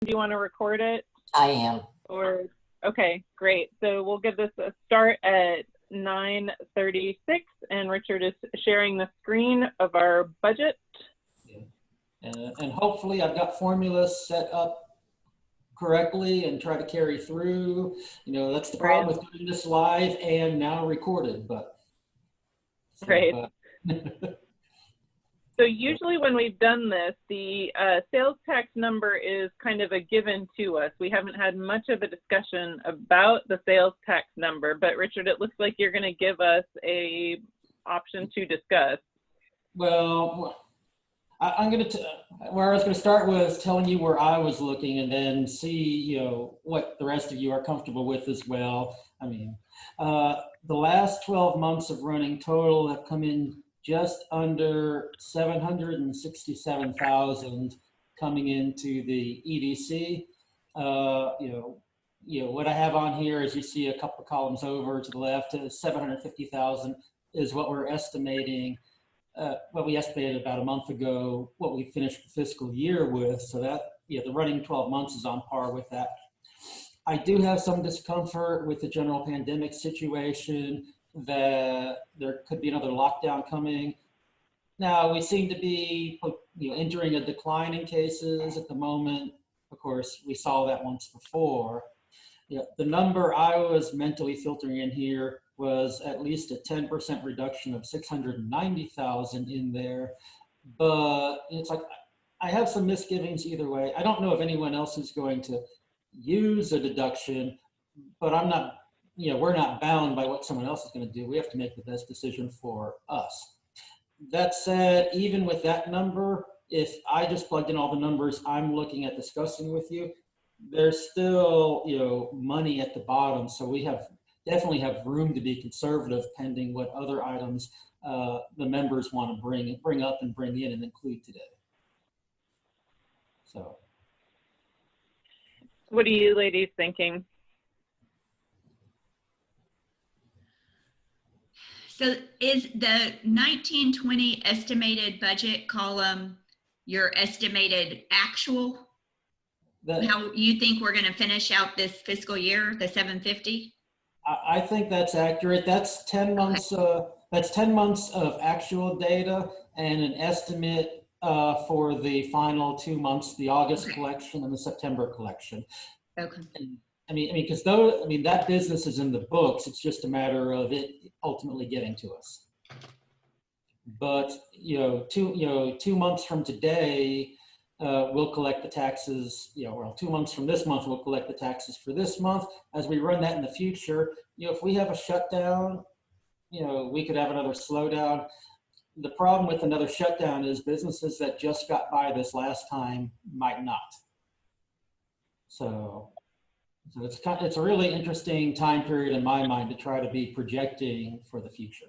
do you want to record it? I am. Or, okay, great. So we'll give this a start at 9:36, and Richard is sharing the screen of our budget. And hopefully I've got formulas set up correctly and try to carry through. You know, that's the problem with doing this live and now recorded, but. So, right. So usually when we've done this, the sales tax number is kind of a given to us. We haven't had much of a discussion about the sales tax number, but Richard, it looks like you're going to give us a option to discuss. Well, I'm going to, where I was going to start was telling you where I was looking and then see, you know, what the rest of you are comfortable with as well. I mean, the last 12 months of running total have come in just under 767,000 coming into the EDC. You know, what I have on here, as you see a couple of columns over to the left, is 750,000 is what we're estimating. What we estimated about a month ago, what we finished the fiscal year with. So that, yeah, the running 12 months is on par with that. I do have some discomfort with the general pandemic situation, that there could be another lockdown coming. Now we seem to be, you know, entering a decline in cases at the moment. Of course, we saw that once before. Yeah, the number I was mentally filtering in here was at least a 10% reduction of 690,000 in there. But it's like, I have some misgivings either way. I don't know if anyone else is going to use a deduction, but I'm not, you know, we're not bound by what someone else is going to do. We have to make the best decision for us. That said, even with that number, if I just plugged in all the numbers I'm looking at discussing with you, there's still, you know, money at the bottom. So we definitely have room to be conservative pending what other items the members want to bring up and bring in and include today. So. What are you ladies thinking? So is the 1920 estimated budget column your estimated actual? How you think we're going to finish out this fiscal year, the 750? I think that's accurate. That's 10 months. Okay. That's 10 months of actual data and an estimate for the final 2 months, the August collection and the September collection. Okay. And, I mean, because though, I mean, that business is in the books. It's just a matter of it ultimately getting to us. But you know, 2 months from today, we'll collect the taxes. You know, well, 2 months from this month, we'll collect the taxes for this month. As we run that in the future, you know, if we have a shutdown, you know, we could have another slowdown. The problem with another shutdown is businesses that just got by this last time might not. So it's a really interesting time period in my mind to try to be projecting for the future.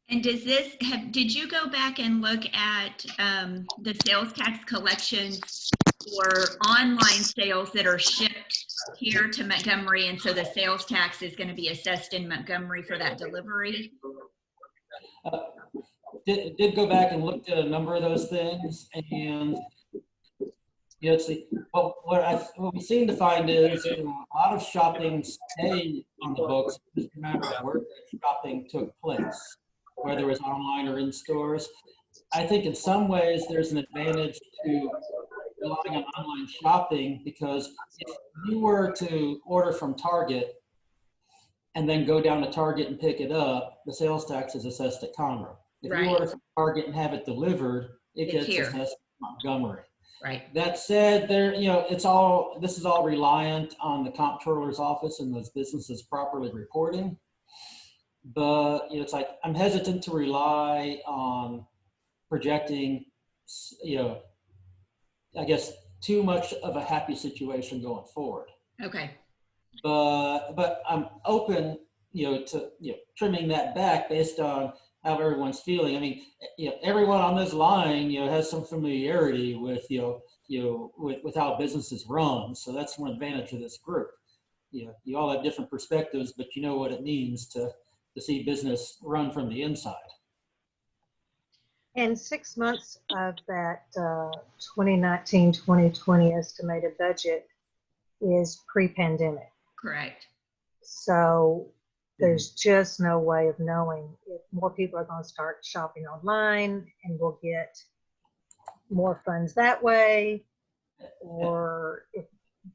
And does this did you go back and look at the sales tax collections for online sales that are shipped here to Montgomery, and so the sales tax is going to be assessed in Montgomery for that delivery? Did go back and looked at a number of those things, and you know, see, what we seem to find is, you know, a lot of shopping stayed on the books, just a matter of where the shopping took place, whether it was online or in stores. I think in some ways there's an advantage to relying on online shopping, because if you were to order from Target and then go down to Target and pick it up, the sales tax is assessed at Conroe. If you order from Target and have it delivered, it gets assessed at Montgomery. Right. That said, you know, this is all reliant on the comptroller's office and those businesses properly reporting. But you know, it's like I'm hesitant to rely on projecting, you know, I guess too much of a happy situation going forward. Okay. But I'm open, you know, to trimming that back based on how everyone's feeling. I mean, you know, everyone on this line, you know, has some familiarity with, with how businesses run. So that's one advantage of this group. You know, you all have different perspectives, but you know what it means to see business run from the inside. And 6 months of that 2019-2020 estimated budget is pre-pandemic. Correct. So there's just no way of knowing if more people are going to start shopping online and we'll get more funds that way, or if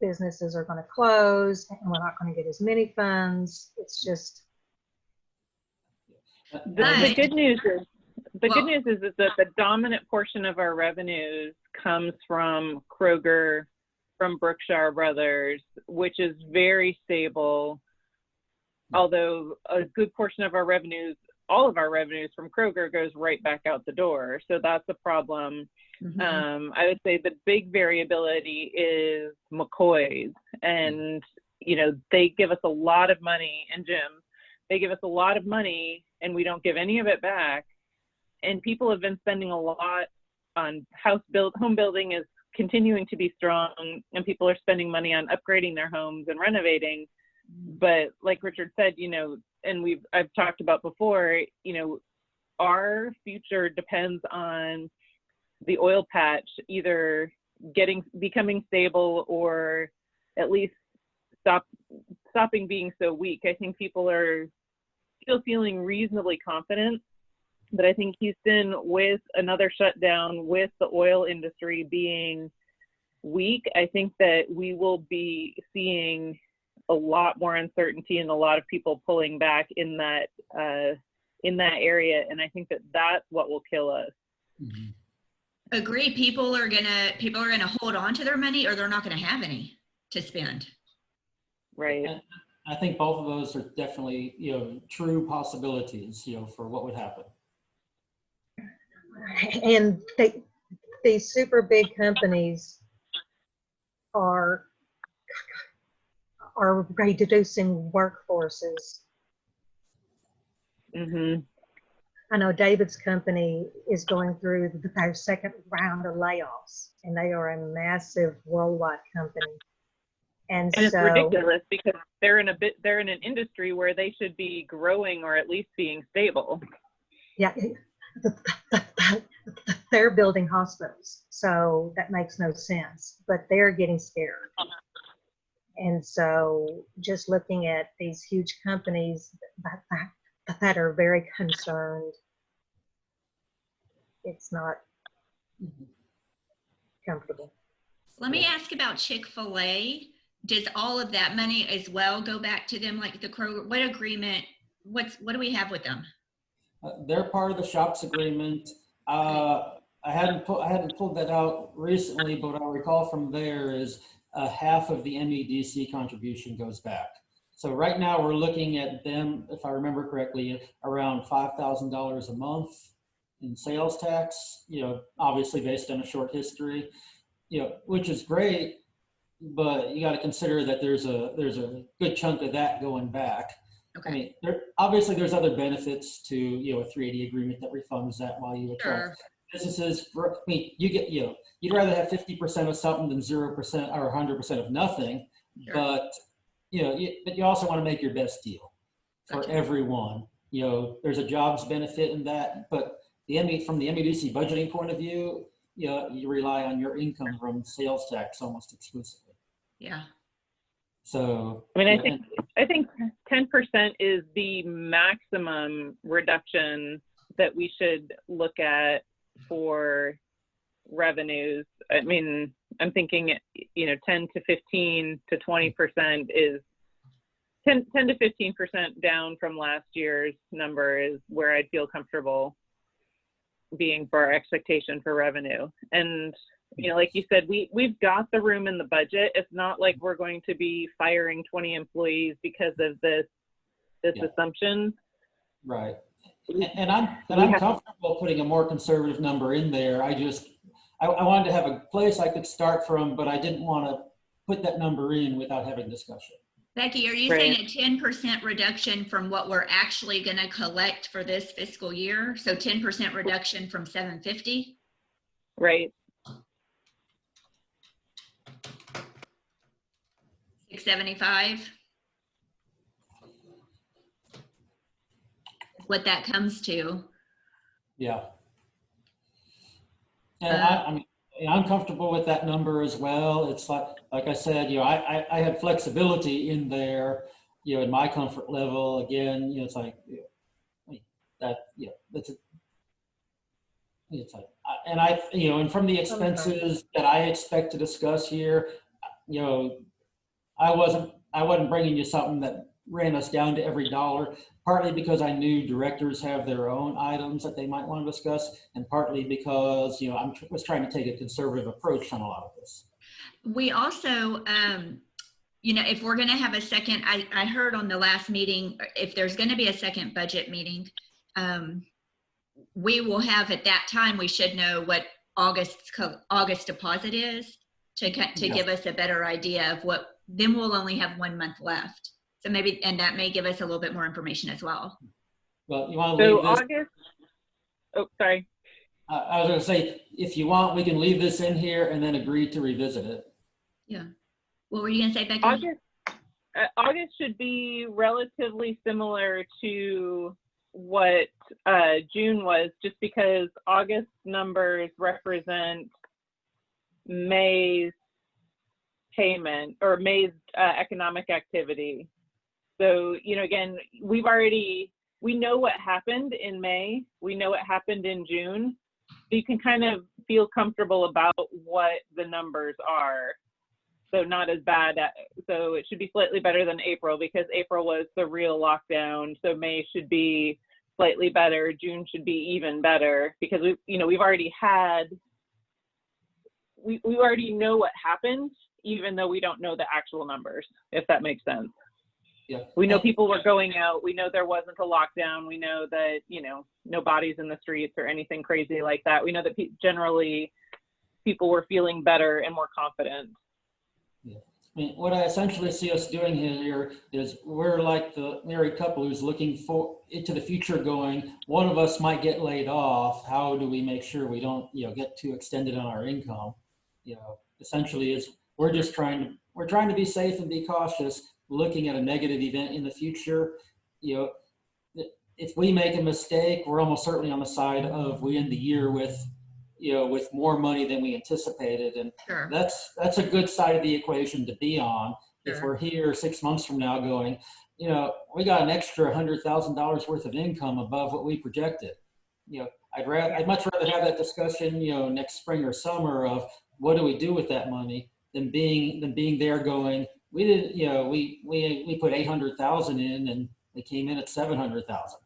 businesses are going to close and we're not going to get as many funds. It's just. The good news is, that the dominant portion of our revenues comes from Kroger, from Brookshire Brothers, which is very stable. Although a good portion of our revenues, all of our revenues from Kroger goes right back out the door. So that's a problem. Mm-hmm. I would say the big variability is McCoy's, and they give us a lot of money, and Jim, they give us a lot of money and we don't give any of it back. And people have been spending a lot on home building is continuing to be strong, and people are spending money on upgrading their homes and renovating. But like Richard said, and I've talked about before, our future depends on the oil patch either becoming stable or at least stopping being so weak. I think people are still feeling reasonably confident, but I think Houston, with another shutdown, with the oil industry being weak, I think that we will be seeing a lot more uncertainty and a lot of people pulling back in that area, and I think that that's what will kill us. Mm-hmm. Agree. People are gonna hold on to their money, or they're not gonna have any to spend. Right. And I think both of those are definitely true possibilities for what would happen. And these super big companies are reducing workforces. Mm-hmm. I know David's company is going through their second round of layoffs, and they are a massive worldwide company. And it's so ridiculous because they're in an industry where they should be growing or at least being stable. Yeah, they're building hospitals, so that makes no sense, but they're getting scared. And so just looking at these huge companies that are very concerned, it's not comfortable. Let me ask about Chick-fil-A. Does all of that money as well go back to them, like the Kroger? What agreement? What do we have with them? They're part of the shops agreement. I hadn't pulled that out recently, but what I recall from there is half of the MEDC contribution goes back. So right now we're looking at them, if I remember correctly, around $5,000 a month in sales tax. Obviously based on a short history, which is great, but you got to consider that there's a good chunk of that going back. Okay. I mean, there's other benefits to a 380 agreement that refunds that while you attract businesses. I mean, you get you'd rather have 50% of something than 0% or 100% of nothing. Sure. But but you also want to make your best deal for everyone. There's a jobs benefit in that, but from the MEDC budgeting point of view, you rely on your income from sales tax almost exclusively. Yeah. So I mean, I think 10% is the maximum reduction that we should look at for revenues. I mean, I'm thinking 10 to 15 to 20% is 10 to 15% down from last year's number is where I'd feel comfortable being for our expectation for revenue. And like you said, we've got the room in the budget. It's not like we're going to be firing 20 employees because of this assumption. Right. And I'm comfortable putting a more conservative number in there. I wanted to have a place I could start from, but I didn't want to put that number in without having discussion. Becky, are you saying a 10% reduction from what we're actually going to collect for this fiscal year? So 10% reduction from 750? Right. 675? What that comes to. Yeah. And I mean, I'm comfortable with that number as well. It's like I said, I had flexibility in there, in my comfort level. Again, it's like that, that's a, it's like, and and from the expenses that I expect to discuss here, I wasn't bringing you something that ran us down to every dollar, partly because I knew directors have their own items that they might want to discuss, and partly because, I was trying to take a conservative approach on a lot of this. We also, if we're going to have a second, I heard on the last meeting, if there's going to be a second budget meeting, we will have at that time, we should know what August deposit is to give us a better idea of what, then we'll only have 1 month left. So maybe, and that may give us a little bit more information as well. Well, you want to leave this? August, oh, sorry. I was going to say, if you want, we can leave this in here and then agree to revisit it. Yeah. What were you going to say, Becky? August should be relatively similar to what June was, just because August numbers represent May's payment or May's economic activity. So, again, we know what happened in May, we know what happened in June, so you can kind of feel comfortable about what the numbers are. So not as bad, so it should be slightly better than April, because April was the real lockdown. So May should be slightly better, June should be even better, because we already know what happened, even though we don't know the actual numbers, if that makes sense. Yeah. We know people were going out. We know there wasn't a lockdown. We know that, no bodies in the streets or anything crazy like that. We know that generally people were feeling better and more confident. Yeah. I mean, what I essentially see us doing here is we're like the married couple who's looking into the future going, one of us might get laid off. How do we make sure we don't, get too extended on our income? Essentially is we're trying to be safe and be cautious, looking at a negative event in the future. If we make a mistake, we're almost certainly on the side of we end the year with more money than we anticipated. And Sure. That's a good side of the equation to be on. Sure. If we're here 6 months from now going, we got an extra $100,000 worth of income above what we projected. I'd much rather have that discussion, next spring or summer of what do we do with that money than being there going, we did, we put 800,000 in and they came in at 700,000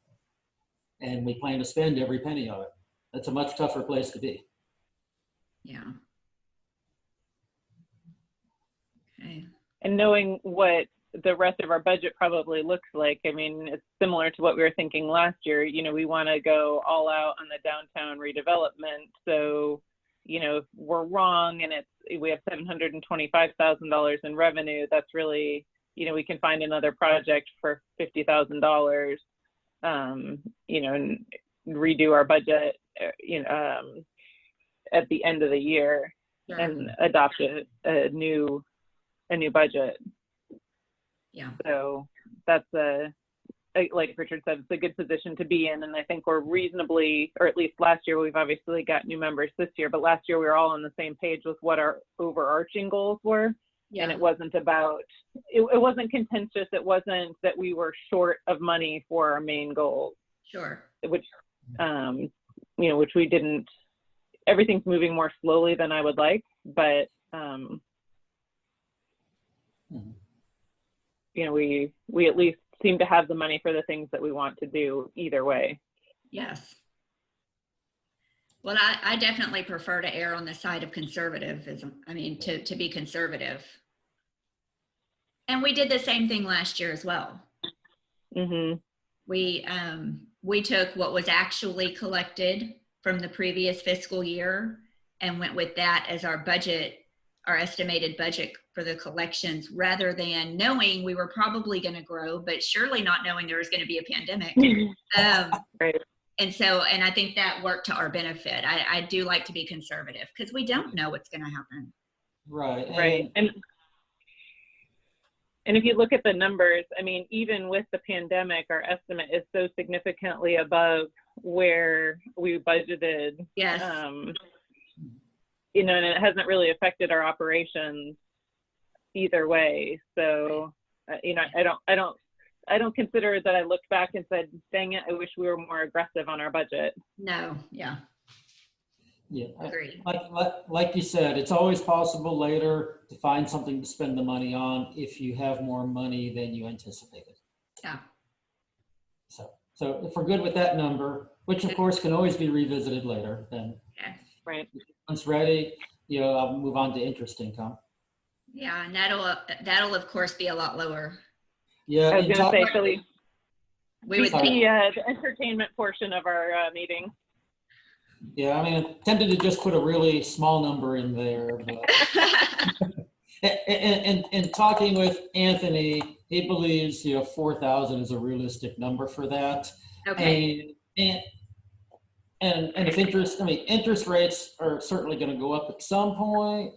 and we plan to spend every penny of it. That's a much tougher place to be. Yeah. Okay. And knowing what the rest of our budget probably looks like, I mean, it's similar to what we were thinking last year. We want to go all out on the downtown redevelopment. So, if we're wrong and we have $725,000 in revenue, that's really, we can find another project for $50,000, and redo our budget, at the end of the year. Sure. And adopt a new budget. Yeah. So that's like Richard said, it's a good position to be in. And I think we're reasonably, or at least last year, we've obviously got new members this year, but last year we were all on the same page with what our overarching goals were. Yeah. And it wasn't it wasn't contentious. It wasn't that we were short of money for our main goals. Sure. Which we didn't, everything's moving more slowly than I would like, but, we at least seem to have the money for the things that we want to do either way. Yes. Well, I definitely prefer to err on the side of conservatism. I mean, to be conservative. And we did the same thing last year as well. Mm-hmm. We took what was actually collected from the previous fiscal year and went with that as our budget, our estimated budget for the collections, rather than knowing we were probably going to grow, but surely not knowing there was going to be a pandemic. Right. And I think that worked to our benefit. I do like to be conservative because we don't know what's going to happen. Right. Right. And if you look at the numbers, I mean, even with the pandemic, our estimate is so significantly above where we budgeted. Yes. you know, and it hasn't really affected our operations either way. So, you know, I don't consider that I looked back and said, dang it, I wish we were more aggressive on our budget. No, yeah, Yeah, agree. like you said, it's always possible later to find something to spend the money on if you have more money than you anticipated. Yeah. So if we're good with that number, which of course can always be revisited later, then Okay. Right. once ready, you know, I'll move on to interest income. Yeah, and that'll of course be a lot lower. Yeah, I was and going to say, talk- so we, We would Sorry. the entertainment portion of our meeting. yeah, I mean, I'm tempted to just put a really small number in there, but and talking with Anthony, he believes, you know, 4,000 is a realistic number for that. Okay. And if interest rates are certainly going to go up at some point.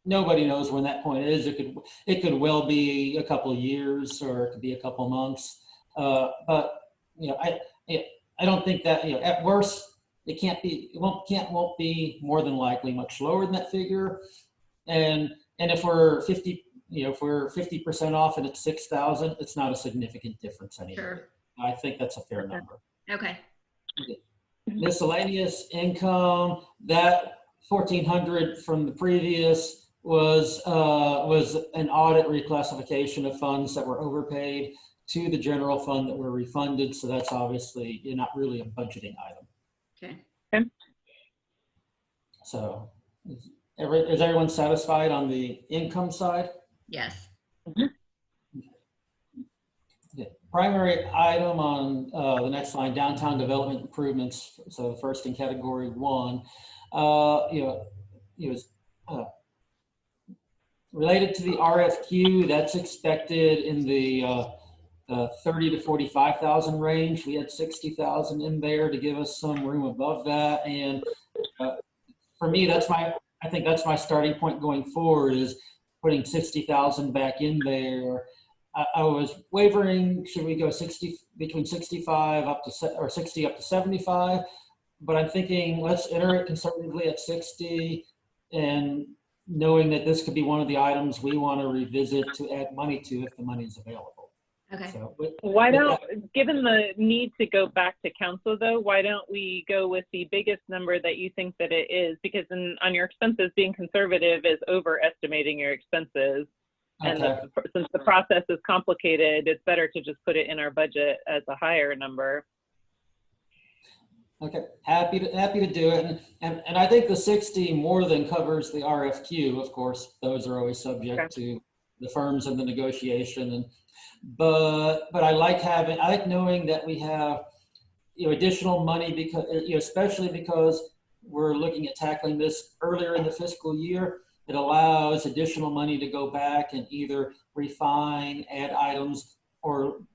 Nobody knows when that point is. It could well be a couple of years, or it could be a couple of months. But you know, I don't think that, you know, at worst it won't be more than likely much lower than that figure. And if we're 50% off and it's 6,000, it's not a significant difference anymore. Sure. I think that's a fair number. Okay. Miscellaneous income, that 1,400 from the previous was an audit reclassification of funds that were overpaid to the general fund that were refunded. So that's obviously not really a budgeting item. Okay. So is everyone satisfied on the income side? Yes. The primary item on the next line, downtown development improvements. So the first in category 1, related to the RFQ, that's expected in the 30 to 45,000 range. We had 60,000 in there to give us some room above that. And for me, I think that's my starting point going forward, is putting 60,000 back in there. I was wavering, should we go between 65 up to, or 60 up to 75? But I'm thinking, let's enter it conservatively at 60, and knowing that this could be one of the items we want to revisit to add money to if the money is available. Okay. So Why don't, given the need to go back to council though, why don't we go with the biggest number that you think that it is? Because on your expenses, being conservative is overestimating your expenses. And okay. since the process is complicated, it's better to just put it in our budget as a higher number. Okay, happy to do it, and I think the 60 more than covers the RFQ. Of course, those are always subject to the firms and the negotiation, but I like knowing that we have, you know, additional money, because, you know, especially because we're looking at tackling this earlier in the fiscal year. It allows additional money to go back and either refine, add items, or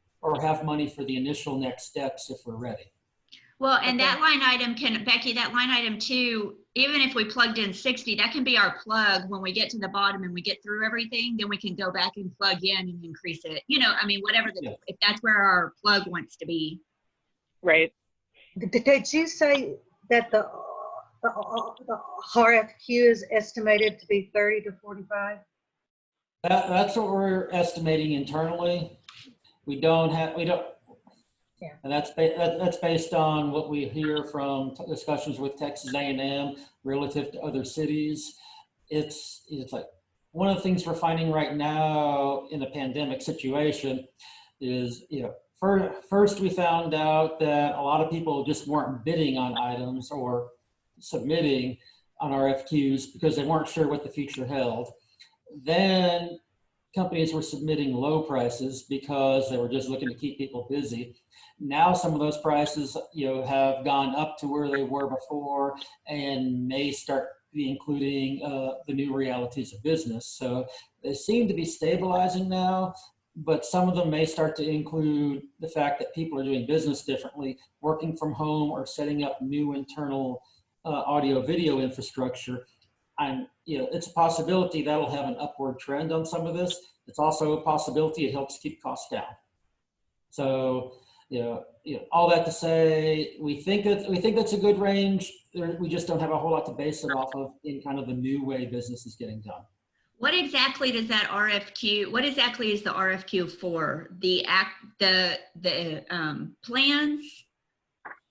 have money for the initial next steps if we're ready. Well, and that line item Becky, that line item too, even if we plugged in 60, that can be our plug when we get to the bottom and we get through everything, then we can go back and plug in and increase it. You know, I mean, whatever, if that's where our plug wants to be. Right. Did you say that the RFQ is estimated to be 30 to 45? That's what we're estimating internally. We don't. Yeah. And that's based on what we hear from discussions with Texas A&M relative to other cities. It's like one of the things we're finding right now in a pandemic situation is, you know, first we found out that a lot of people just weren't bidding on items or submitting on RFQs because they weren't sure what the future held. Then companies were submitting low prices because they were just looking to keep people busy. Now some of those prices, you know, have gone up to where they were before and may start including the new realities of business. So they seem to be stabilizing now, but some of them may start to include the fact that people are doing business differently, working from home, or setting up new internal audio video infrastructure. And, you know, it's a possibility that'll have an upward trend on some of this. It's also a possibility it helps keep costs down. So all that to say, we think that's a good range. We just don't have a whole lot to base it off of in kind of the new way business is getting done. What exactly does that RFQ, what exactly is the RFQ for? The plans?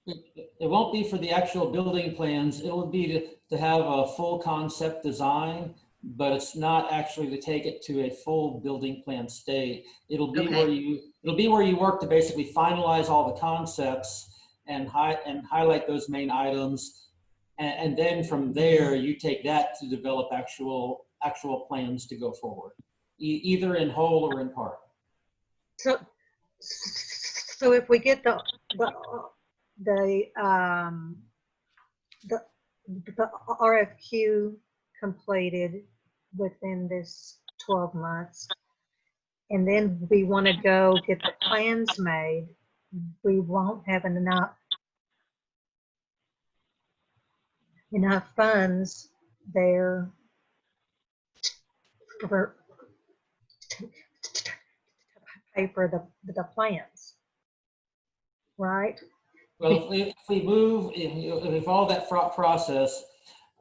It won't be for the actual building plans. It will be to have a full concept design, but it's not actually to take it to a full building plan state. It'll be where you work to basically finalize all the concepts and highlight those main items. And then from there, you take that to develop actual plans to go forward, either in whole or in part. So if we get the RFQ completed within this 12 months, and then we want to go get the plans made, we won't have enough funds there to pay for the plans, right? Well, if we move, if all that process,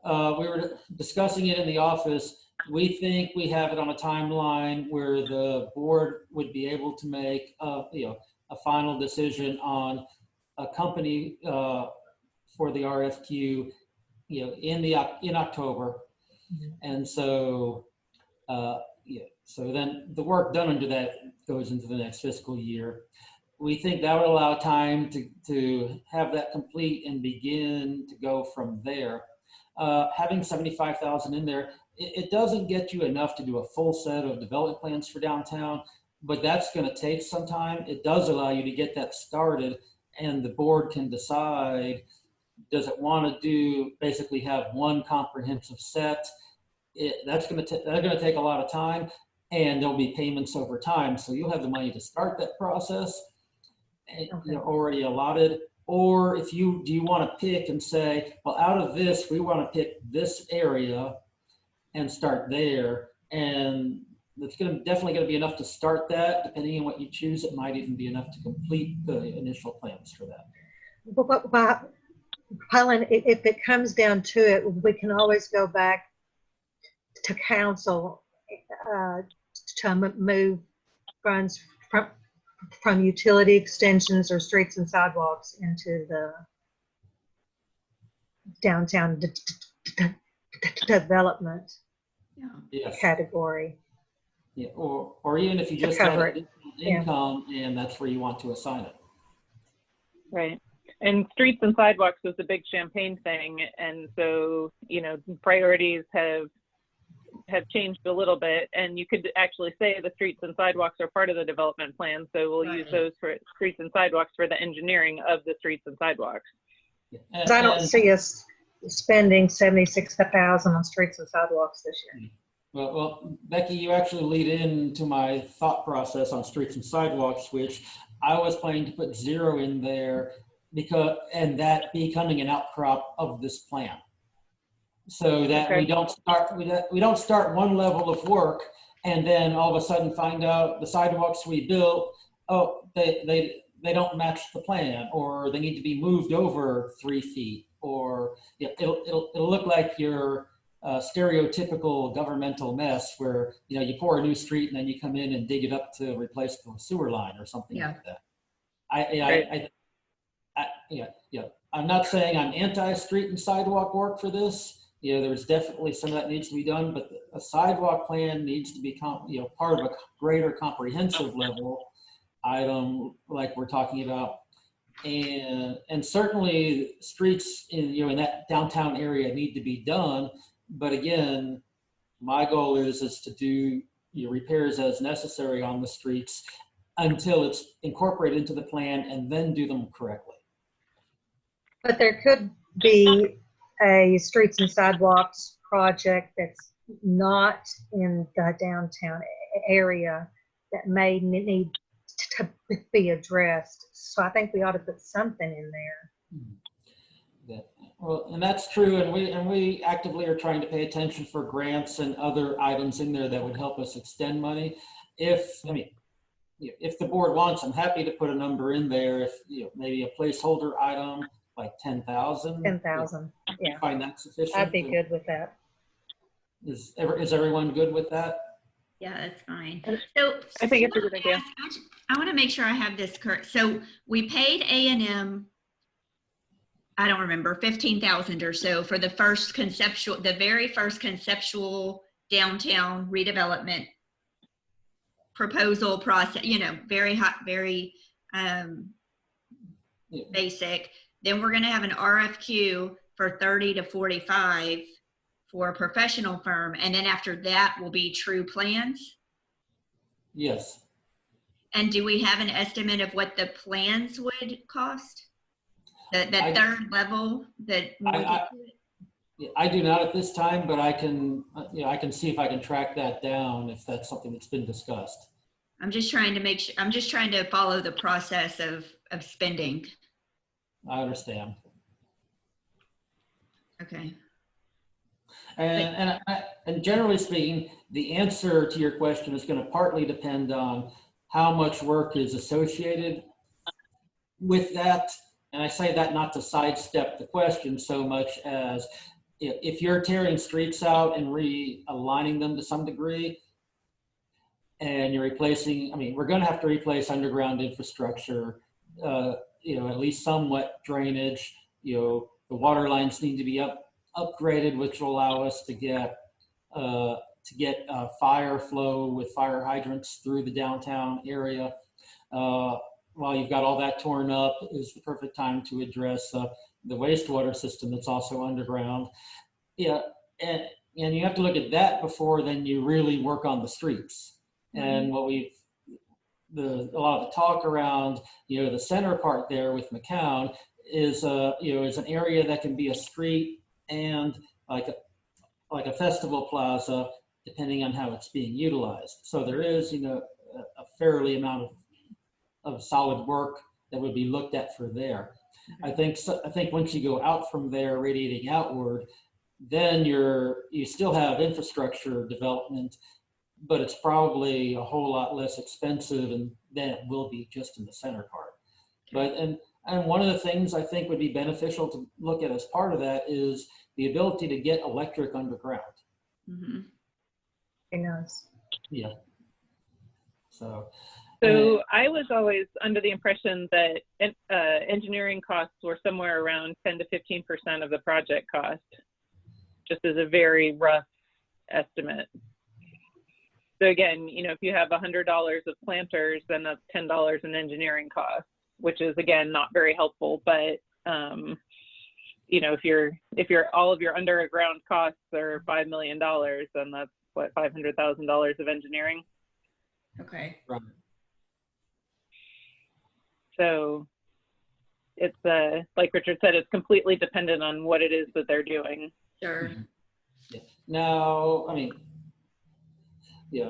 we were discussing it in the office. We think we have it on a timeline where the board would be able to make a final decision on a company for the RFQ, in October. Mm-hmm. And so, so then the work done under that goes into the next fiscal year. We think that would allow time to have that complete and begin to go from there. Having 75,000 in there, it doesn't get you enough to do a full set of development plans for downtown, but that's going to take some time. It does allow you to get that started, and the board can decide, does it want to basically have one comprehensive set? That's going to take a lot of time, and there'll be payments over time. So you'll have the money to start that process, already allotted. Or if do you want to pick and say, well, out of this, we want to pick this area and start there. And it's definitely going to be enough to start that. Depending on what you choose, it might even be enough to complete the initial plans for that. But Helen, if it comes down to it, we can always go back to council to move funds from utility extensions or streets and sidewalks into the downtown development category. Yeah, or even if you just have income, and that's where you want to assign it. Right. And streets and sidewalks was a big Champaign thing, and so priorities have changed a little bit, and you could actually say the streets and sidewalks are part of the development plan, so we'll use those for streets and sidewalks for the engineering of the streets and sidewalks. I don't see us spending 76,000 on streets and sidewalks this year. Well, Becky, you actually lead into my thought process on streets and sidewalks, which I was planning to put 0 in there and that becoming an outcrop of this plan. So that we don't start one level of work and then all of a sudden find out the sidewalks we built, they don't match the plan, or they need to be moved over 3 feet, or it'll look like your stereotypical governmental mess where you pour a new street and then you come in and dig it up to replace the sewer line or something like that. I'm not saying I'm anti-street and sidewalk work for this. There's definitely some of that needs to be done, but a sidewalk plan needs to be part of a greater comprehensive level item like we're talking about. And certainly streets in that downtown area need to be done. But again, my goal is to do repairs as necessary on the streets until it's incorporated into the plan, and then do them correctly. But there could be a streets and sidewalks project that's not in the downtown area that may need to be addressed. So I think we ought to put something in there. Well, and that's true, and we actively are trying to pay attention for grants and other items in there that would help us extend money. if the board wants, I'm happy to put a number in there. If maybe a placeholder item like 10,000. 10,000. Yeah, You find that sufficient? I'd be good with that. Is everyone good with that? Yeah, that's fine. So I think it's a good idea. I want to make sure I have this correct. So we paid A&M, I don't remember, 15,000 or so for the very first conceptual downtown redevelopment proposal process, very hot, very basic. Then we're going to have an RFQ for 30 to 45 for a professional firm. And then after that will be true plans. Yes. And do we have an estimate of what the plans would cost? That third level that I do not at this time, but I can, I can see if I can track that down if that's something that's been discussed. I'm just trying to make sure, I'm just trying to follow the process of spending. I understand. Okay. And generally speaking, the answer to your question is going to partly depend on how much work is associated with that. And I say that not to sidestep the question so much as if you're tearing streets out and realigning them to some degree, and you're replacing, we're going to have to replace underground infrastructure, at least somewhat drainage, the water lines need to be upgraded, which will allow us to get fire flow with fire hydrants through the downtown area. While you've got all that torn up, is the perfect time to address the wastewater system that's also underground. And you have to look at that before then you really work on the streets. And what a lot of the talk around, the center part there with McCown is an area that can be a street and like a festival plaza, depending on how it's being utilized. So there is, a fairly amount of solid work that would be looked at for there. I think once you go out from there, radiating outward, then you still have infrastructure development, but it's probably a whole lot less expensive than it will be just in the center part. But and one of the things I think would be beneficial to look at as part of that is the ability to get electric underground. Mm-hmm. Very nice. Yeah. So I was always under the impression that engineering costs were somewhere around 10 to 15% of the project cost, just as a very rough estimate. So again, if you have $100 of planters, then that's $10 in engineering costs, which is again not very helpful. But if all of your underground costs are $5 million, then that's what, $500,000 of engineering. Okay. right. So it's like Richard said, it's completely dependent on what it is that they're doing. Sure. Yeah. Now, you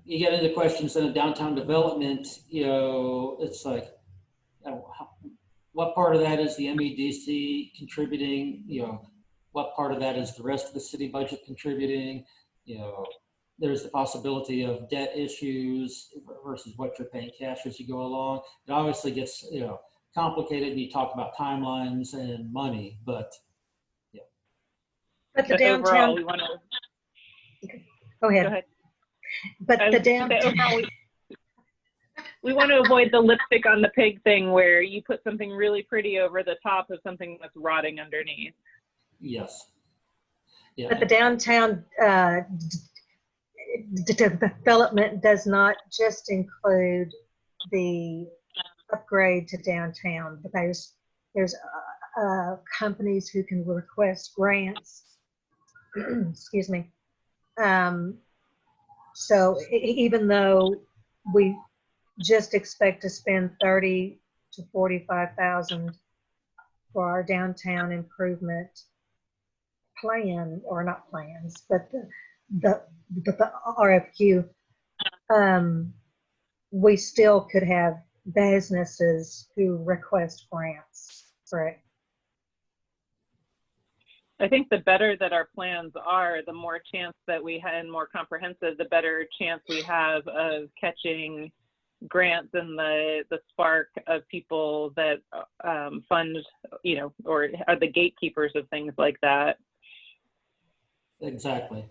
get into questions in a downtown development, it's like, what part of that is the MEDC contributing? What part of that is the rest of the city budget contributing? There's the possibility of debt issues versus what you're paying cash as you go along. It obviously gets, complicated and you talk about timelines and money, but yeah. But the But downtown, overall, we want to go ahead. go ahead. But the downtown, Overall, we want to avoid the lipstick on the pig thing where you put something really pretty over the top of something that's rotting underneath. Yes. Yeah. but the downtown development does not just include the upgrade to downtown, but there's companies who can request grants. Excuse me. So even though we just expect to spend 30 to 45,000 for our downtown improvement plan, or not plans, but the RFQ, we still could have businesses who request grants, correct? I think the better that our plans are, the more chance that we have, and more comprehensive, the better chance we have of catching grants and the spark of people that fund, or are the gatekeepers of things like that. Exactly.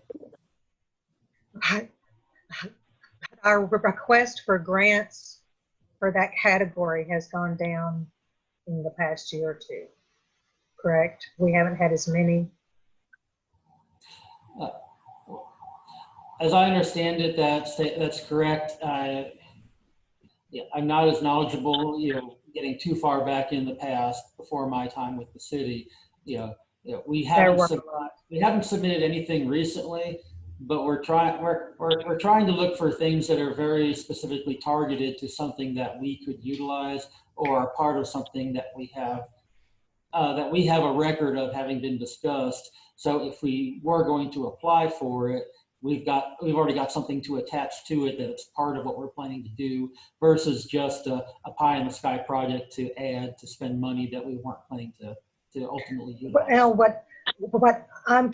Our request for grants for that category has gone down in the past year or two, correct? We haven't had as many. As I understand it, that's correct. Yeah, I'm not as knowledgeable, getting too far back in the past before my time with the city. We haven't submitted anything recently, but we're trying to look for things that are very specifically targeted to something that we could utilize or are part of something that we have a record of having been discussed. So if we were going to apply for it, we've already got something to attach to it that's part of what we're planning to do, versus just a pie in the sky project to add to spend money that we weren't planning to ultimately utilize. Well, what I'm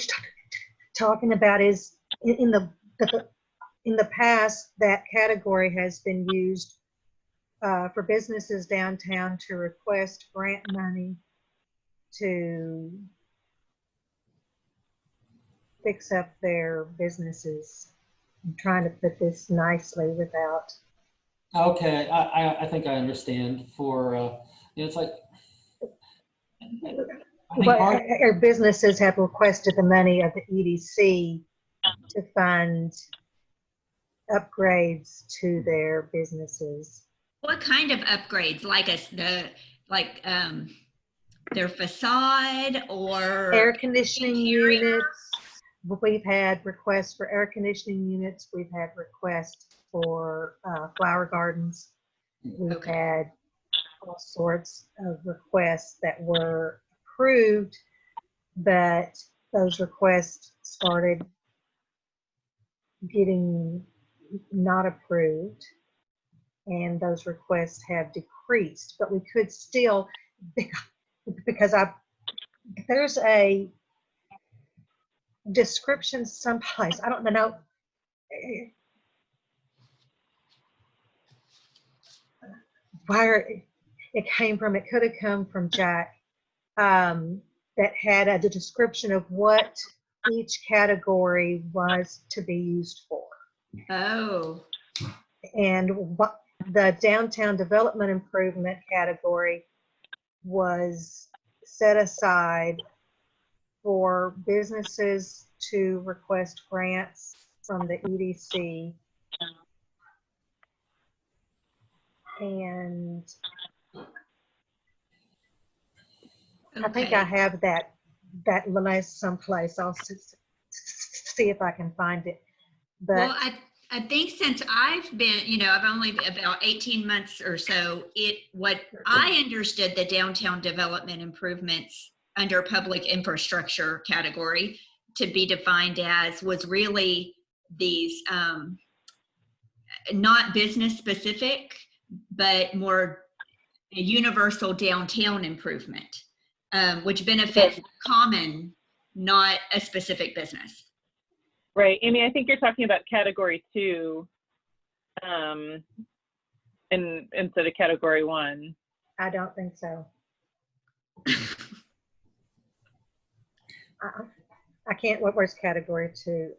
talking about is in the past, that category has been used for businesses downtown to request grant money to fix up their businesses. I'm trying to put this nicely without. Okay, I think I understand. It's like. Our businesses have requested the money of the EDC to fund upgrades to their businesses. What kind of upgrades? Their facade or air conditioning units? We've had requests for air conditioning units. We've had requests for flower gardens. We've had all sorts of requests that were approved, but those requests started getting not approved, and those requests have decreased. But we could still, because there's a description someplace, I don't know where it came from. It could have come from Jack, that had a description of what each category was to be used for. Oh. And what the downtown development improvement category was set aside for businesses to request grants from the EDC. And I think I have that list someplace. I'll see if I can find it. But well, I think since I've been, I've only about 18 months or so, what I understood the downtown development improvements under public infrastructure category to be defined as was really these not business specific, but more a universal downtown improvement, which benefits common, not a specific business. Right. Amy, I think you're talking about category 2 instead of category 1. I don't think so. I can't, where's category 2?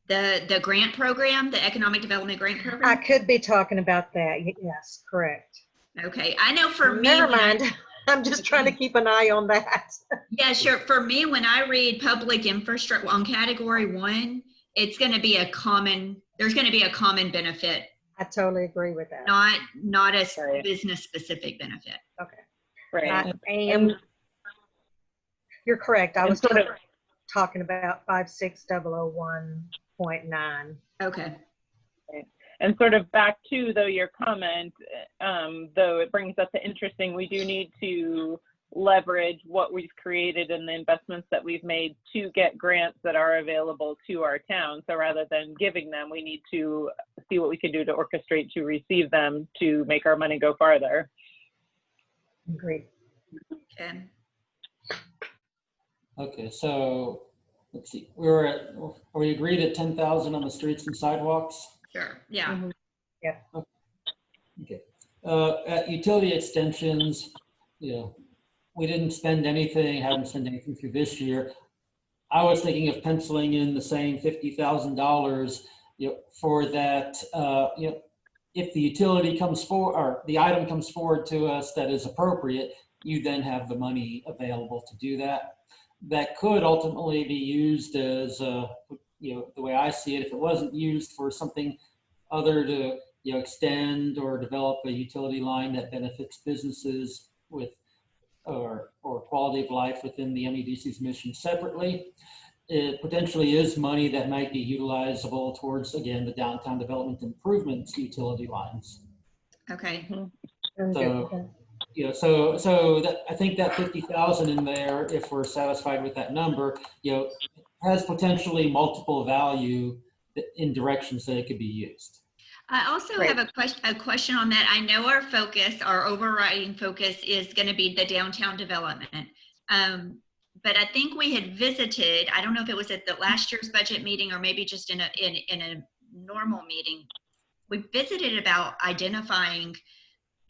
The grant program, the economic development grant program? I could be talking about that. Yes, correct. Okay. I know for me. Never mind. I'm just trying to keep an eye on that. Yeah, sure. For me, when I read public infrastructure on category 1, it's going to be there's going to be a common benefit. I totally agree with that. Not a business specific benefit. Okay. Right. You're correct. I was talking about 56001.9. Okay. And sort of back to, though, your comment, though it brings up the interesting, we do need to leverage what we've created and the investments that we've made to get grants that are available to our town. So rather than giving them, we need to see what we can do to orchestrate to receive them to make our money go farther. Agreed. Okay. Okay, so let's see. Are we agreed at 10,000 on the streets and sidewalks? Sure. Yeah. Mm-hmm. Yeah. Okay. At utility extensions, you know, we didn't spend anything, haven't spent anything through this year. I was thinking of penciling in the same $50,000, you know, for that, you know, if the utility comes forward or the item comes forward to us that is appropriate, you then have the money available to do that. That could ultimately be used as, you know, the way I see it, if it wasn't used for something other to, you know, extend or develop a utility line that benefits businesses with or quality of life within the MEDC's mission separately. It potentially is money that might be utilizable towards, again, the downtown development improvements utility lines. Okay. So, you know, so that, I think that 50,000 in there, if we're satisfied with that number, you know, has potentially multiple value in directions that it could be used. I also have a question on that. I know our focus, our overriding focus is going to be the downtown development. But I think we had visited, I don't know if it was at the last year's budget meeting or maybe just in a normal meeting. We visited about identifying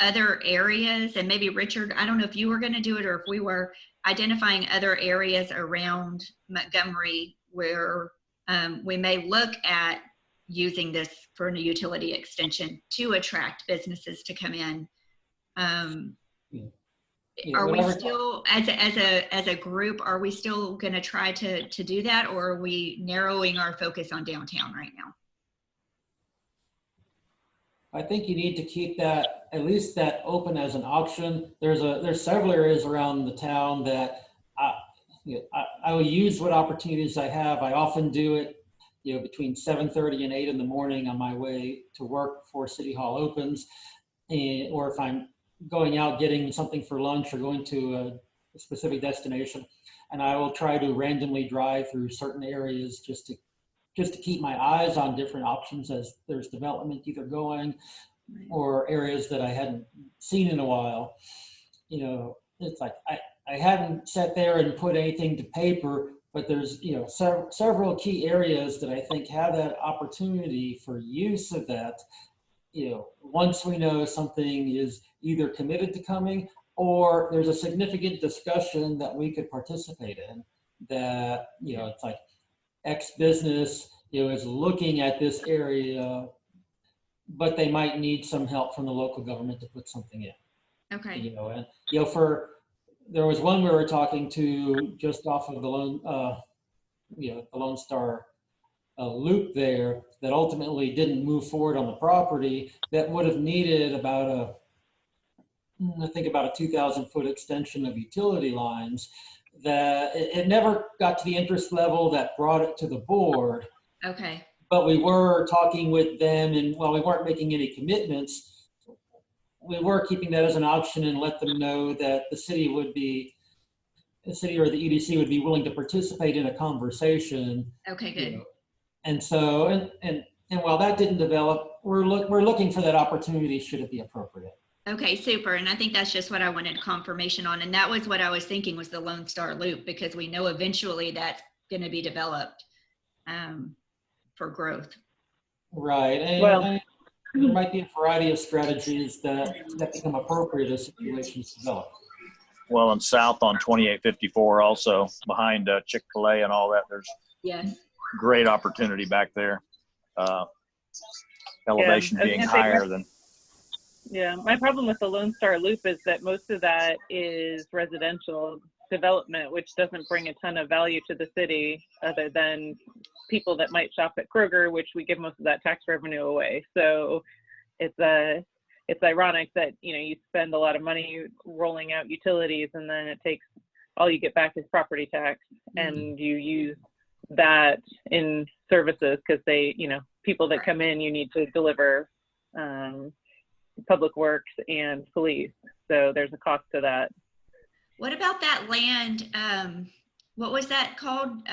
other areas, and maybe Richard, I don't know if you were going to do it or if we were identifying other areas around Montgomery where we may look at using this for a utility extension to attract businesses to come in. Are we still, as a group, are we still going to try to do that, or are we narrowing our focus on downtown right now? I think you need to keep that, at least that open as an option. There's several areas around the town that I will use what opportunities I have. I often do it, you know, between 7:30 and 8 in the morning on my way to work before City Hall opens, or if I'm going out getting something for lunch or going to a specific destination, and I will try to randomly drive through certain areas just to keep my eyes on different options as there's development either going or areas that I hadn't seen in a while. You know, it's like I hadn't sat there and put anything to paper, but there's, you know, several key areas that I think have that opportunity for use of that. You know, once we know something is either committed to coming or there's a significant discussion that we could participate in, that, you know, it's like X business, you know, is looking at this area, but they might need some help from the local government to put something in. Okay. You know, and, you know, there was one we were talking to just off of the Lone Star loop there that ultimately didn't move forward on the property that would have needed about I think about a 2,000-foot extension of utility lines. That it never got to the interest level that brought it to the board. Okay. But we were talking with them, and while we weren't making any commitments, we were keeping that as an option and let them know that the city or the EDC would be willing to participate in a conversation. Okay, good. You know. And so, and while that didn't develop, we're looking for that opportunity should it be appropriate. Okay, super. And I think that's just what I wanted confirmation on. And that was what I was thinking was the Lone Star Loop, because we know eventually that's going to be developed for growth. Right. And there might be a variety of strategies that become appropriate as situations develop. Well, and south on 2854 also behind Chick-fil-A and all that, there's great opportunity back there. Elevation being higher than. Yeah, my problem with the Lone Star Loop is that most of that is residential development, which doesn't bring a ton of value to the city other than people that might shop at Kroger, which we give most of that tax revenue away. So it's ironic that, you know, you spend a lot of money rolling out utilities and then it takes, all you get back is property tax, and you use that in services because they, you know, people that come in, you need to deliver public works and police. So there's a cost to that. What about that land? What was that called?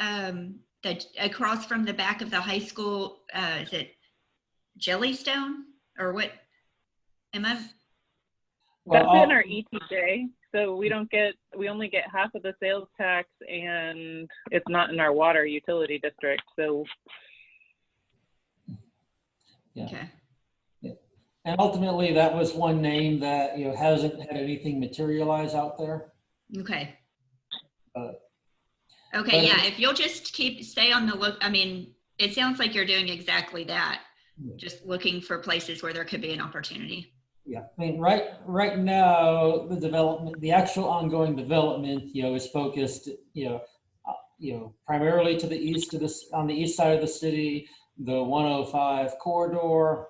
Across from the back of the high school, is it Jellystone or what? That's in our ETJ. So we only get half of the sales tax, and it's not in our water utility district. So yeah. Okay. And ultimately, that was one name that, hasn't had anything materialize out there. Okay. But Yeah, if you'll just stay on the look, I mean, it sounds like you're doing exactly that. Just looking for places where there could be an opportunity. Yeah, I mean, right now, the actual ongoing development, is focused, primarily to the east of on the east side of the city, the 105 corridor.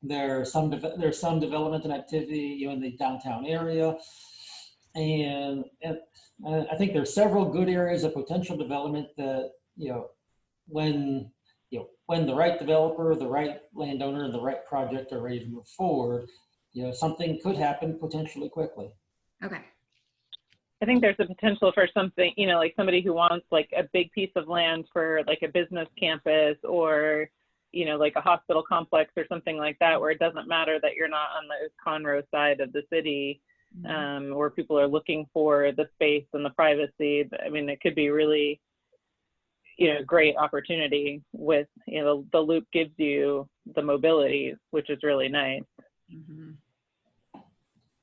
There's some development and activity, in the downtown area, and I think there's several good areas of potential development that, when the right developer, the right landowner, and the right project are ready to move forward, something could happen potentially quickly. Okay. I think there's a potential for something, like somebody who wants like a big piece of land for like a business campus, or, like a hospital complex or something like that, where it doesn't matter that you're not on the Conroe side of the city, where people are looking for the space and the privacy. I mean, it could be really, great opportunity with, the loop gives you the mobility, which is really nice. Mm-hmm.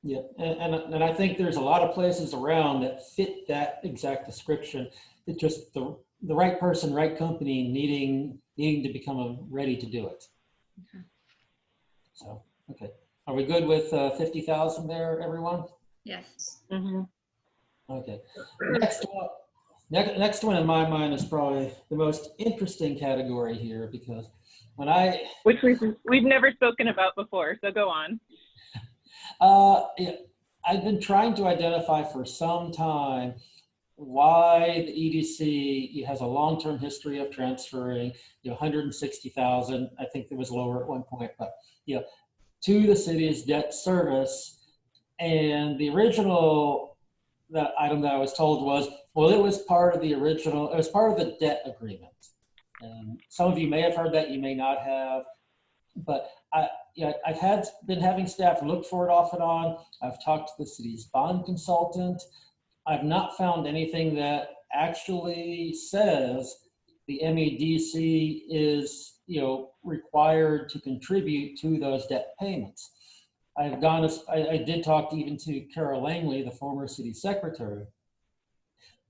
Yeah, and I think there's a lot of places around that fit that exact description. It's just the right person, right company needing to become ready to do it. Okay. So, okay. Are we good with 50,000 there, everyone? Yes. Mm-hmm. Okay. Next one in my mind is probably the most interesting category here, because which we've never spoken about before, so go on. Yeah, I've been trying to identify for some time why the EDC has a long-term history of transferring 160,000. I think it was lower at one point, but to the city's debt service. And the original item that I was told was, well, it was part of the debt agreement. And some of you may have heard that, you may not have, but I've been having staff look for it off and on. I've talked to the city's bond consultant. I've not found anything that actually says the MEDC is, required to contribute to those debt payments. I did talk even to Carol Langley, the former city secretary.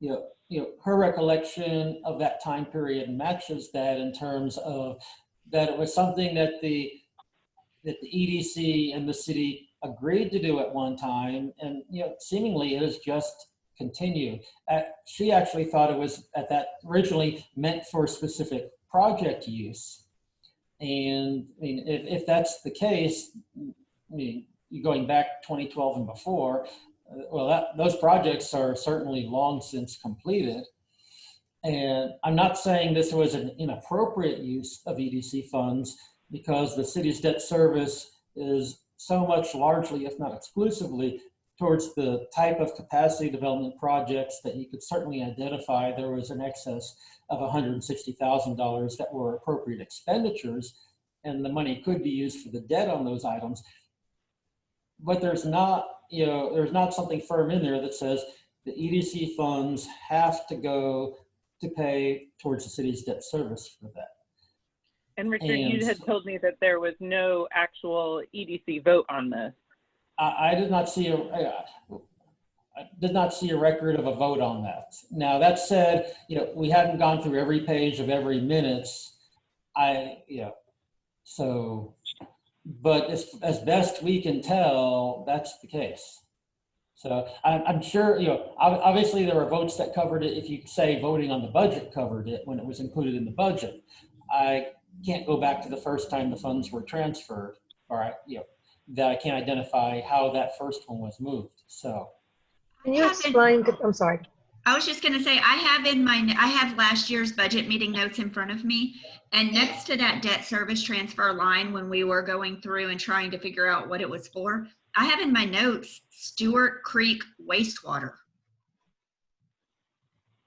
Her recollection of that time period matches that, in terms of that it was something that the EDC and the city agreed to do at one time, and seemingly it has just continued. She actually thought it was originally meant for specific project use, and I mean, if that's the case, I mean, going back 2012 and before, those projects are certainly long since completed. And I'm not saying this was an inappropriate use of EDC funds, because the city's debt service is so much largely, if not exclusively, towards the type of capacity development projects that you could certainly identify there was an excess of $160,000 that were appropriate expenditures, and the money could be used for the debt on those items. But there's not something firm in there that says the EDC funds have to go to pay towards the city's debt service for that. And Richard, you had told me that there was no actual EDC vote on this. I did not see a record of a vote on that. Now, that said, we hadn't gone through every page of every minutes. But as best we can tell, that's the case. So I'm sure, obviously there were votes that covered it. If you say voting on the budget covered it when it was included in the budget, I can't go back to the first time the funds were transferred, or that I can't identify how that first one was moved. So can you explain? I'm sorry. I was just going to say, I have last year's budget meeting notes in front of me, and next to that debt service transfer line, when we were going through and trying to figure out what it was for, I have in my notes Stewart Creek wastewater.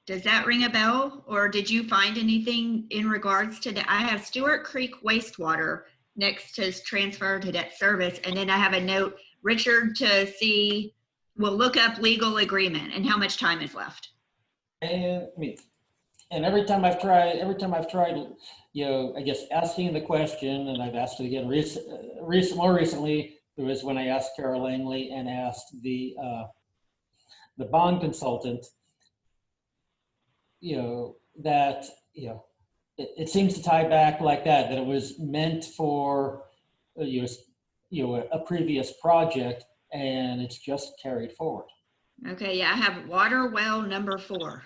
Does that ring a bell, or did you find anything in regards to that? I have Stewart Creek wastewater next to transfer to debt service, and then I have a note, Richard, to see, we'll look up legal agreement and how much time is left. And And every time I've tried, you know, I guess asking the question, and I've asked it again more recently, it was when I asked Carol Langley and asked the bond consultant, you know, that, you know, it seems to tie back like that it was meant for, you know, a previous project, and it's just carried forward. Okay, yeah, I have water well number 4,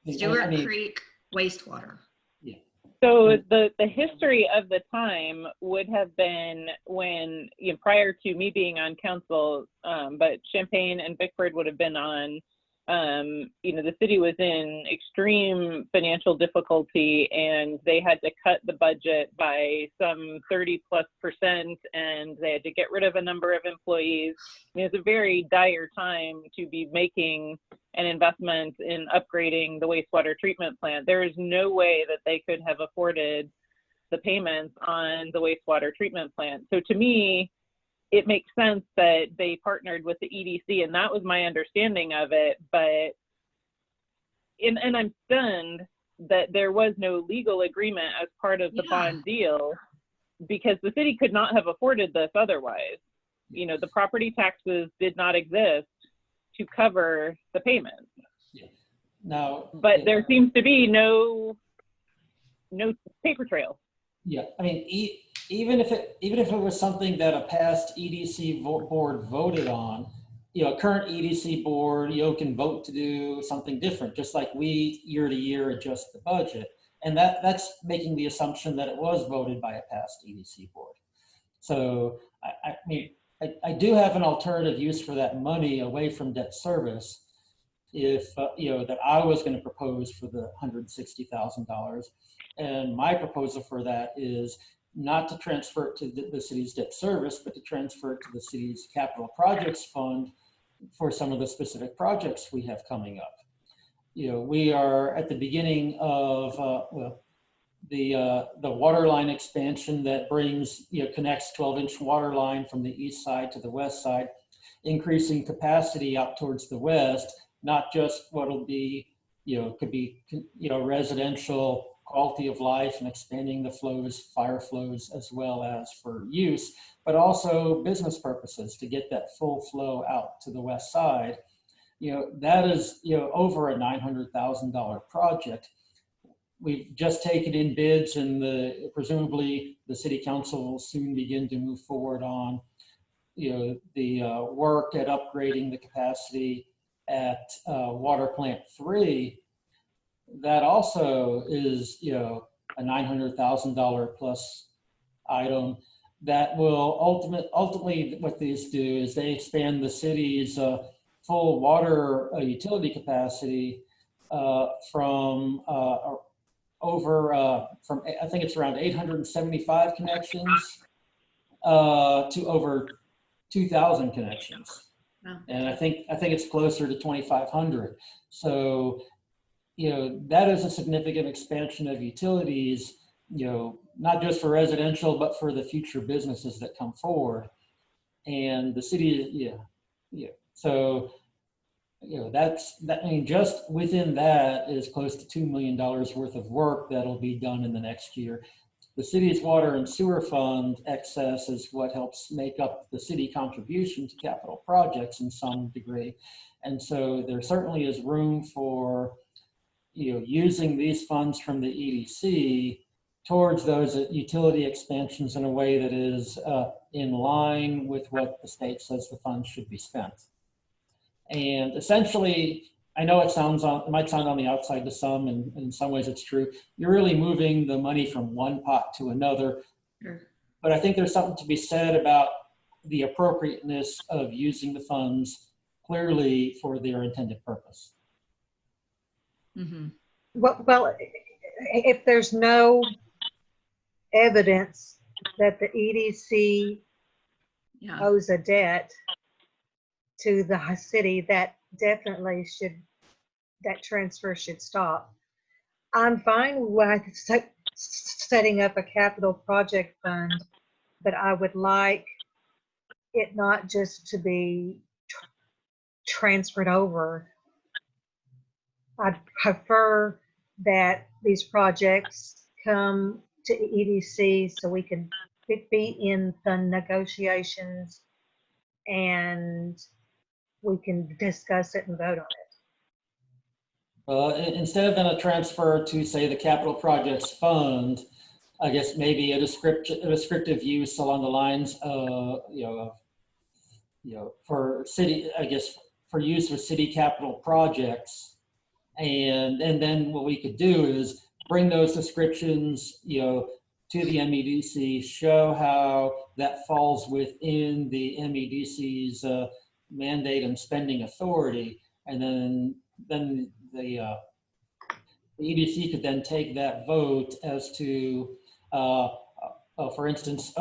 Stewart Creek wastewater. Yeah. So the history of the time would have been when, you know, prior to me being on council, but Champaign and Bickford would have been on, you know, the city was in extreme financial difficulty and they had to cut the budget by some 30+%, and they had to get rid of a number of employees. I mean, it's a very dire time to be making an investment in upgrading the wastewater treatment plant. There is no way that they could have afforded the payments on the wastewater treatment plant. So to me, it makes sense that they partnered with the EDC, and that was my understanding of it. But, and I'm stunned that there was no legal agreement as part of the bond deal, because the city could not have afforded this otherwise. You know, the property taxes did not exist to cover the payments. Yeah. Now, but there seems to be no paper trail. Yeah, I mean, even if it was something that a past EDC board voted on, you know, a current EDC board, you know, can vote to do something different, just like we year to year adjust the budget. And that's making the assumption that it was voted by a past EDC board. So I mean, I do have an alternative use for that money away from debt service if, you know, that I was going to propose for the $160,000. And my proposal for that is not to transfer it to the city's debt service, but to transfer it to the city's capital projects fund for some of the specific projects we have coming up. You know, we are at the beginning of well, the water line expansion that brings, you know, connects 12-inch water line from the east side to the west side, increasing capacity out towards the west, not just what'll be, you know, could be, you know, residential quality of life and expanding the flows, fire flows, as well as for use, but also business purposes to get that full flow out to the west side. You know, that is, you know, over a $900,000 project. We've just taken in bids, and presumably the city council will soon begin to move forward on, you know, the work at upgrading the capacity at Water Plant 3. That also is, you know, a $900,000 plus item that will ultimately what these do is they expand the city's full water utility capacity from from I think it's around 875 connections to over 2,000 connections. Wow. And I think it's closer to 2,500. So, you know, that is a significant expansion of utilities, you know, not just for residential, but for the future businesses that come forward. And the city, yeah. So, you know, I mean, just within that is close to $2 million worth of work that'll be done in the next year. The city's water and sewer fund excess is what helps make up the city contribution to capital projects in some degree. And so there certainly is room for, you know, using these funds from the EDC towards those utility expansions in a way that is in line with what the state says the funds should be spent. And essentially, I know it might sound on the outside to some, and in some ways it's true. You're really moving the money from one pot to another. Sure. But I think there's something to be said about the appropriateness of using the funds clearly for their intended purpose. Mm-hmm. Well, if there's no evidence that the EDC owes a debt to the city, that definitely that transfer should stop. I'm fine with setting up a capital project fund, but I would like it not just to be transferred over. I'd prefer that these projects come to EDC so we can be in the negotiations and we can discuss it and vote on it. Instead of then a transfer to, say, the capital projects fund, I guess maybe a descriptive use along the lines of, for city, I guess, for use for city capital projects. And then what we could do is bring those descriptions, to the MEDC, show how that falls within the MEDC's mandate and spending authority, and then the EDC could then take that vote as to, for instance,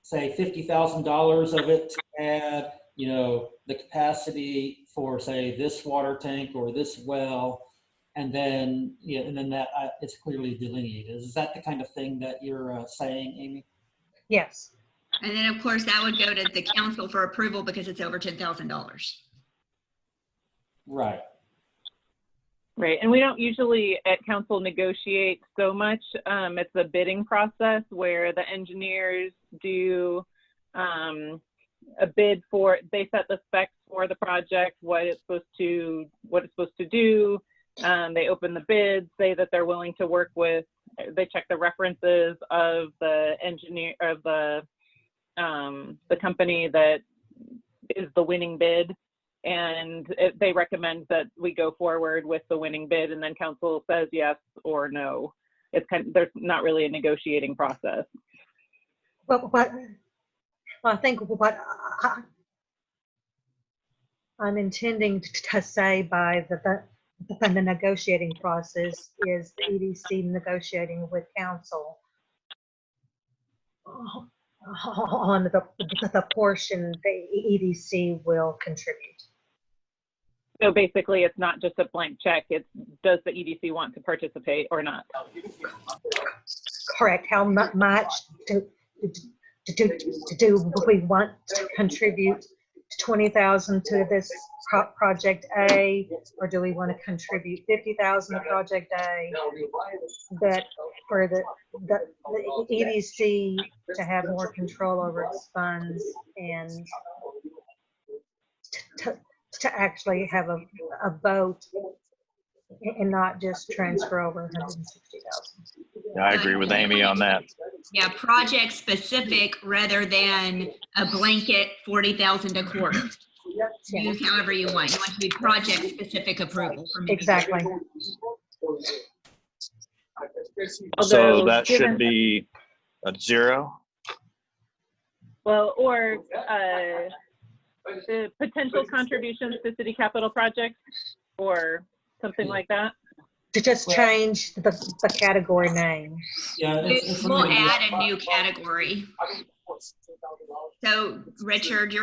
say $50,000 of it to add, the capacity for, say, this water tank or this well, and then that it's clearly delineated. Is that the kind of thing that you're saying, Amy? Yes. And then of course that would go to the council for approval because it's over $10,000. Right. Right, and we don't usually at council negotiate so much. It's a bidding process where the engineers do a bid for, they set the specs for the project, what it's supposed to do. They open the bids, say that they're willing to work with, they check the references of the engineer, of the company that is the winning bid. And they recommend that we go forward with the winning bid, and then council says yes or no. It's there's not really a negotiating process. Well, I think what I'm intending to say by the negotiating process is the EDC negotiating with council on the portion the EDC will contribute. So basically, it's not just a blank check. It's, does the EDC want to participate or not? Correct. How much do we want to contribute 20,000 to this project A, or do we want to contribute 50,000 to project A? That for the EDC to have more control over its funds and to actually have a vote and not just transfer over 160,000. I agree with Amy on that. Yeah, project specific rather than a blanket 40,000 a quarter. Use however you want. You want to be project specific approval. Exactly. So that should be a 0. Well, or the potential contributions to city capital projects or something like that. To just change the category name. Yeah, We'll add a new category. So Richard,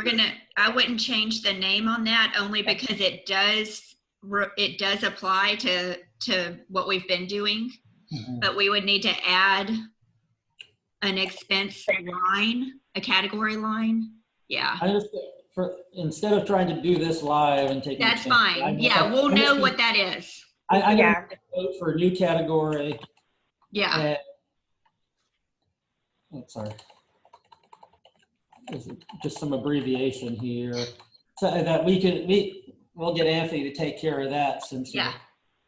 I wouldn't change the name on that only because it does apply to what we've been doing, but we would need to add an expense line, a category line. Yeah. I just, instead of trying to do this live and taking that's fine. Yeah, we'll know what that is. I'm going to vote for a new category. Yeah. Sorry. Just some abbreviation here, so that we'll get Anthony to take care of that since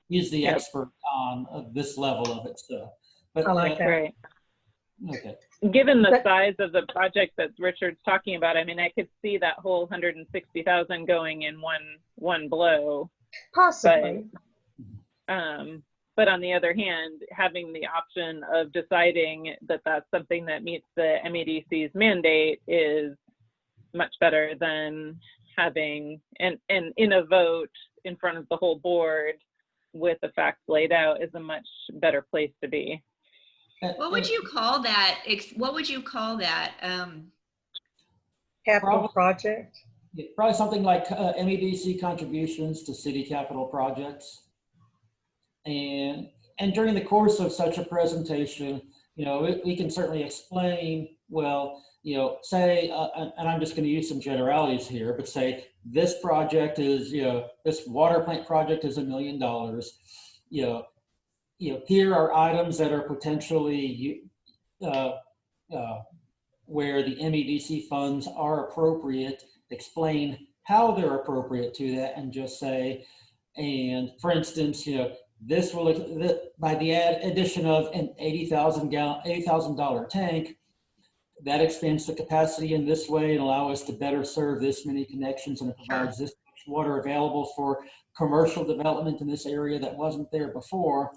he's the expert on this level of it. So, but I like that. Right. Okay. Given the size of the project that Richard's talking about, I mean, I could see that whole 160,000 going in one blow. Possibly. But on the other hand, having the option of deciding that that's something that meets the MEDC's mandate is much better than having, and in a vote in front of the whole board with the facts laid out is a much better place to be. What would you call that? What would you call that? Capital project? Probably something like MEDC contributions to city capital projects. And during the course of such a presentation, we can certainly explain, well, say, and I'm just going to use some generalities here, but say this project is, this water plant project is $1 million. here are items that are potentially where the MEDC funds are appropriate, explain how they're appropriate to that, and just say, and for instance, this will, by the addition of an $80,000 tank, that expands the capacity in this way and allow us to better serve this many connections, and it provides this much water available for commercial development in this area that wasn't there before.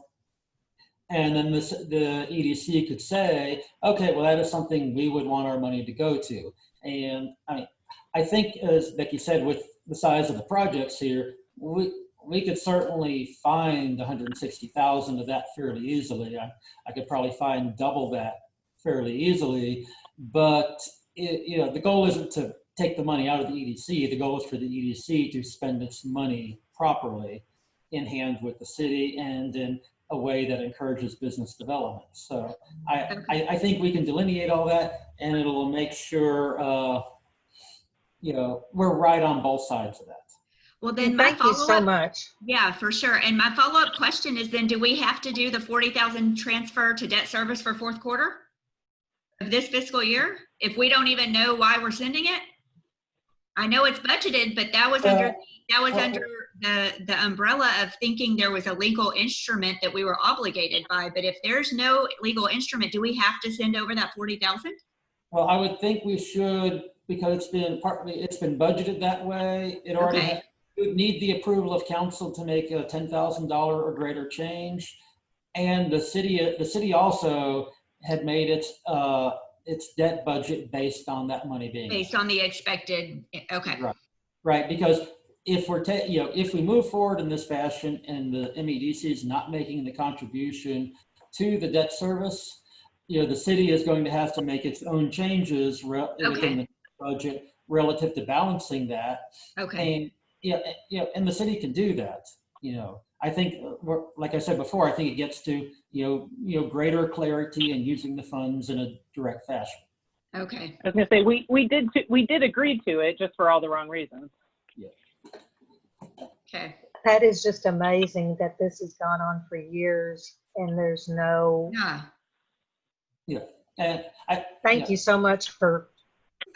And then the EDC could say, okay, well, that is something we would want our money to go to. And I think, as Becky said, with the size of the projects here, we could certainly find 160,000 of that fairly easily. I could probably find double that fairly easily, but the goal isn't to take the money out of the EDC. The goal is for the EDC to spend its money properly in hand with the city and in a way that encourages business development. So I think we can delineate all that, and it'll make sure we're right on both sides of that. Well, then thank you so much. Yeah, for sure. And my follow-up question is then, do we have to do the 40,000 transfer to debt service for fourth quarter of this fiscal year if we don't even know why we're sending it? I know it's budgeted, but that was under the umbrella of thinking there was a legal instrument that we were obligated by. But if there's no legal instrument, do we have to send over that 40,000? Well, I would think we should, because it's been budgeted that way. It already would need the approval of council to make a $10,000 or greater change, and the city also had made its debt budget based on that money being based on the expected. Okay. Right. Because if if we move forward in this fashion and the MEDC is not making the contribution to the debt service, the city is going to have to make its own changes within the budget relative to balancing that. Okay. And and the city can do that. I think, like I said before, I think it gets to greater clarity and using the funds in a direct fashion. Okay. I was going to say we did agree to it, just for all the wrong reasons. Yeah. Okay. That is just amazing that this has gone on for years and there's no. Yeah. And thank you so much for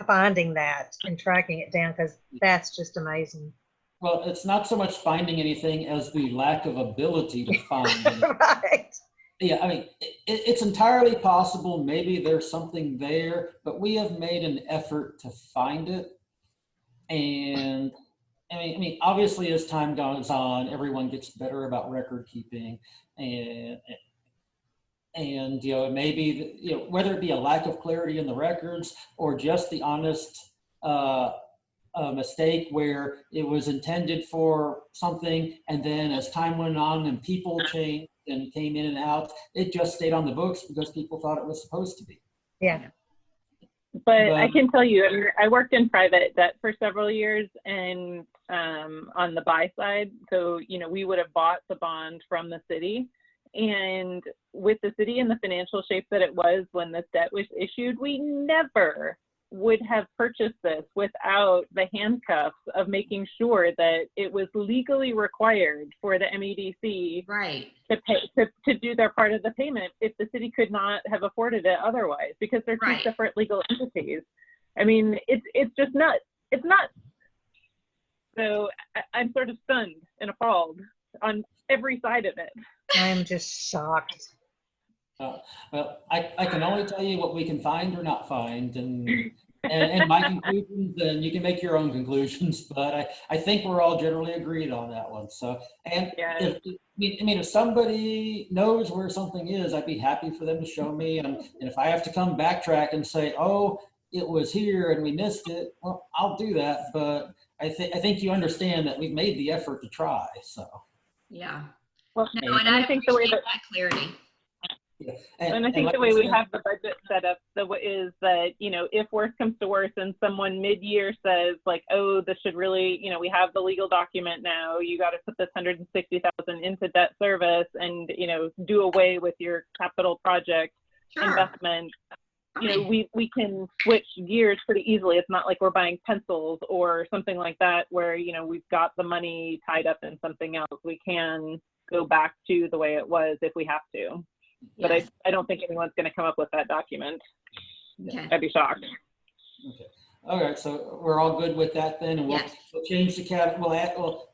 finding that and tracking it down, because that's just amazing. Well, it's not so much finding anything as the lack of ability to find anything. Right. Yeah, it's entirely possible. Maybe there's something there, but we have made an effort to find it. And obviously, as time goes on, everyone gets better about record keeping, and maybe whether it be a lack of clarity in the records or just the honest a mistake where it was intended for something, and then as time went on and people changed and came in and out, it just stayed on the books because people thought it was supposed to be. Yeah. But I can tell you, I worked in private debt for several years, and on the buy side. So, we would have bought the bond from the city, and with the city in the financial shape that it was when this debt was issued, we never would have purchased this without the handcuffs of making sure that it was legally required for the MEDC to pay to do their part of the payment if the city could not have afforded it otherwise, because they're two separate legal entities. It's just nuts. It's nuts. So I'm sort of stunned and appalled on every side of it. I'm just shocked. Well, I can only tell you what we can find or not find, and my conclusions, and you can make your own conclusions, but I think we're all generally agreed on that one. So, and if somebody knows where something is, I'd be happy for them to show me, and if I have to come backtrack and say, oh, it was here and we missed it, well, I'll do that. But I think you understand that we've made the effort to try. So yeah. Well, and I think the way that clarity. Yeah. And I think the way we have the budget set up is that, if worse comes to worse and someone mid-year says like, oh, this should really, we have the legal document now, you got to put this 160,000 into debt service and, do away with your capital project investment. We can switch gears pretty easily. It's not like we're buying pencils or something like that where, we've got the money tied up in something else. We can go back to the way it was if we have to. But Yes. I don't think anyone's going to come up with that document. Okay. I'd be shocked. Okay. All right. So we're all good with that then, and Yes. we'll change the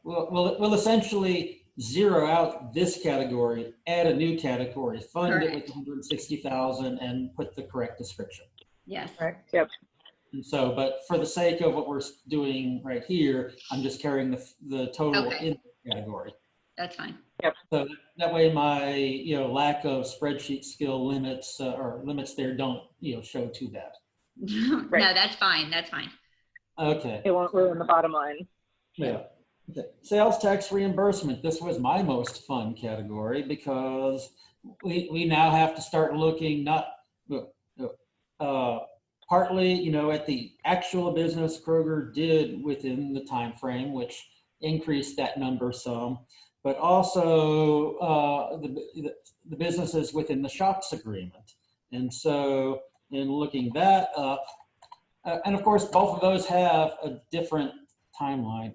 we'll essentially zero out this category, add a new category, fund it with Correct. 160,000, and put the correct description. Yes. Correct. Yep. And so, but for the sake of what we're doing right here, I'm just carrying the total Okay. in the category. That's fine. So that way my, lack of spreadsheet skill limits or limits there don't, show too bad. No, that's fine. That's fine. Okay. It won't ruin the bottom line. Yeah. Okay. Sales tax reimbursement. This was my most fun category because we now have to start looking partly, at the actual business Kroger did within the time frame, which increased that number some, but also the businesses within the shops agreement. And so in looking that up, and of course, both of those have a different timeline.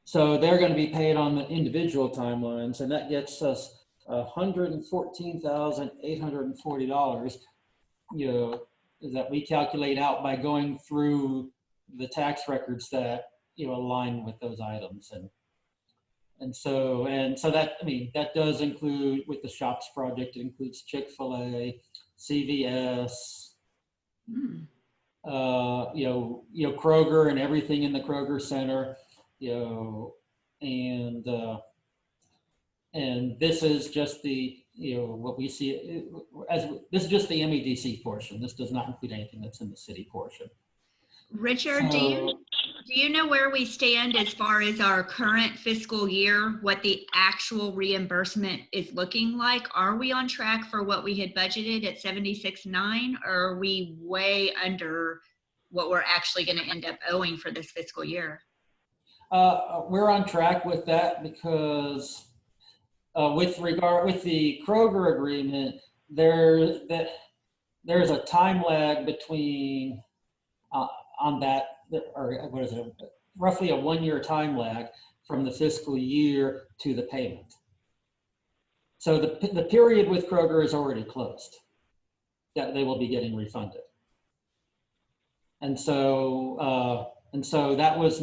So they're going to be paid on the individual timelines, and that gets us $114,840, that we calculate out by going through the tax records that, align with those items. And so that, that does include, with the shops project, it includes Chick-fil-A, CVS, Kroger and everything in the Kroger Center, and this is just the, what we see this is just the MEDC portion. This does not include anything that's in the city portion. Richard, do you know where we stand as far as our current fiscal year, what the actual reimbursement is looking like? Are we on track for what we had budgeted at 76.9, or are we way under what we're actually going to end up owing for this fiscal year? We're on track with that because with the Kroger agreement, there's a time lag between on that, or what is it, roughly a 1-year time lag from the fiscal year to the payment. So the period with Kroger is already closed. That they will be getting refunded. And so that was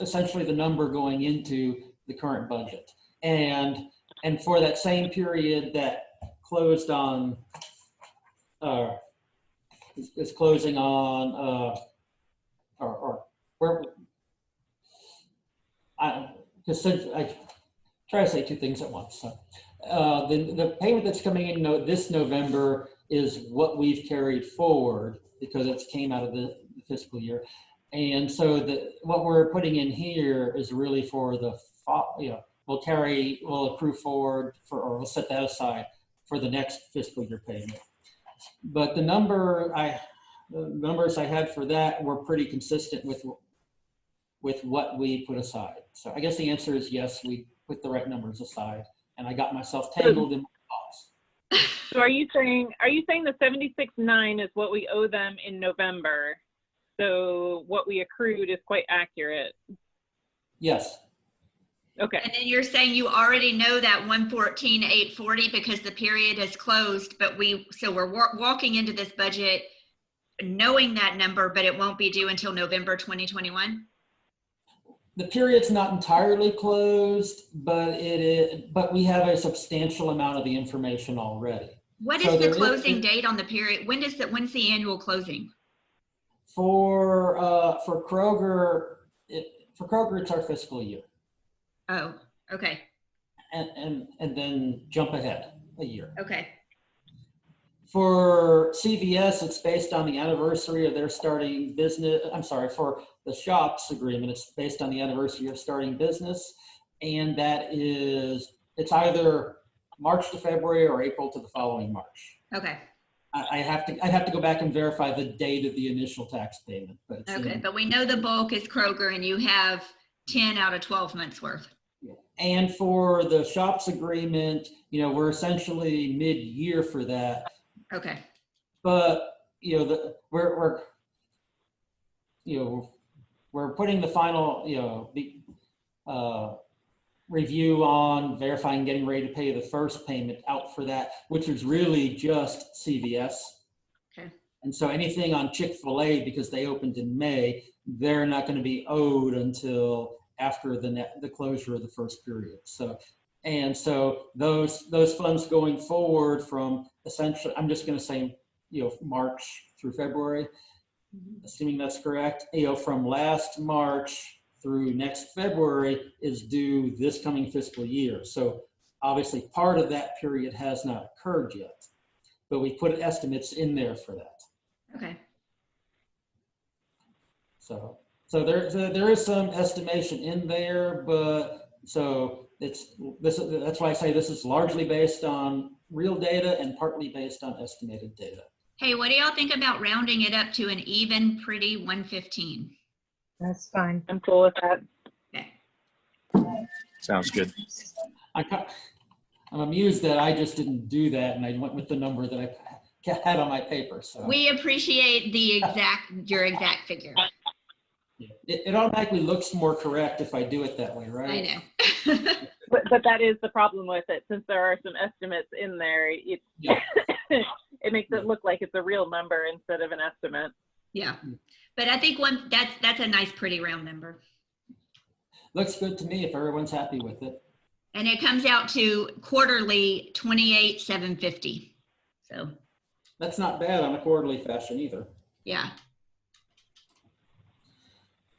essentially the number going into the current budget. And for that same period that closed on, is closing on, or where, because I try to say two things at once. So, the payment that's coming in this November is what we've carried forward because it came out of the fiscal year. And so what we're putting in here is really for we'll accrue forward or we'll set that aside for the next fiscal year payment. But the numbers I had for that were pretty consistent with what we put aside. So I guess the answer is yes, we put the right numbers aside, and I got myself tangled in my thoughts. So are you saying the 76.9 is what we owe them in November? So what we accrued is quite accurate. Yes. Okay. And then you're saying you already know that 114,840 because the period has closed, but we're walking into this budget knowing that number, but it won't be due until November 2021. The period's not entirely closed, but but we have a substantial amount of the information already. What is the closing date on the period? When's the annual closing? For Kroger, it's our fiscal year. Oh, okay. And then jump ahead a year. Okay. For CVS, it's based on the anniversary of their starting business. I'm sorry, for the shops agreement, it's based on the anniversary of starting business. And it's either March to February or April to the following March. Okay. I'd have to go back and verify the date of the initial tax payment. But but we know the bulk is Kroger and you have 10 out of 12 months worth. And for the shops agreement, we're essentially mid-year for that. Okay. But we're putting the final review on verifying, getting ready to pay the first payment out for that, which is really just CVS. Okay. And so anything on Chick-fil-A, because they opened in May, they're not going to be owed until after the closure of the first period. So, and so those funds going forward from essentially, I'm just going to say, March through February, assuming that's correct, from last March through next February is due this coming fiscal year. So obviously part of that period has not occurred yet, but we put estimates in there for that. Okay. So there is some estimation in there, but so that's why I say this is largely based on real data and partly based on estimated data. Hey, what do y'all think about rounding it up to an even pretty 115? That's fine. I'm cool with that. Okay. Sounds good. I'm amused that I just didn't do that and I went with the number that I had on my paper. So We appreciate your exact figure. it automatically looks more correct if I do it that way, right? I know. But that is the problem with it. Since there are some estimates in there, it makes it look like it's a real number instead of an estimate. Yeah, but I think that's a nice, pretty round number. Looks good to me if everyone's happy with it. And it comes out to quarterly 28,750. So That's not bad on a quarterly fashion either. yeah.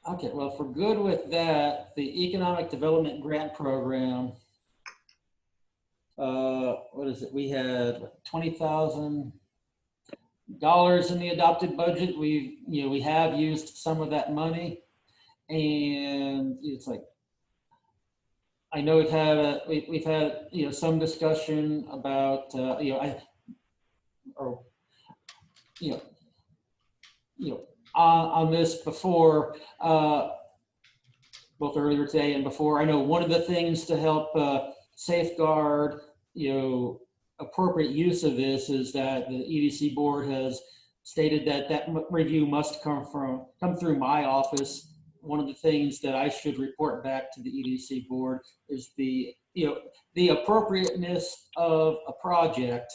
Okay, well, if we're good with that, the Economic Development Grant Program, what is it? We had $20,000 in the adopted budget. We have used some of that money, and it's like, I know we've had some discussion about on this before, both earlier today and before. I know one of the things to help safeguard appropriate use of this is that the EDC board has stated that review must come through my office. One of the things that I should report back to the EDC board is the appropriateness of a project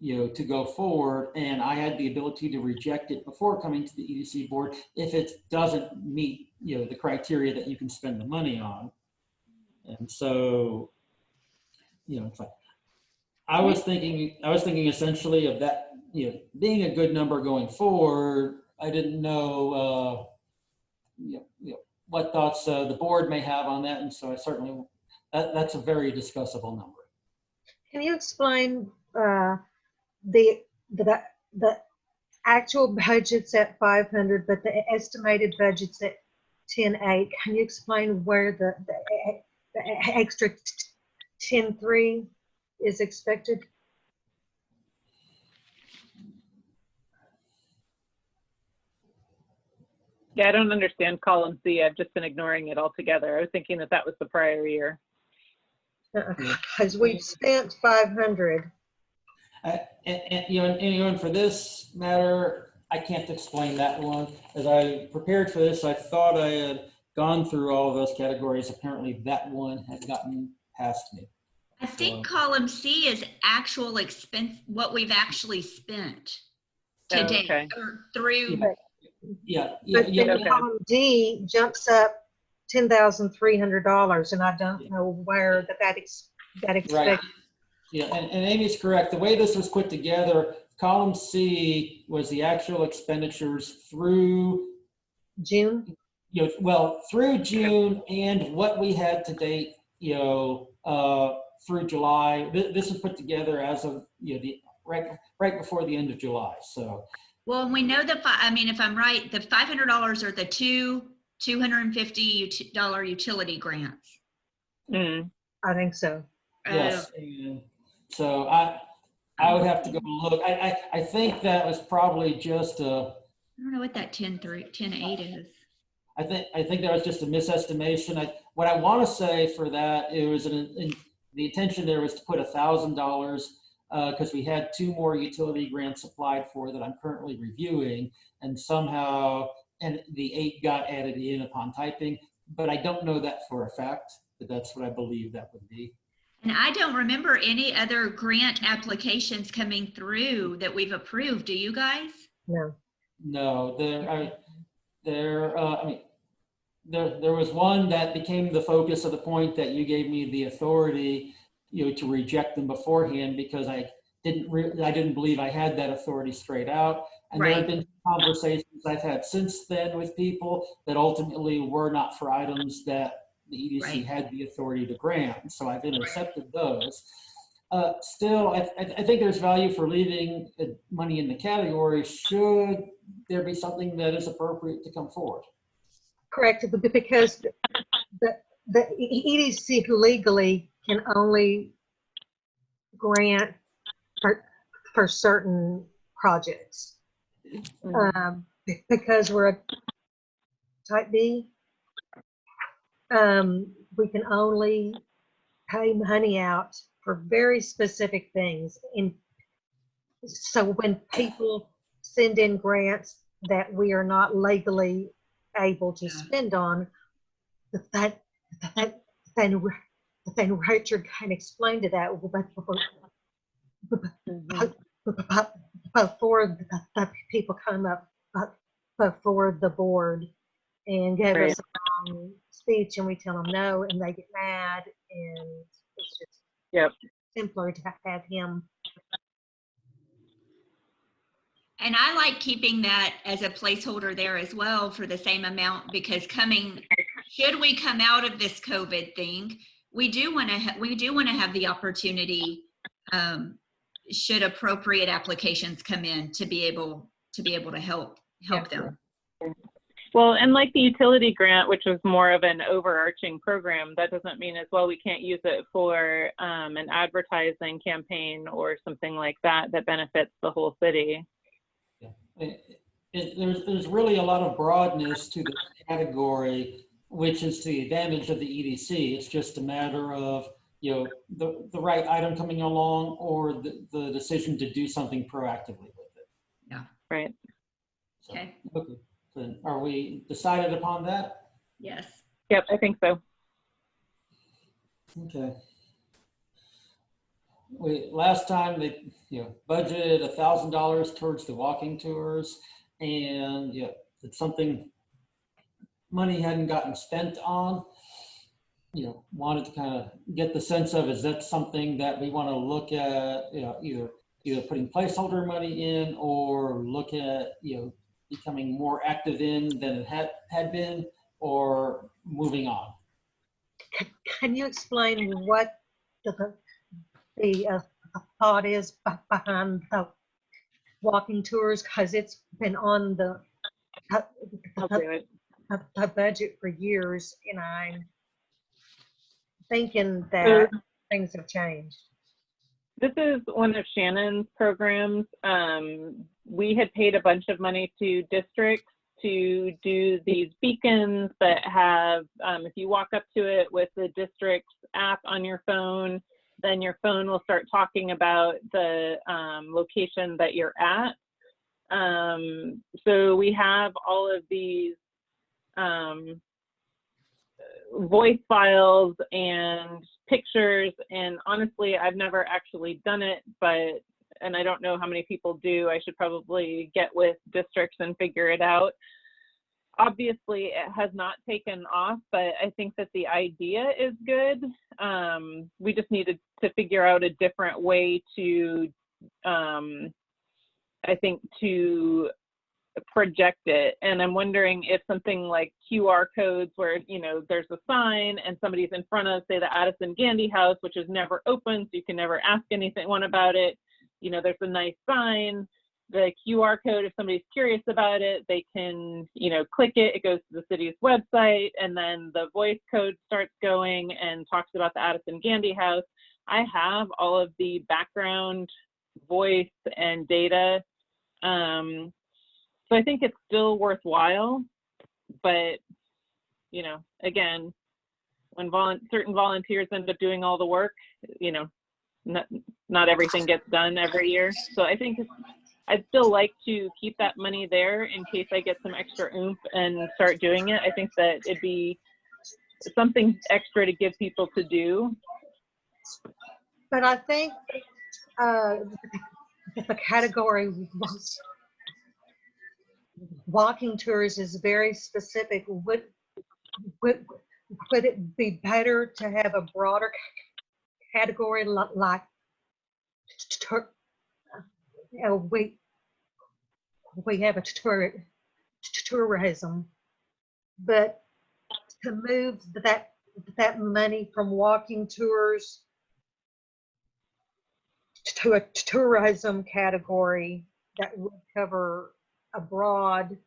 to go forward, and I had the ability to reject it before coming to the EDC board if it doesn't meet the criteria that you can spend the money on. And so it's like I was thinking essentially of that being a good number going forward. I didn't know what thoughts the board may have on that, and so I certainly that's a very discussable number. Can you explain the actual budget's at 500, but the estimated budget's at 10.8? Can you explain where the extra 10.3 is expected? Yeah, I don't understand column C. I've just been ignoring it altogether. I was thinking that was the prior year. Because we've spent 500. And for this matter, I can't explain that one. As I prepared for this, I thought I had gone through all of those categories. Apparently that one had gotten past me. I think column C is actual expense, what we've actually spent to date Okay. or through. But then column D jumps up $10,300, and I don't know where that expected. Right. Yeah, and Amy's correct. The way this was put together, column C was the actual expenditures through June. Through June and what we had to date, through July. This was put together as of the right before the end of July. So. Well, we know if I'm right, the $500 are the two $250 utility grants. I think so. Yes. So I would have to go look. I think that was probably just a. I don't know what that 10.8 is. I think that was just a misestimation. What I want to say for that, it was the intention there was to put $1,000 because we had 2 more utility grants applied for that I'm currently reviewing, and somehow the 8 got added in upon typing. but I don't know that for a fact, but that's what I believe that would be. And I don't remember any other grant applications coming through that we've approved. Do you guys? No. No, there was one that became the focus of the point that you gave me the authority, to reject them beforehand, because I didn't believe I had that authority straight out. And there have been conversations I've had since then with people that ultimately were not for items that the EDC had the authority to grant. So I've intercepted those. Still, I think there's value for leaving money in the category should there be something that is appropriate to come forward. Correct, because the EDC legally can only grant for certain projects. Because we're a type B, we can only pay money out for very specific things. And so when people send in grants that we are not legally able to spend on, then Richard can explain to that before the people come up before the board and give us a long speech, and we tell them no, and they get mad, and it's just simpler to have him. And I like keeping that as a placeholder there as well for the same amount, because should we come out of this COVID thing, we do want to have the opportunity, should appropriate applications come in, to be able to help them. Well, and like the utility grant, which was more of an overarching program, that doesn't mean as well we can't use it for an advertising campaign or something like that benefits the whole city. There's really a lot of broadness to the category, which is to the advantage of the EDC. It's just a matter of the right item coming along, or the decision to do something proactively with it. Yeah. Right. So, okay. So are we decided upon that? Yes. Yep, I think so. Okay. Last time they budgeted $1,000 towards the walking tours, and it's something money hadn't gotten spent on. Wanted to kind of get the sense of, is that something that we want to look at, either putting placeholder money in, or look at becoming more active in than it had been, or moving on. Can you explain what the thought is behind the walking tours? Because it's been on the budget for years, and I'm thinking that things have changed. This is one of Shannon's programs. We had paid a bunch of money to districts to do these beacons that have, if you walk up to it with the district's app on your phone, then your phone will start talking about the location that you're at. So we have all of these voice files and pictures, and honestly, I've never actually done it, and I don't know how many people do. I should probably get with districts and figure it out. Obviously, it has not taken off, but I think that the idea is good. We just needed to figure out a different way to, I think, to project it. And I'm wondering if something like QR codes where, there's a sign and somebody's in front of, say, the Addison Gandy House, which is never open, so you can never ask anyone about it. There's a nice sign. The QR code, if somebody's curious about it, they can, click it. It goes to the city's website, and then the voice code starts going and talks about the Addison Gandy House. I have all of the background voice and data. So I think it's still worthwhile, but, again, when certain volunteers end up doing all the work, not everything gets done every year. So I think I'd still like to keep that money there in case I get some extra oomph and start doing it. I think that it'd be something extra to give people to do. But I think the category walking tours is very specific. Would it be better to have a broader category like we have a tourism, but to move that money from walking tours to a tourism category that would cover a broad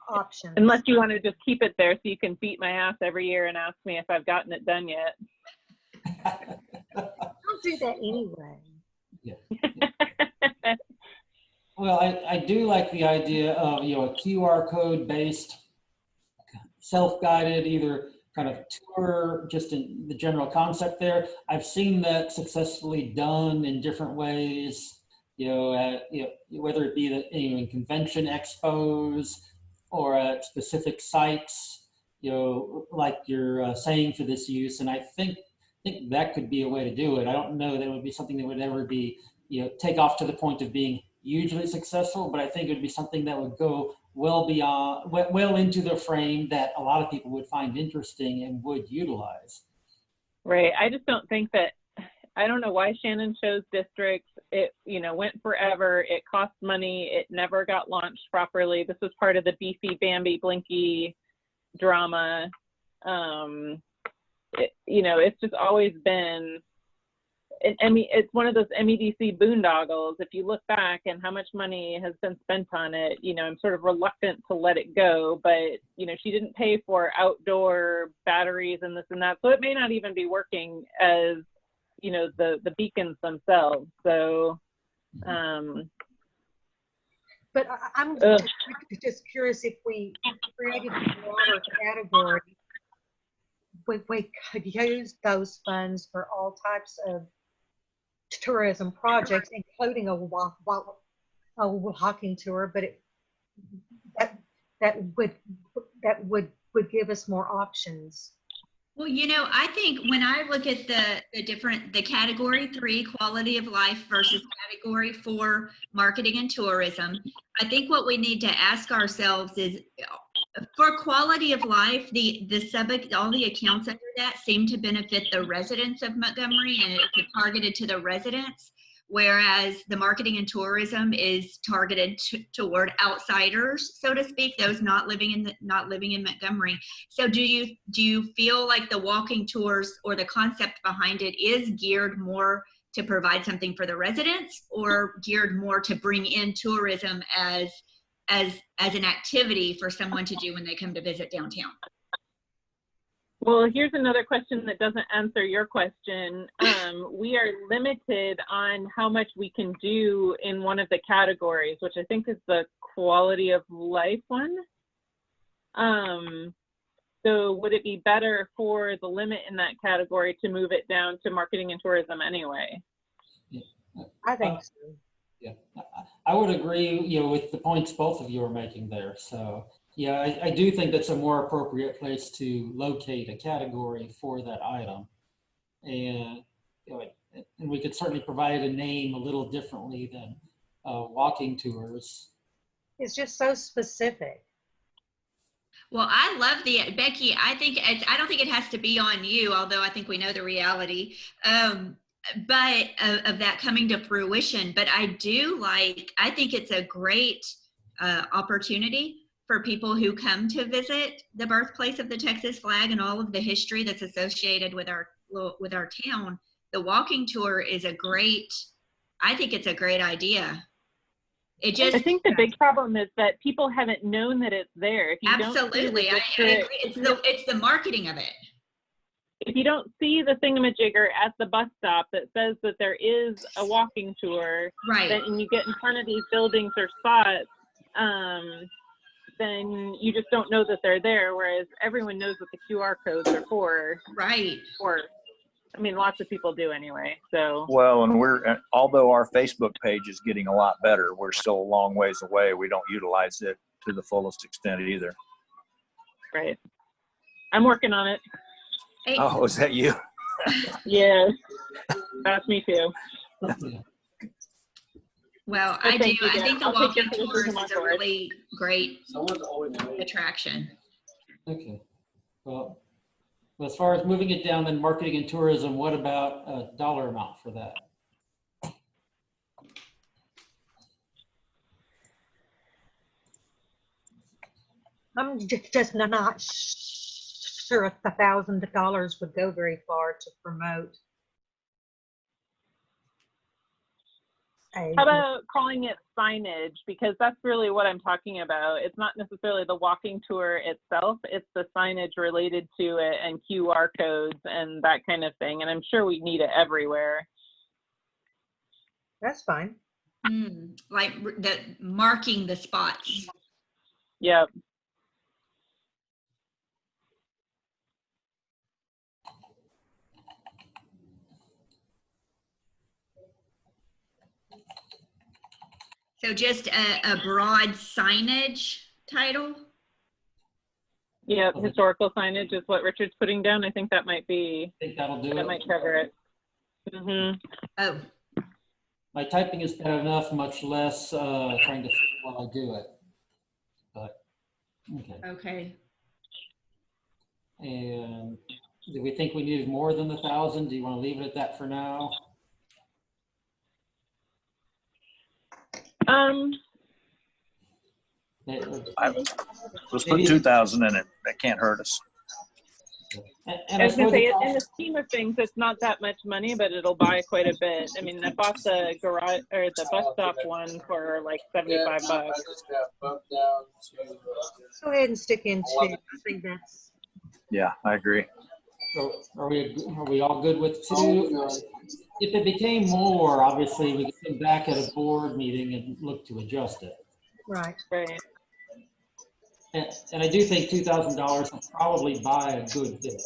option. Unless you want to just keep it there so you can beat my ass every year and ask me if I've gotten it done yet. I'll do that anyway. Yeah. Well, I do like the idea of, you know, a QR code based, self-guided, either kind of tour, just in the general concept there. I've seen that successfully done in different ways, you know, whether it be in convention expos or at specific sites, you know, like you're saying for this use. And I think that could be a way to do it. I don't know that it would be something that would ever be, you know, take off to the point of being hugely successful, but I think it would be something that would go well beyond, well into the frame that a lot of people would find interesting and would utilize. Right. I just don't think that, I don't know why Shannon chose districts. It, you know, went forever. It cost money. It never got launched properly. This was part of the Beefy Bambi Blinky drama. You know, it's just always been, I mean, it's one of those MEDC boondoggles. If you look back and how much money has been spent on it, you know, I'm sort of reluctant to let it go, but, you know, she didn't pay for outdoor batteries and this and that. So it may not even be working as, you know, the beacons themselves. So, but I'm just curious, if we created a broader category, we could use those funds for all types of tourism projects, including a walking tour, but that would give us more options. Well, you know, I think when I look at the category 3, quality of life, versus category 4, marketing and tourism, I think what we need to ask ourselves is, for quality of life, all the accounts under that seem to benefit the residents of Montgomery, and it's targeted to the residents, whereas the marketing and tourism is targeted toward outsiders, so to speak, those not living in Montgomery. So do you feel like the walking tours or the concept behind it is geared more to provide something for the residents, or geared more to bring in tourism as an activity for someone to do when they come to visit downtown? Well, here's another question that doesn't answer your question. We are limited on how much we can do in one of the categories, which I think is the quality of life one. So would it be better for the limit in that category to move it down to marketing and tourism anyway? I think so. Yeah, I would agree, you know, with the points both of you are making there. So yeah, I do think that's a more appropriate place to locate a category for that item. And, you know, and we could certainly provide a name a little differently than walking tours. It's just so specific. Well, I love Becky, I don't think it has to be on you, although I think we know the reality. But of that coming to fruition. But I think it's a great opportunity for people who come to visit the birthplace of the Texas flag and all of the history that's associated with our town. The walking tour is I think it's a great idea. I think the big problem is that people haven't known that it's there. If you absolutely, I agree. It's the marketing of it. If you don't see the thingamajigger at the bus stop that says that there is a walking tour, right, then, and you get in front of these buildings or spots, then you just don't know that they're there, whereas everyone knows what the QR codes are for. Right. Or, I mean, lots of people do anyway, so. Well, and although our Facebook page is getting a lot better, we're still a long ways away. We don't utilize it to the fullest extent either. Right. I'm working on it. Hey, Oh, is that you? Yes, that's me too. Yeah. well, Well, I do. thank you, I guys. think the I'll take walking your tours criticism on is a board. really great attraction. Okay. Well, as far as moving it down, then marketing and tourism, what about a dollar amount for that? I'm just not sure if $1,000 would go very far to promote. How about calling it signage? Because that's really what I'm talking about. It's not necessarily the walking tour itself, it's the signage related to it and QR codes and that kind of thing. And I'm sure we need it everywhere. That's fine. Like the marking the spots. Yep. So just a broad signage title? Yeah, historical signage is what Richard's putting down. I think that might be, I think that'll do that it. might cover it. Mm-hmm. Oh, My typing is bad enough, much less trying to think while I do it. But, okay. okay. And do we think we needed more than 1,000? Do you want to leave it at that for now? Let's put 2,000 in it. That can't hurt us. And I was gonna suppose say, it's in the scheme of things, it's not that much money, but it'll buy quite a bit. I mean, I bought the garage or the bus stop one for like $75. Go ahead and stick in 2. I think that's, Yeah, I agree. So are we all good with 2? If it became more, obviously we could come back at a board meeting and look to adjust it. right. Right. And I do think $2,000 will probably buy a good bit.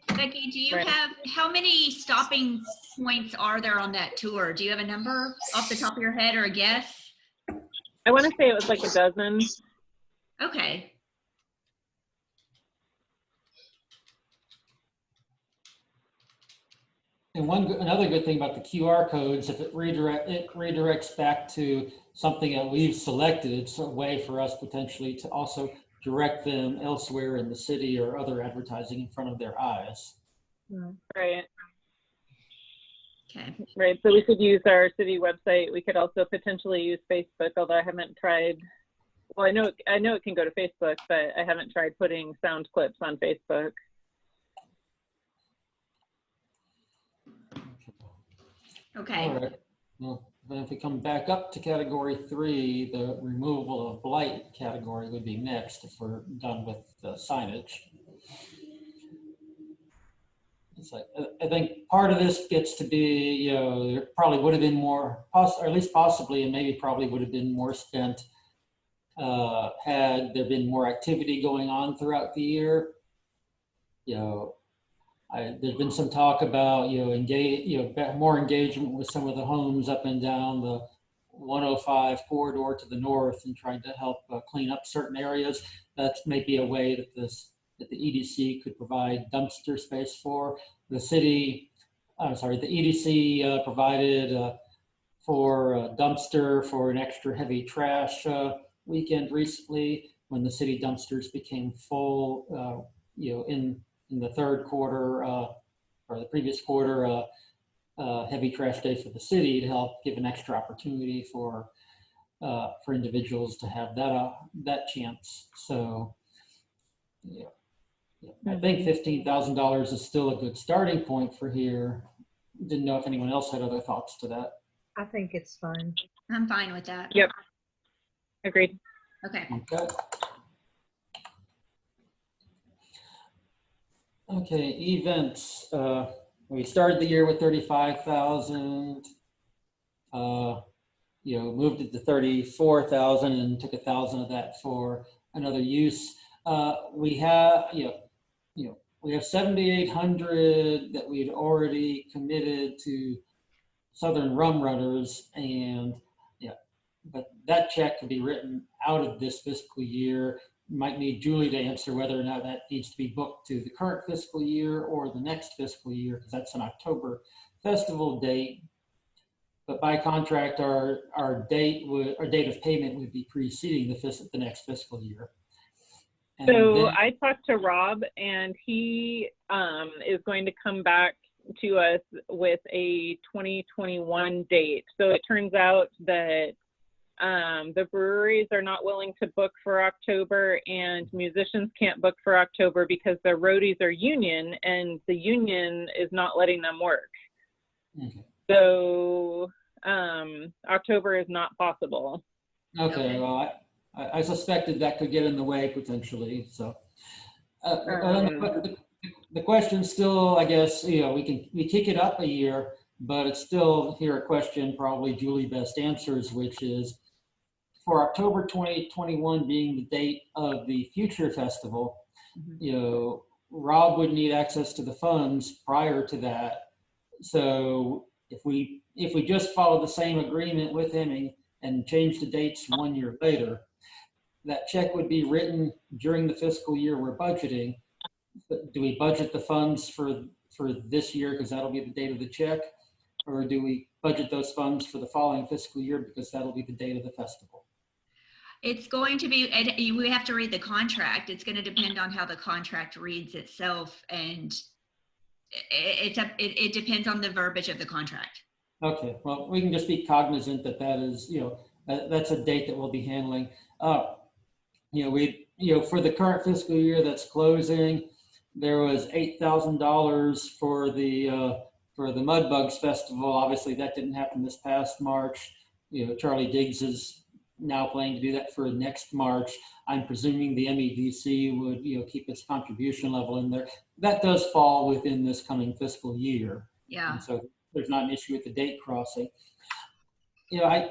Becky, do you Right. have, how many stopping points are there on that tour? Do you have a number off the top of your head or a guess? I want to say it was like a dozen. Okay. And another good thing about the QR codes, if it redirects back to something that we've selected, it's a way for us potentially to also direct them elsewhere in the city or other advertising in front of their eyes. Right. Okay. Right. So we could use our city website. We could also potentially use Facebook, although I haven't tried. Well, I know it can go to Facebook, but I haven't tried putting sound clips on Facebook. Okay. All right. Well, then if we come back up to category 3, the removal of blight category would be next if we're done with the signage. It's like, I think part of this gets to be, there probably would have been more, or at least possibly, and maybe probably would have been more spent had there been more activity going on throughout the year. There's been some talk about more engagement with some of the homes up and down the 105 corridor to the north and trying to help clean up certain areas. That's maybe a way that the EDC could provide dumpster space for. The city, the EDC provided for a dumpster for an extra heavy trash weekend recently when the city dumpsters became full, in the third quarter or the previous quarter, heavy trash day for the city to help give an extra opportunity for individuals to have that chance. So, I think $15,000 is still a good starting point for here. Didn't know if anyone else had other thoughts to that. I think it's fine. I'm fine with that. Yep. Agreed. Okay. Okay. Okay, events. We started the year with 35,000. Moved it to 34,000 and took 1,000 of that for another use. We have, we have 7,800 that we'd already committed to Southern Rum Runners, and but that check could be written out of this fiscal year. might need Julie to answer whether or not that needs to be booked to the current fiscal year or the next fiscal year, because that's an October festival date. But by contract, our date of payment would be preceding the next fiscal year. And So then, I talked to Rob, and he is going to come back to us with a 2021 date. So it turns out that the breweries are not willing to book for October, and musicians can't book for October because their roadies are union, and the union is not letting them work. okay. So October is not possible. Okay, well, I suspected that could get in the way potentially. So the question still, I guess, we kick it up a year, but it's still here a question probably Julie best answers, which is for October 2021 being the date of the future festival, Rob would need access to the funds prior to that. So if we just follow the same agreement with him and change the dates 1 year later, that check would be written during the fiscal year we're budgeting. Do we budget the funds for this year because that'll be the date of the check? Or do we budget those funds for the following fiscal year because that'll be the date of the festival? It's going to be, we have to read the contract. It's going to depend on how the contract reads itself, and it depends on the verbiage of the contract. Okay, well, we can just be cognizant that is, that's a date that we'll be handling. For the current fiscal year that's closing, there was $8,000 for the Mudbugs Festival. Obviously, that didn't happen this past March. Charlie Diggs is now planning to do that for next March. I'm presuming the MEDC would, keep its contribution level in there. That does fall within this coming fiscal year. Yeah. And so there's not an issue with the date crossing. I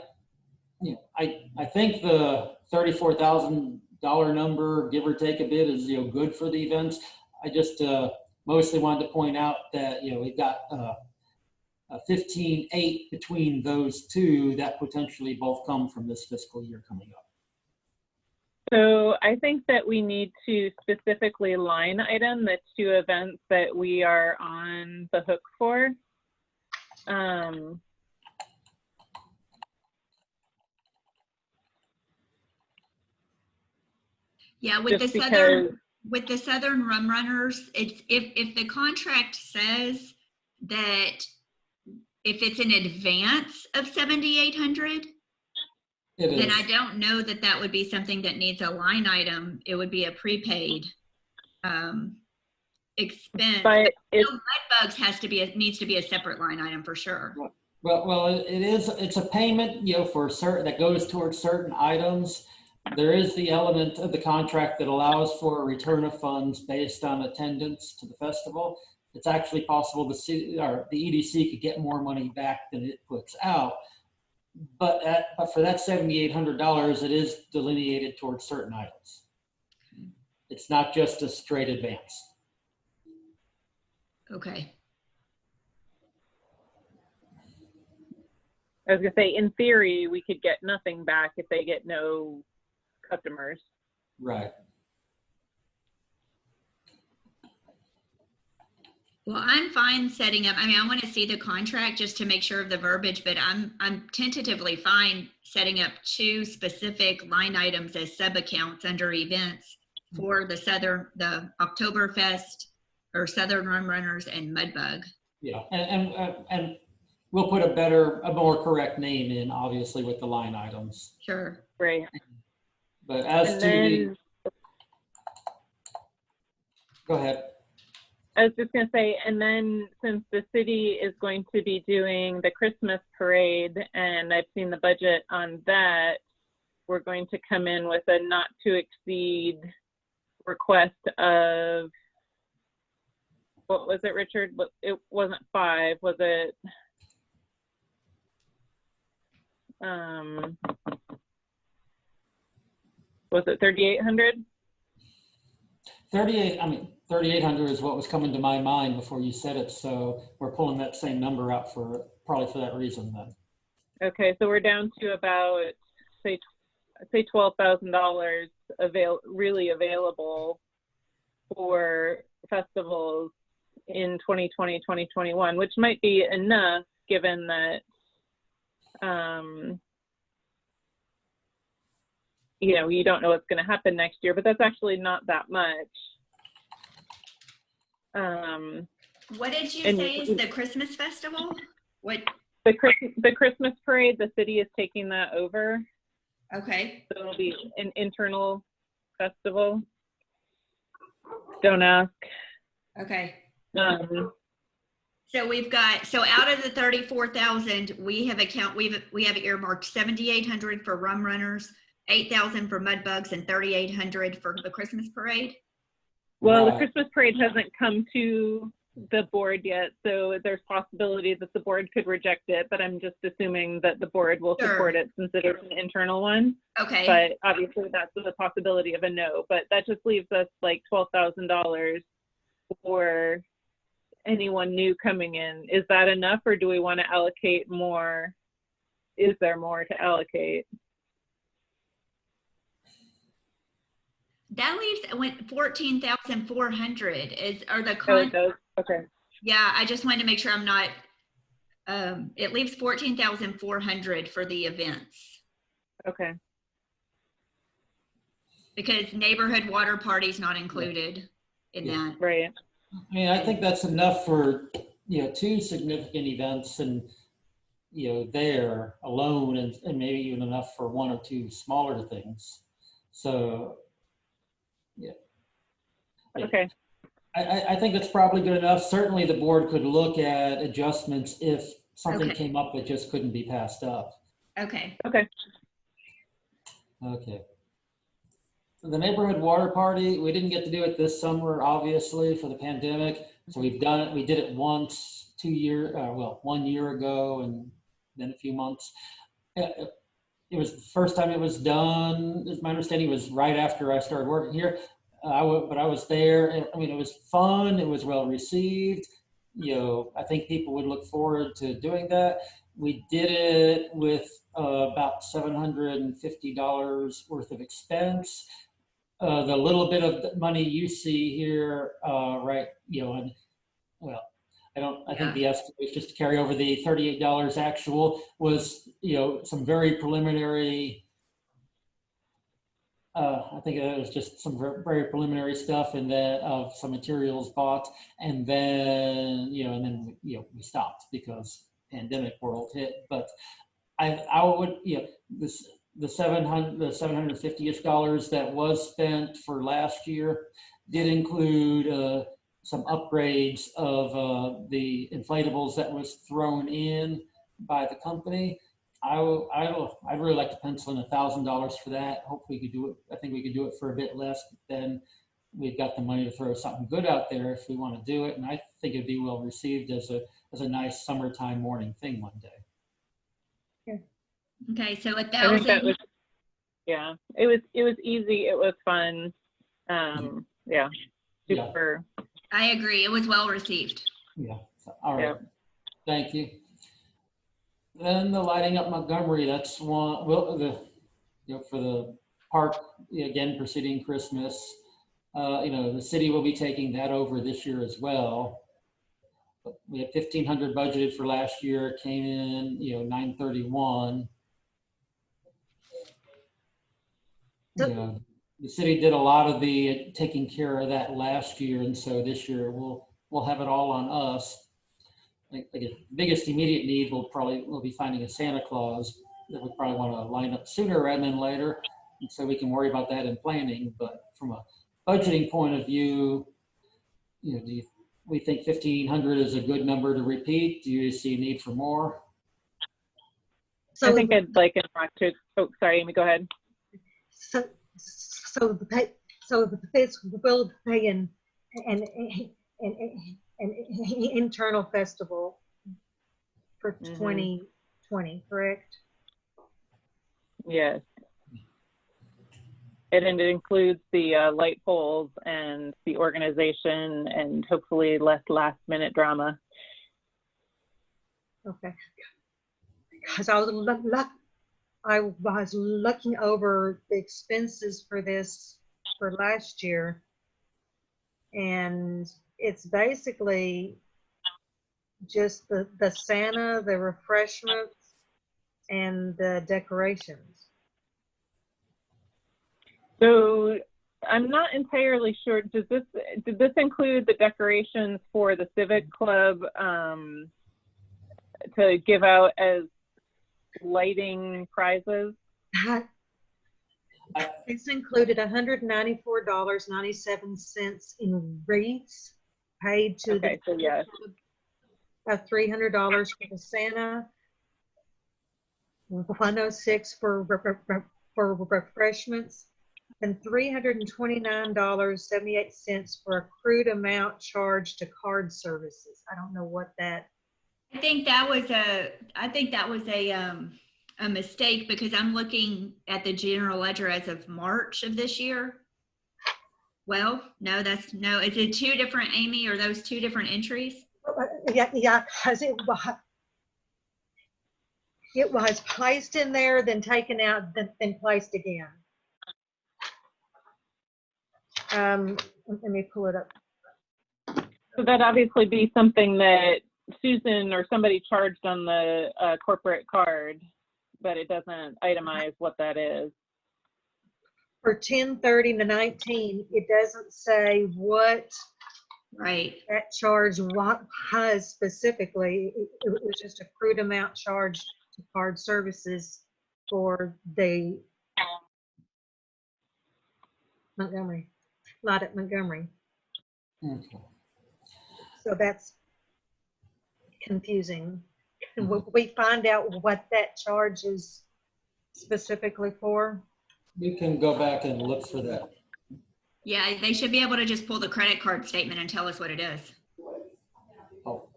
think the $34,000 number, give or take a bit, is good for the events. I just mostly wanted to point out that we've got a 15.8 between those two that potentially both come from this fiscal year coming up. So I think that we need to specifically line item the two events that we are on the hook for. Yeah, with the Southern Rum Runners, it's if the contract says that if it's in advance of 7,800, then I don't know that would be something that needs a line item. It would be a prepaid expense. But Mudbugs needs to be a separate line item for sure. Well, it's a payment, for certain that goes towards certain items. There is the element of the contract that allows for a return of funds based on attendance to the festival. It's actually possible the EDC could get more money back than it puts out. But for that $7,800, it is delineated towards certain items. It's not just a straight advance. Okay. I was gonna say, in theory, we could get nothing back if they get no customers. Right. Well, I'm fine setting up. I mean, I want to see the contract just to make sure of the verbiage, but I'm tentatively fine setting up two specific line items as sub-accounts under events for the Oktoberfest or Southern Rum Runners and Mudbug. Yeah, and we'll put a more correct name in, obviously, with the line items. Sure. Right. But go ahead. I was just going to say, and then since the city is going to be doing the Christmas parade, and I've seen the budget on that, we're going to come in with a not to exceed request of, what was it, Richard? It wasn't 5, was it? Was it 3,800? 3,800 is what was coming to my mind before you said it. So we're pulling that same number out probably for that reason then. Okay, so we're down to about say $12,000 really available for festivals in 2020, 2021, which might be enough given that, you know, you don't know what's going to happen next year, but that's actually not that much. What did you say is the Christmas festival? What? The Christmas parade, the city is taking that over. Okay. So it'll be an internal festival. Don't ask. Okay. So we've got, so out of the 34,000, we have earmarked 7,800 for rum runners, 8,000 for mud bugs, and 3,800 for the Christmas parade. Well, Right. the Christmas parade hasn't come to the board yet, so there's possibility that the board could reject it, but I'm just assuming that the board will support it since it is an internal one. Okay. But obviously that's the possibility of a no, but that just leaves us like $12,000 for anyone new coming in. Is that enough, or do we want to allocate more? Is there more to allocate? That leaves 14,400 are the Oh, it does? Okay. Yeah, I just wanted to make sure I'm not, it leaves 14,400 for the events. Okay. Because neighborhood water party's not included in that. Right. I mean, I think that's enough for, you know, 2 significant events and, you know, there alone, and maybe even enough for 1 or 2 smaller things. So, yeah. Okay. I think that's probably good enough. Certainly the board could look at adjustments if something Okay. came up that just couldn't be passed up. Okay. Okay. Okay. The neighborhood water party, we didn't get to do it this summer, obviously, for the pandemic. So we've done it. We did it once, 1 year ago, and then a few months. It was the first time it was done. As my understanding was right after I started working here. But I was there. And, I mean, it was fun. It was well received. You know, I think people would look forward to doing that. We did it with about $750 worth of expense. The little bit of money you see here, right, you know, and well, I think the estimate is just to carry over the $38 actual was, you know, some very preliminary, I think it was just some very preliminary stuff and then of some materials bought. And then, you know, we stopped because pandemic world hit. But I would, you know, the $750-ish that was spent for last year did include some upgrades of the inflatables that was thrown in by the company. I'd really like to pencil in $1,000 for that. Hopefully we could do it. I think we could do it for a bit less, but then we've got the money to throw something good out there if we want to do it. And I think it'd be well received as a nice summertime morning thing one day. Okay, so I think that 1,000. was, yeah, it was easy. It was fun. Yeah, super. Yeah. I agree. It was well received. Yeah. All right. Yeah. Thank you. Then the lighting up Montgomery. That's one. Well, for the park again preceding Christmas. The city will be taking that over this year as well. But we had 1,500 budgeted for last year. It came in, 931. The city did a lot of the taking care of that last year, and so this year we'll have it all on us. The biggest immediate need we'll be finding a Santa Claus that we probably want to line up sooner rather than later, and so we can worry about that in planning. But from a budgeting point of view, we think 1,500 is a good number to repeat? Do you see a need for more? So I think I'd like to. Oh, sorry, Amy, go ahead. So the place will pay an internal festival for 2020, correct? Yes. And it includes the light poles and the organization and hopefully less last minute drama. Okay. Because I was I was looking over the expenses for this for last year, and it's basically just the Santa, the refreshments, and the decorations. So I'm not entirely sure. Did this include the decorations for the Civic Club to give out as lighting prizes? This included $194.97 in wreaths paid to Okay, so yes. $300 for the Santa, $106 for refreshments, and $329.78 for accrued amount charged to card services. I don't know what that. I think that was a mistake, because I'm looking at the general ledger as of March of this year. Well, no, is it two different, Amy? Are those two different entries? Yeah, because it was placed in there, then taken out, then placed again. Let me pull it up. So that'd obviously be something that Susan or somebody charged on the corporate card, but it doesn't itemize what that is. For 10/30 to 19, it doesn't say what Right. that charge was specifically. It was just accrued amount charged to card services for the Montgomery, lot at Montgomery. Okay. So that's confusing. And we find out what that charge is specifically for? We can go back and look for that. Yeah, they should be able to just pull the credit card statement and tell us what it is. Oh,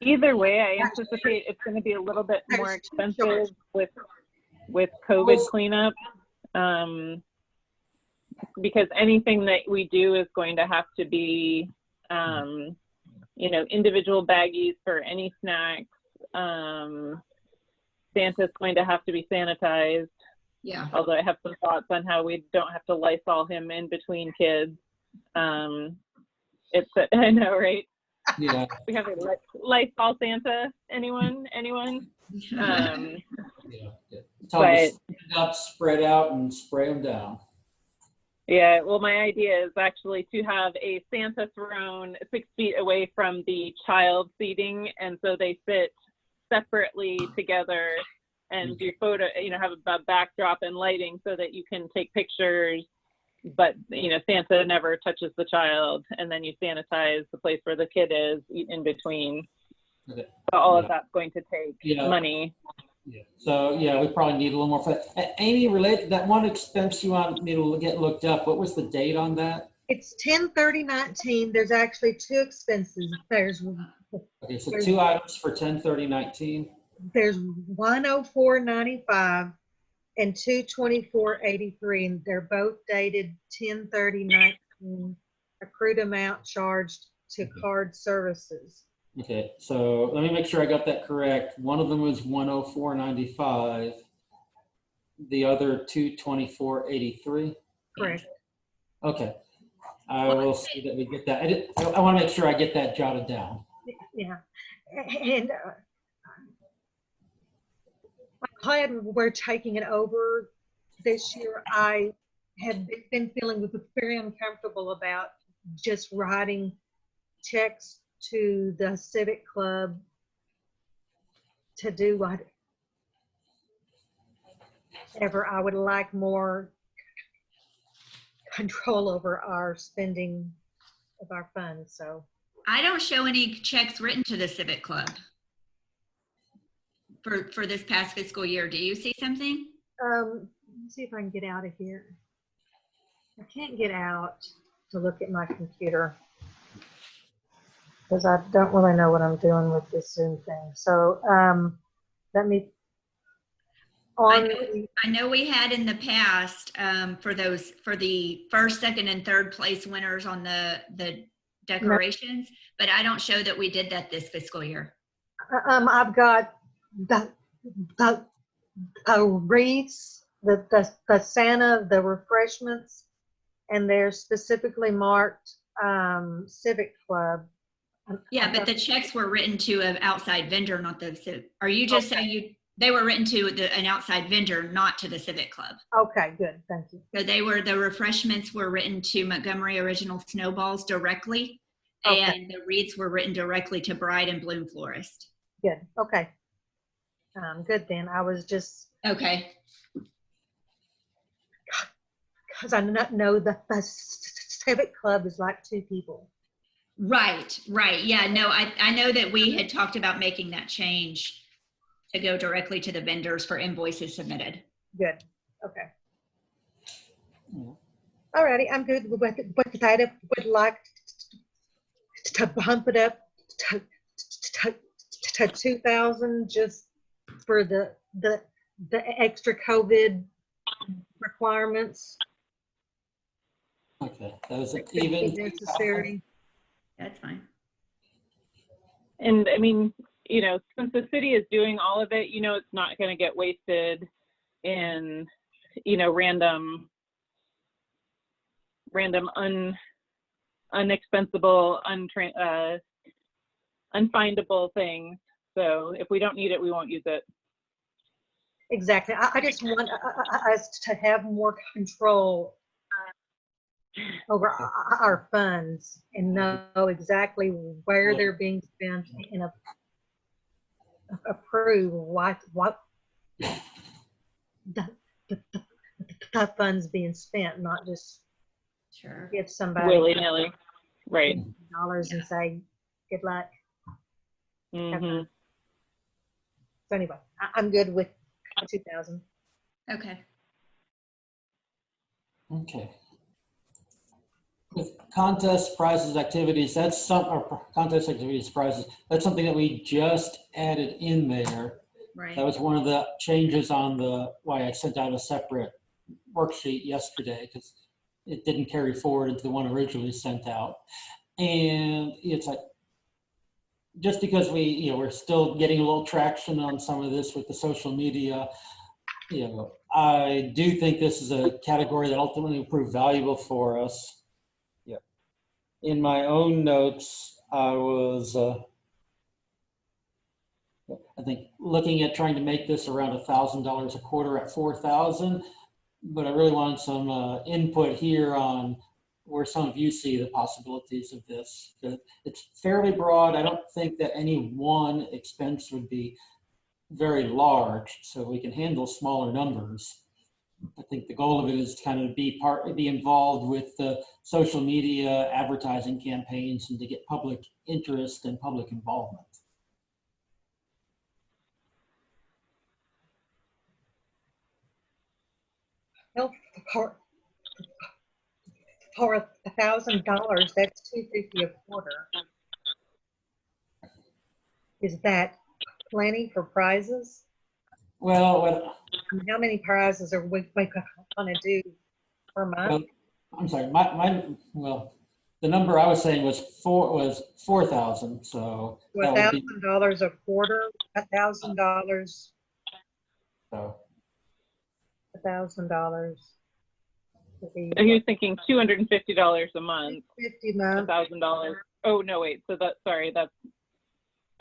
Either way, I anticipate it's going to be a little bit more expensive with COVID cleanup, because anything that we do is going to have to be, individual baggies for any snacks. Santa's going to have to be sanitized. Yeah. Although I have some thoughts on how we don't have to Lysol him in between kids. I know, right? yeah. We have a Lysol Santa. Anyone? Yeah. Tell them to stand up, spread out, and spray them down. Yeah, well, my idea is actually to have a Santa throne 6 feet away from the child seating, and so they sit separately together and do photo, have a backdrop and lighting so that you can take pictures, but, Santa never touches the child, and then you sanitize the place where the kid is in between. Okay. So all of that's going to take money. Yeah. So we probably need a little more for that. Amy, related that one expense you want me to get looked up, what was the date on that? It's 10/30/19. There's actually two expenses. There's So two items for 10/30/19. There's 104.95 and 224.83, and they're both dated 10/30/19. Accrued amount charged to card services. Okay, so let me make sure I got that correct. One of them was 104.95. The other 224.83. Correct. Okay, I will see that we get that. I want to make sure I get that jotted down. Yeah, and I'm glad we're taking it over this year. I have been feeling very uncomfortable about just writing checks to the Civic Club to do whatever. I would like more control over our spending of our funds. So I don't show any checks written to the Civic Club for this past fiscal year. Do you see something? let me see if I can get out of here. I can't get out to look at my computer because I don't really know what I'm doing with this Zoom thing. So let me. I know we had in the past for the first, second, and third place winners on the decorations, but I don't show that we did that this fiscal year. I've got the wreaths, the Santa, the refreshments, and they're specifically marked Civic Club. Yeah, but the checks were written to an outside vendor, not the, are you just saying they were written to an outside vendor, not to the Civic Club? Okay, good, thank you. So the refreshments were written to Montgomery Original Snowballs directly, Okay. and the wreaths were written directly to Bride and Bloom Florist. Good, okay. Good then, I was just, Okay. because I know that the Civic Club is like 2 people. Right. Yeah, no, I know that we had talked about making that change to go directly to the vendors for invoices submitted. Good, okay. Alrighty, I'm good with that. I would like to bump it up to 2,000 just for the extra COVID requirements. Okay, that was If even. necessary. That's fine. And I mean, you know, since the city is doing all of it, you know, it's not going to get wasted in, you know, random unexpensible, unfindable things. So if we don't need it, we won't use it. Exactly. I just want us to have more control over our funds and know exactly where they're being spent and approve what the funds being spent, not just Sure. give somebody Willy-nilly. Right. dollars and say good luck. Mm-hmm. So anyway, I'm good with 2,000. Okay. Okay. With contests, prizes, activities, that's contest activities, prizes, that's something that we just added in there. Right. That was one of the changes on why I sent out a separate worksheet yesterday, because it didn't carry forward into the one originally sent out. And it's like, just because we're still getting a little traction on some of this with the social media, I do think this is a category that ultimately will prove valuable for us. Yeah. In my own notes, I was, I think, looking at trying to make this around $1,000 a quarter at 4,000, but I really want some input here on where some of you see the possibilities of this. It's fairly broad. I don't think that any one expense would be very large, so we can handle smaller numbers. I think the goal of it is to kind of be involved with the social media advertising campaigns and to get public interest and public involvement. Well, for $1,000, that's $250 a quarter. Is that plenty for prizes? Well, How many prizes are we going to do per month? well, I'm sorry. The number I was saying was 4,000. So $1,000 a quarter. $1,000. So $1,000. He was thinking $250 a month. $50 month. $1,000. Oh no, wait. So that's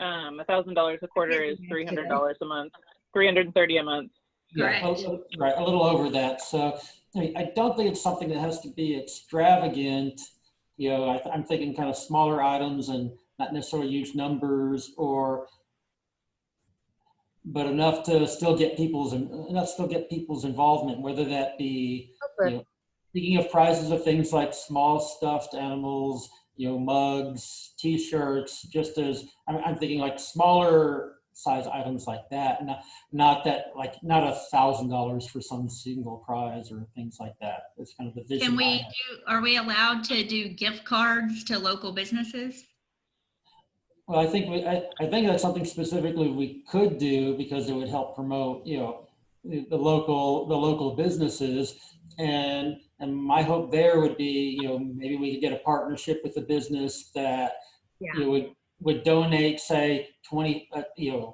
$1,000 a quarter is $300 a month. $330 a month. yeah, right, a little over that. So I don't think it's something that has to be extravagant. I'm thinking kind of smaller items and not necessarily huge numbers, but enough to still get people's involvement, whether that be, speaking of prizes of things like small stuffed animals, mugs, T-shirts, just as I'm thinking like smaller size items like that, not $1,000 for some single prize or things like that. It's kind of the vision. Are we allowed to do gift cards to local businesses? Well, I think that's something specifically we could do, because it would help promote, the local businesses. And my hope there would be, maybe we could get a partnership with a business that would would donate, say, 20,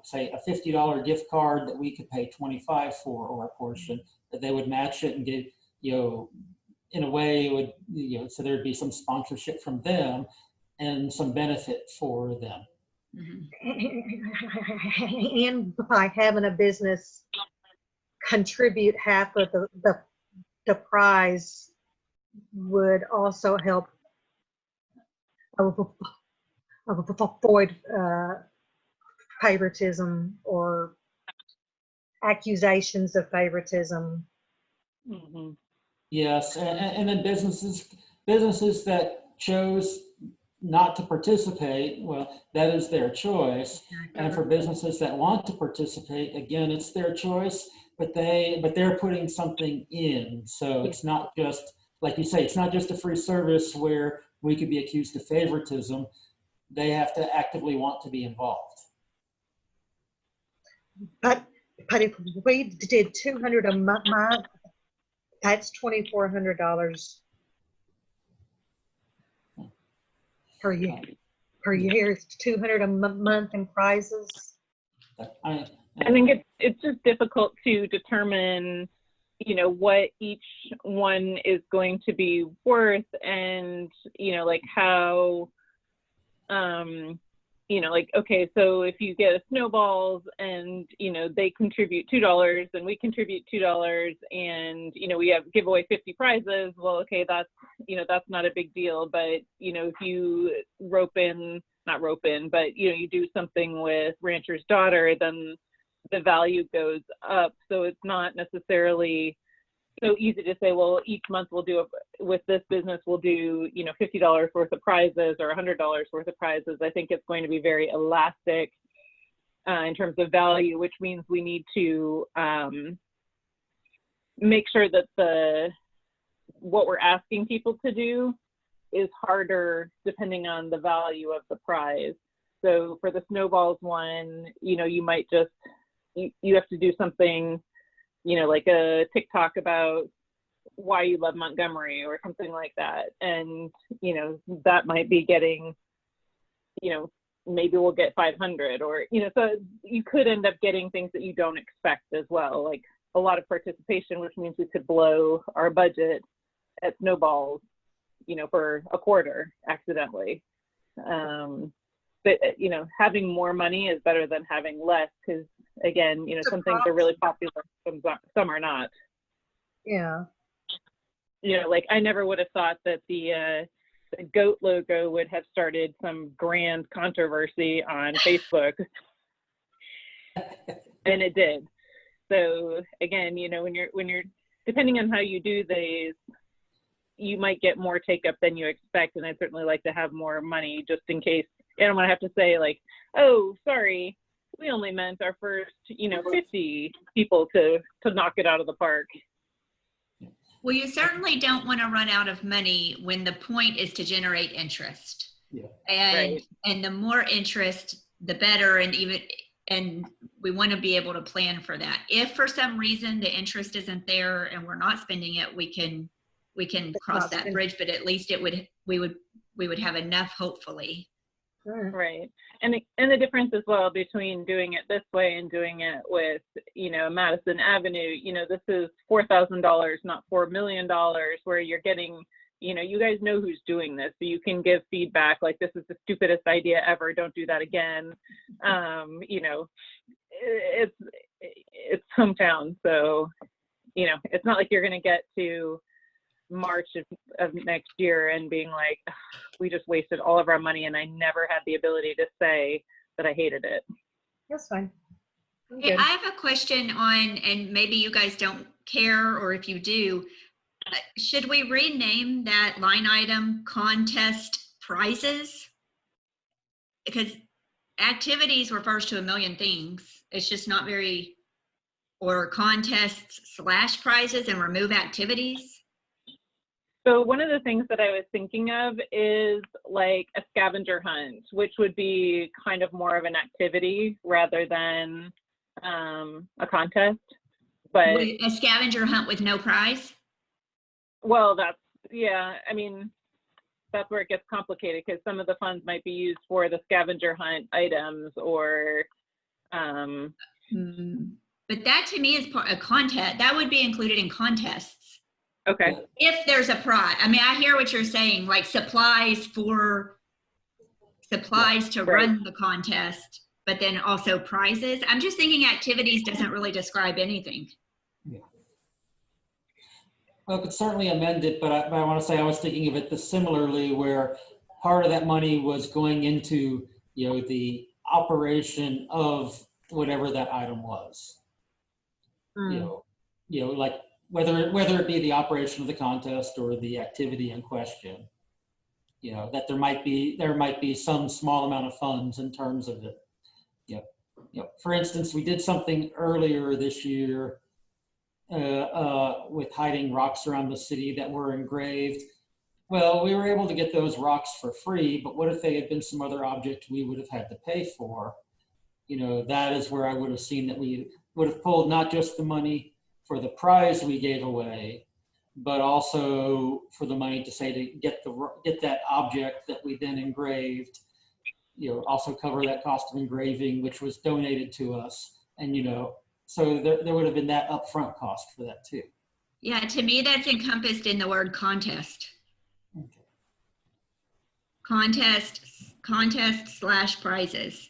say a $50 gift card that we could pay 25 for, or a portion, that they would match it and give, in a way it would, so there'd be some sponsorship from them and some benefit for them. And by having a business contribute half of the prize would also help avoid favoritism or accusations of favoritism. Mm-hmm. Yes, and then businesses that chose not to participate, well, that is their choice. And for businesses that want to participate, again, it's their choice, but they're putting something in. So it's not just, like you say, it's not just a free service where we could be accused of favoritism. They have to actively want to be involved. But if we did 200 a month, that's $2,400 per year. Per year, it's 200 a month in prizes. I think it's just difficult to determine, what each one is going to be worth, and like how, okay, so if you get a snowballs and they contribute $2 and we contribute $2 and we give away 50 prizes, well, okay, that's not a big deal. But if you not rope in, but you do something with Rancher's Daughter, then the value goes up. So it's not necessarily so easy to say, well, each month we'll do with this business, we'll do, $50 worth of prizes or $100 worth of prizes. I think it's going to be very elastic in terms of value, which means we need to make sure that what we're asking people to do is harder depending on the value of the prize. So for the snowballs one, you might just, you have to do something, like a TikTok about why you love Montgomery or something like that. And, that might be getting, maybe we'll get 500 or, so you could end up getting things that you don't expect as well. Like a lot of participation, which means we could blow our budget at snowballs, for a quarter accidentally. But, having more money is better than having less, because again, some things are really popular, some are not. Yeah. Like I never would have thought that the goat logo would have started some grand controversy on Facebook. And it did. So again, when you're depending on how you do these, you might get more take up than you expect. And I'd certainly like to have more money just in case. I don't want to have to say like, oh, sorry, we only meant our first, 50 people to knock it out of the park. Well, you certainly don't want to run out of money when the point is to generate interest. Yeah. And the more interest, the better. And we want to be able to plan for that. If for some reason the interest isn't there and we're not spending it, we can cross that bridge, but at least we would have enough, hopefully. Right. And the difference as well between doing it this way and doing it with, Madison Avenue, this is $4,000, not $4 million, where you're getting, you guys know who's doing this, so you can give feedback like, this is the stupidest idea ever, don't do that again. It's hometown, so, it's not like you're going to get to March of next year and being like, we just wasted all of our money and I never had the ability to say that I hated it. That's fine. Hey, I have a question on, and maybe you guys don't care, or if you do, should we rename that line item contest prizes? Because activities refers to a million things. It's just not very, or contests/prizes and remove activities. So one of the things that I was thinking of is like a scavenger hunt, which would be kind of more of an activity rather than a contest. But a scavenger hunt with no prize? Well, that's, yeah, I mean, that's where it gets complicated, because some of the funds might be used for the scavenger hunt items or, But that to me is part of contest. That would be included in contests. okay. If there's a prize. I mean, I hear what you're saying, like supplies to run the contest, but then also prizes. I'm just thinking activities doesn't really describe anything. Yeah. Well, it could certainly amend it, but I want to say I was thinking of it similarly, where part of that money was going into, the operation of whatever that item was. Like whether it be the operation of the contest or the activity in question, that there might be some small amount of funds in terms of it. For instance, we did something earlier this year with hiding rocks around the city that were engraved. Well, we were able to get those rocks for free, but what if they had been some other object we would have had to pay for? That is where I would have seen that we would have pulled not just the money for the prize we gave away, but also for the money to say to get that object that we then engraved, also cover that cost of engraving, which was donated to us. And, so there would have been that upfront cost for that too. Yeah, to me, that's encompassed in the word contest. Okay. Contest/prizes.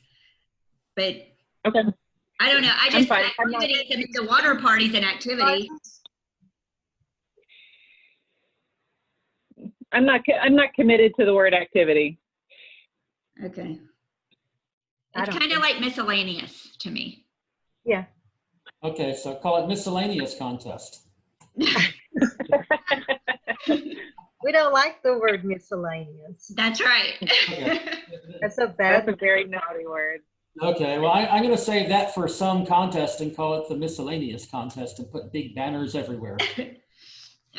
But Okay. I don't know. I just fine. activities. I mean, the water party's an activity. I'm not committed to the word activity. Okay. I It's don't kind of think- like miscellaneous to me. Yeah. Okay, so call it miscellaneous contest. We don't like the word miscellaneous. That's right. Okay. That's a That's bad. a very naughty word. Okay, well, I'm going to save that for some contest and call it the miscellaneous contest and put big banners everywhere.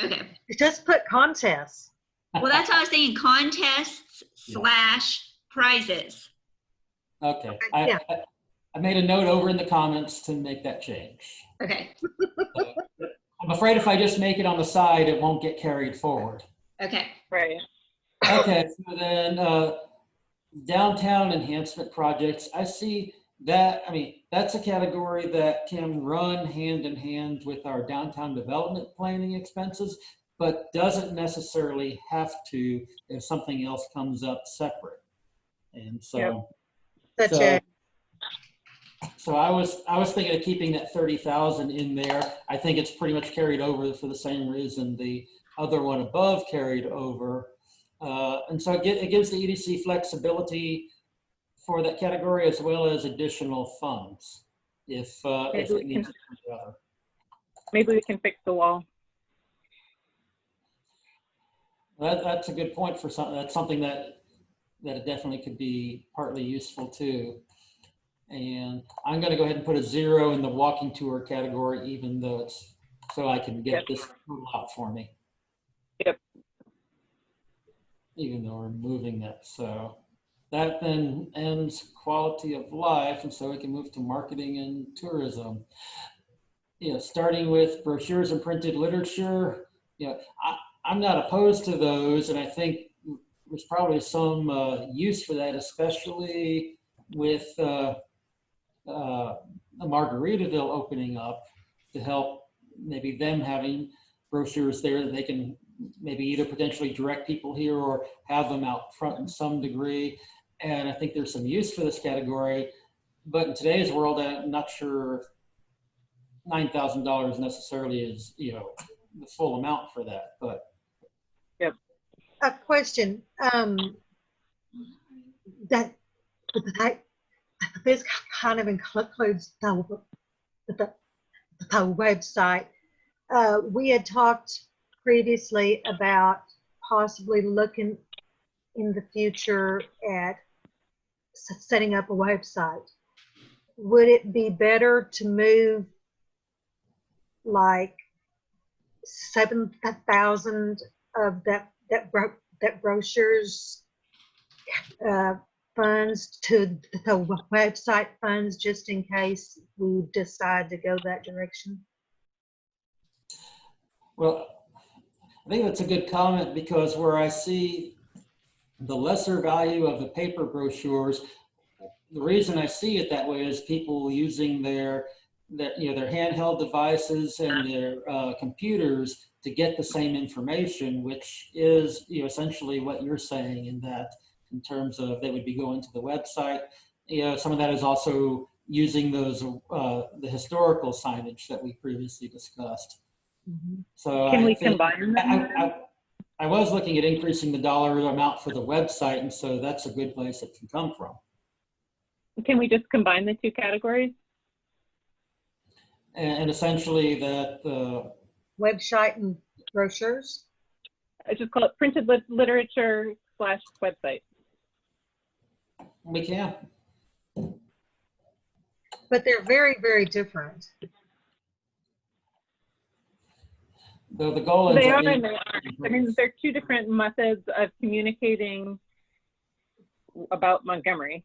Okay. Just put contests. Well, that's what I was thinking. Contests/prizes. Okay, Yeah. I made a note over in the comments to make that change. Okay. I'm afraid if I just make it on the side, it won't get carried forward. Okay. Right. Okay, so then downtown enhancement projects, I see that, that's a category that can run hand in hand with our downtown development planning expenses, but doesn't necessarily have to if something else comes up separate. And so, so I was thinking of keeping that 30,000 in there. I think it's pretty much carried over for the same reason the other one above carried over. And so it gives the EDC flexibility for that category as well as additional funds if it needs to come together. Maybe we can fix the wall. That's a good point for something. That's something that it definitely could be partly useful too. And I'm going to go ahead and put a 0 in the walking tour category, even though it's so I can get this out for me. Yep. Even though we're moving that. So that then ends quality of life. And so we can move to marketing and tourism. Starting with brochures and printed literature, I'm not opposed to those. And I think there's probably some use for that, especially with Margaritaville opening up to help maybe them having brochures there that they can maybe either potentially direct people here or have them out front in some degree. And I think there's some use for this category, but in today's world, I'm not sure $9,000 necessarily is, the full amount for that, but. Yep. A question, this kind of includes the website. We had talked previously about possibly looking in the future at setting up a website. Would it be better to move like 7,000 of that brochures funds to the website funds just in case we decide to go that direction? Well, I think that's a good comment because where I see the lesser value of the paper brochures. The reason I see it that way is people using their handheld devices and their computers to get the same information, which is essentially what you're saying, in that in terms of they would be going to the website. Some of that is also using those the historical signage that we previously discussed. Mhm. So Can I we think combine them? I was looking at increasing the dollar amount for the website, and so that's a good place it can come from. Can we just combine the two categories? And essentially that Website and brochures. I just call it printed literature / website. we can. But they're very, very different. The goal is They that are and they aren't. I mean, they're two different methods of communicating about Montgomery.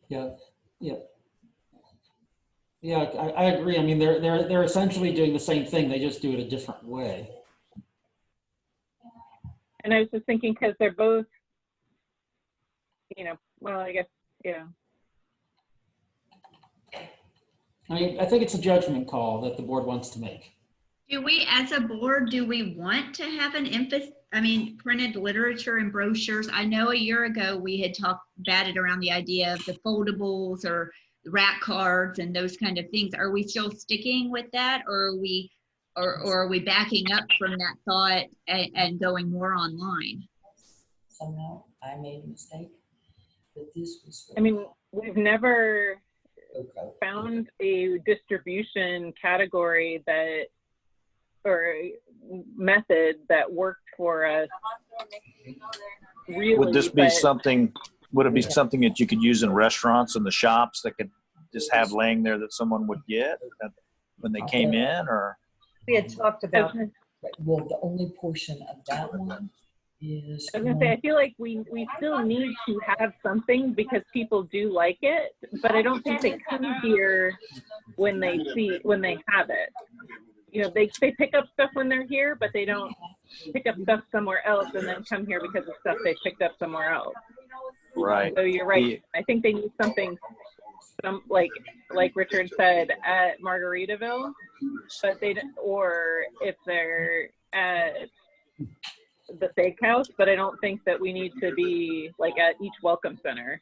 Yeah. I agree. I mean, they're essentially doing the same thing. They just do it a different way. And I was just thinking, because they're both, well, I guess, yeah. I mean, I think it's a judgment call that the board wants to make. Do we, as a board, do we want to have an emphasis? I mean, printed literature and brochures. I know a year ago we had batted around the idea of the foldables or rack cards and those kind of things. Are we still sticking with that, or are we backing up from that thought and going more online? Somehow I made a mistake, but this was. I mean, we've never found a distribution category or method that worked for us. Really, would this be something? Would it be something that you could use in restaurants and the shops that could just have laying there that someone would get when they came in, or? We had talked about. Well, the only portion of that one is. I was gonna say, I feel like we still need to have something because people do like it, but I don't think they come here when they have it. They pick up stuff when they're here, but they don't pick up stuff somewhere else and then come here because of stuff they picked up somewhere else. Right. So you're right. I think they need something, like Richard said, at Margaritaville, but or if they're at the steakhouse, but I don't think that we need to be like at each welcome center.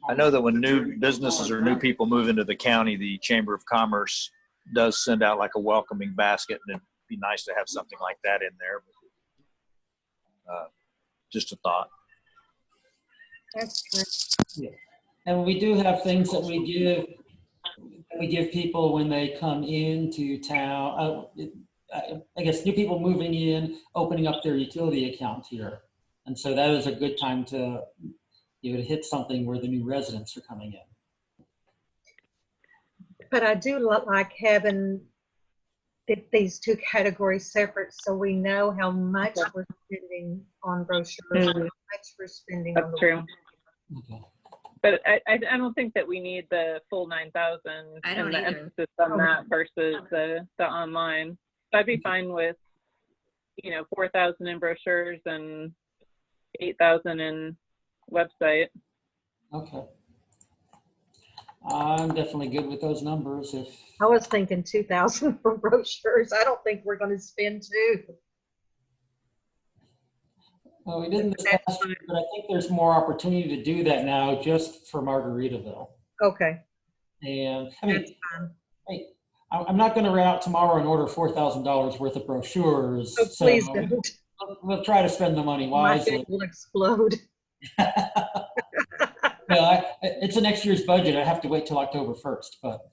I know that when new businesses or new people move into the county, the Chamber of Commerce does send out like a welcoming basket, and it'd be nice to have something like that in there. Just a thought. That's true. Yeah. And we do have things that we give people when they come into town. I guess new people moving in, opening up their utility account here. And so that is a good time to to hit something where the new residents are coming in. But I do like having these two categories separate, so we know how much we're spending on brochures, how much we're spending on the. True. Okay. But I don't think that we need the full 9,000 and the emphasis on that versus the online. So I'd be fine with 4,000 in brochures and 8,000 in website. Okay. I'm definitely good with those numbers. I was thinking 2,000 for brochures. I don't think we're going to spend two. Well, we didn't this past year, but I think there's more opportunity to do that now just for Margaritaville. Okay. And I That's mean, fine. I'm not going to run out tomorrow and order $4,000 worth of brochures. Oh, please don't. We'll try to spend the money My wisely. head will explode. Well, it's the next year's budget. I have to wait till October 1st, but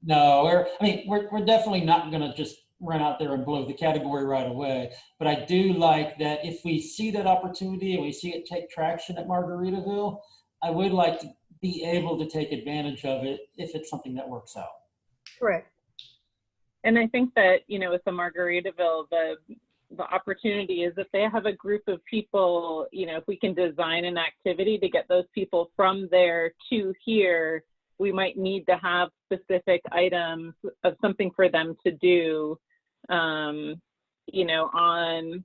no, we're definitely not going to just run out there and blow the category right away. But I do like that if we see that opportunity and we see it take traction at Margaritaville, I would like to be able to take advantage of it if it's something that works out. Correct. And I think that, with the Margaritaville, the opportunity is if they have a group of people, if we can design an activity to get those people from there to here we might need to have specific items of something for them to do, you know, on,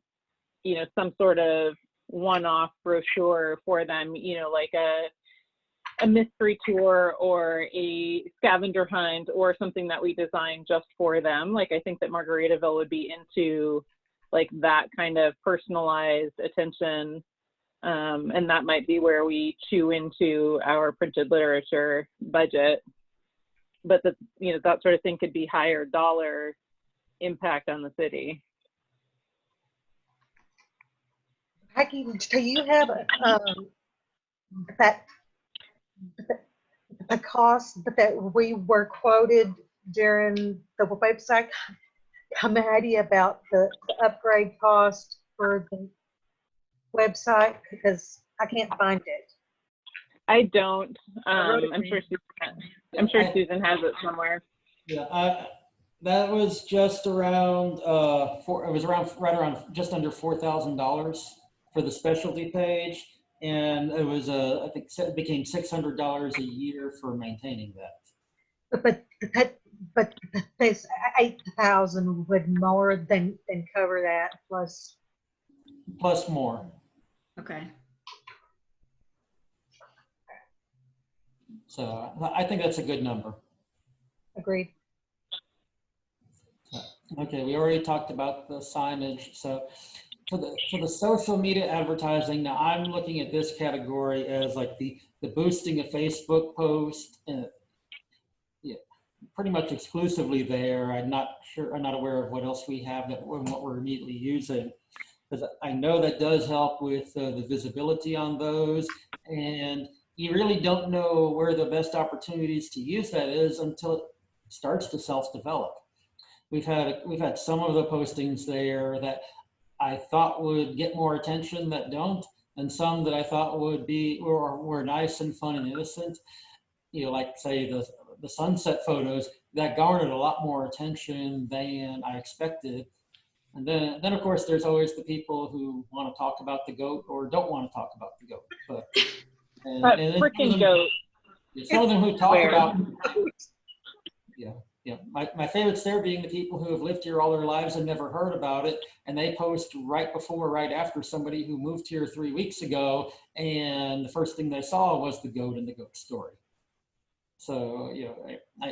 you know, some sort of one-off brochure for them, you know, like a mystery tour or a scavenger hunt or something that we design just for them. Like, I think that Margaritaville would be into like that kind of personalized attention. And that might be where we chew into our printed literature budget. But the, you know, that sort of thing could be higher dollar impact on the city. Becky, do you have that the cost that we were quoted during the website committee about the upgrade cost for the website? Because I can't find it. I don't. wrote it I'm down. sure Susan has it somewhere. Yeah, that was just around it was right around just under $4,000 for the specialty page, and it was I think it became $600 a year for maintaining that. But this 8,000 would more than cover that plus. Plus more. Okay. So I think that's a good number. Agreed. Okay, we already talked about the signage. So for the social media advertising, now I'm looking at this category as like the boosting a Facebook post, yeah, pretty much exclusively there. I'm not aware of what else we have that what we're immediately using. Because I know that does help with the visibility on those, and you really don't know where the best opportunities to use that is until it starts to self-develop. We've had some of the postings there that I thought would get more attention that don't, and some that I thought would be were nice and fun and innocent. You know, like say the sunset photos that garnered a lot more attention than I expected. And then of course there's always the people who want to talk about the goat or don't want to talk about the goat. But Freaking goat. Some of them who talk Where? about, yeah, my favorites there being the people who have lived here all their lives and never heard about it, and they post right before, right after somebody who moved here 3 weeks ago, and the first thing they saw was the goat and the goat story. So, you know,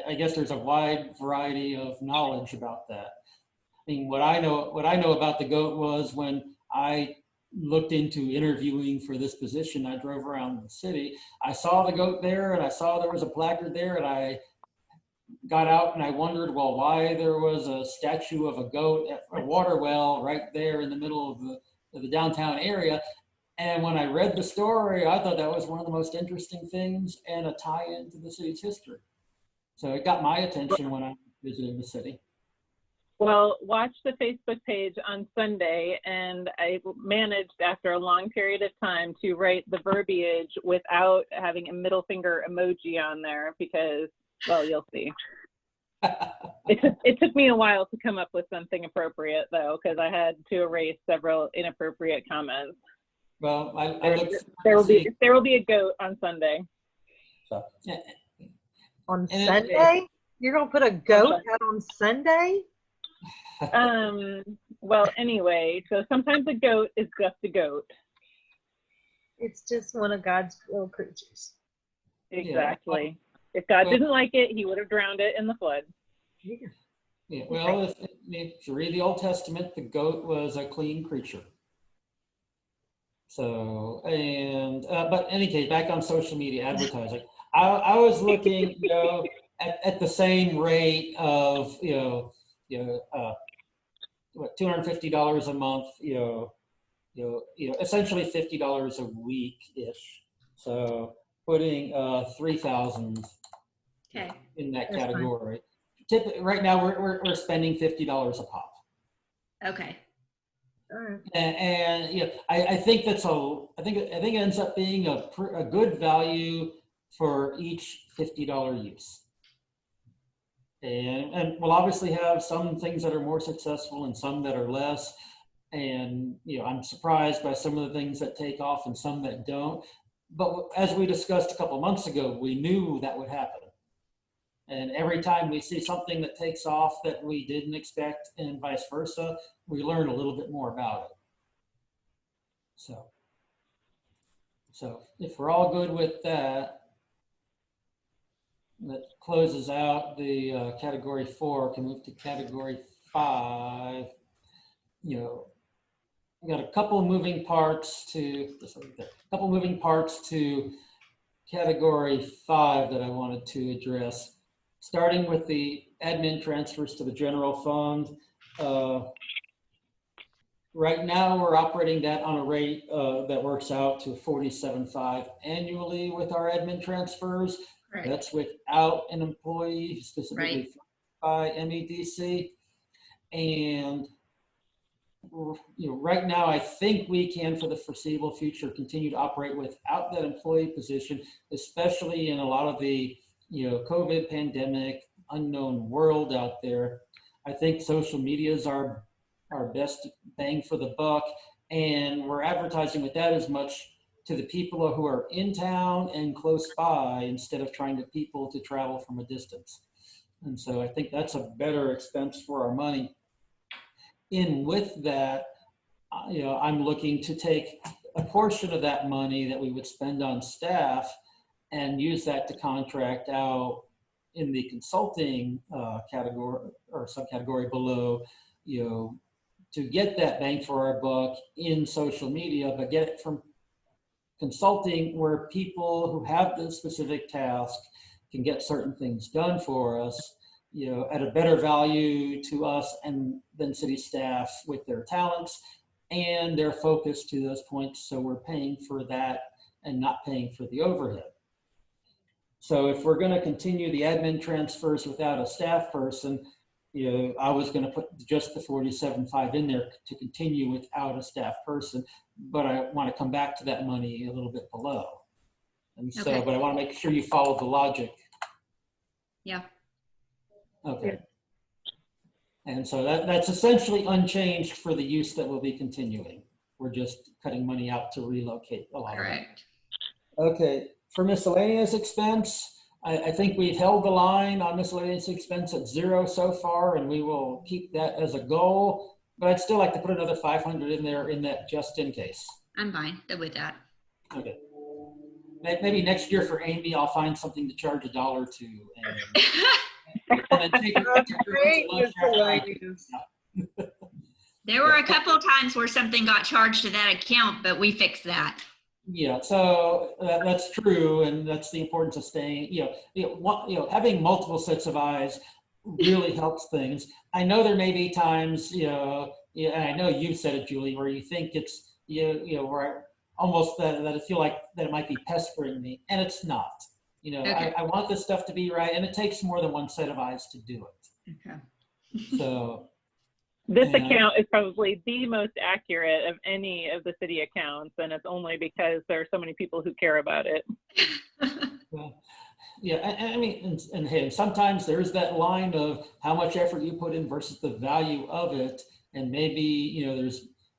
I guess there's a wide variety of knowledge about that. I mean, what I know about the goat was when I looked into interviewing for this position, I drove around the city. I saw the goat there, and I saw there was a placard there, and I got out and I wondered, well, why there was a statue of a goat at a water well right there in the middle of the downtown area. And when I read the story, I thought that was one of the most interesting things and a tie-in to the city's history. So it got my attention when I was visiting the city. Well, watch the Facebook page on Sunday, and I managed after a long period of time to write the verbiage without having a middle finger emoji on there because, well, you'll see. It took me a while to come up with something appropriate, though, because I had to erase several inappropriate comments. Well, there will be a goat on Sunday. So, yeah. On Sunday? You're going to put a goat out on Sunday? Well, anyway, so sometimes a goat is just a goat. It's just one of God's little creatures. Exactly. Yeah. If God didn't like it, he would have drowned it in the flood. Yeah. Well, if you read the Old Testament, the goat was a clean creature. So, and, but in any case, back on social media advertising, I was looking, you know, at the same rate of, what, $250 a month, essentially $50 a week-ish. So putting 3,000 in that category. Right now, we're spending $50 a pop. Okay. All right. And I think I think it ends up being a good value for each $50 use. And we'll obviously have some things that are more successful and some that are less. And, I'm surprised by some of the things that take off and some that don't. But as we discussed a couple months ago, we knew that would happen. And every time we see something that takes off that we didn't expect and vice versa, we learn a little bit more about it. So if we're all good with that, that closes out the category 4. Can move to category 5. You know, we got a couple moving parts to category 5 that I wanted to address. Starting with the admin transfers to the general fund. Right now, we're operating that on a rate that works out to $47.5 annually with our admin transfers. Right. That's without an employee specifically by MEDC. And right now, I think we can, for the foreseeable future, continue to operate without that employee position, especially in a lot of the COVID pandemic, unknown world out there. I think social media is our best bang for the buck, and we're advertising with that as much to the people who are in town and close by instead of trying to people to travel from a distance. And so I think that's a better expense for our money. In with that, I'm looking to take a portion of that money that we would spend on staff and use that to contract out in the consulting category or subcategory below, to get that bang for our buck in social media, but get it from consulting where people who have the specific task can get certain things done for us, at a better value to us and than city staff with their talents and their focus to those points. So we're paying for that and not paying for the overhead. So if we're going to continue the admin transfers without a staff person, I was going to put just the 47.5 in there to continue without a staff person, but I want to come back to that money a little bit below. And so, Okay. but I want to make sure you follow the logic. Yeah. Okay. And so that's essentially unchanged for the use that will be continuing. We're just cutting money out to relocate a lot Correct. of it. Okay. For miscellaneous expense, I think we've held the line on miscellaneous expense at 0 so far, and we will keep that as a goal. But I'd still like to put another 500 in there in that just in case. I'm fine with that. Okay. Maybe next year for Amy, I'll find something to charge $1 or $2. And then take her to lunch after. There were a couple of times where something got charged to that account, but we fixed that. Yeah, so that's true, and that's the importance of staying. Having multiple sets of eyes really helps things. I know there may be times, and I know you said it, Julie, where you think it's where almost that I feel like that it might be pestering me, and it's not. Okay. I want this stuff to be right, and it takes more than one set of eyes to do it. Okay. So. This account is probably the most accurate of any of the city accounts, and it's only because there are so many people who care about it. Well, yeah, I mean, and hey, sometimes there's that line of how much effort you put in versus the value of it, and maybe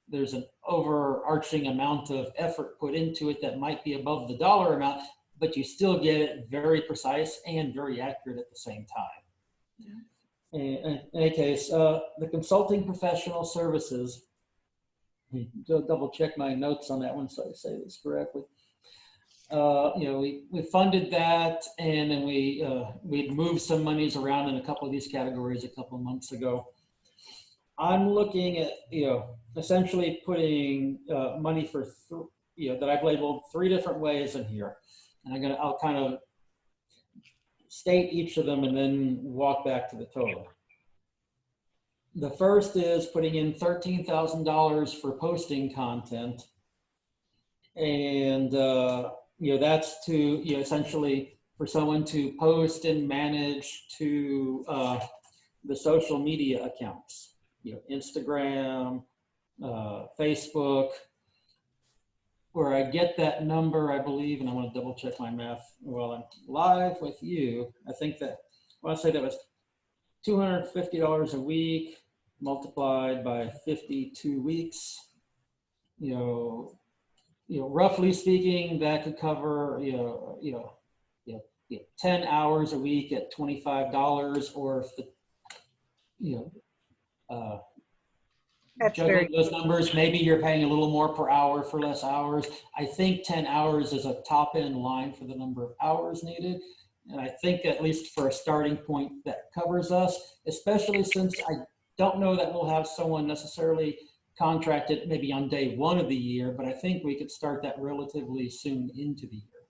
there's an overarching amount of effort put into it that might be above the dollar amount, but you still get it very precise and very accurate at the same time. Yeah. In any case, the consulting professional services, double check my notes on that one so I say this correctly. We funded that, and then we'd moved some monies around in a couple of these categories a couple of months ago. I'm looking at, essentially putting money for, that I've labeled 3 different ways in here. And I'll kind of state each of them and then walk back to the total. The first is putting in $13,000 for posting content. And, that's to, essentially for someone to post and manage to the social media accounts, Instagram, Facebook, where I get that number, I believe, and I want to double check my math while I'm live with you. I think that, I want to say that was $250 a week multiplied by 52 weeks. Roughly speaking, that could cover, 10 hours a week at $25, or if the, That's juggling very those numbers, maybe you're paying a little more per hour for less hours. I think 10 hours is a top end line for the number of hours needed. And I think at least for a starting point that covers us, especially since I don't know that we'll have someone necessarily contracted maybe on day one of the year, but I think we could start that relatively soon into the year.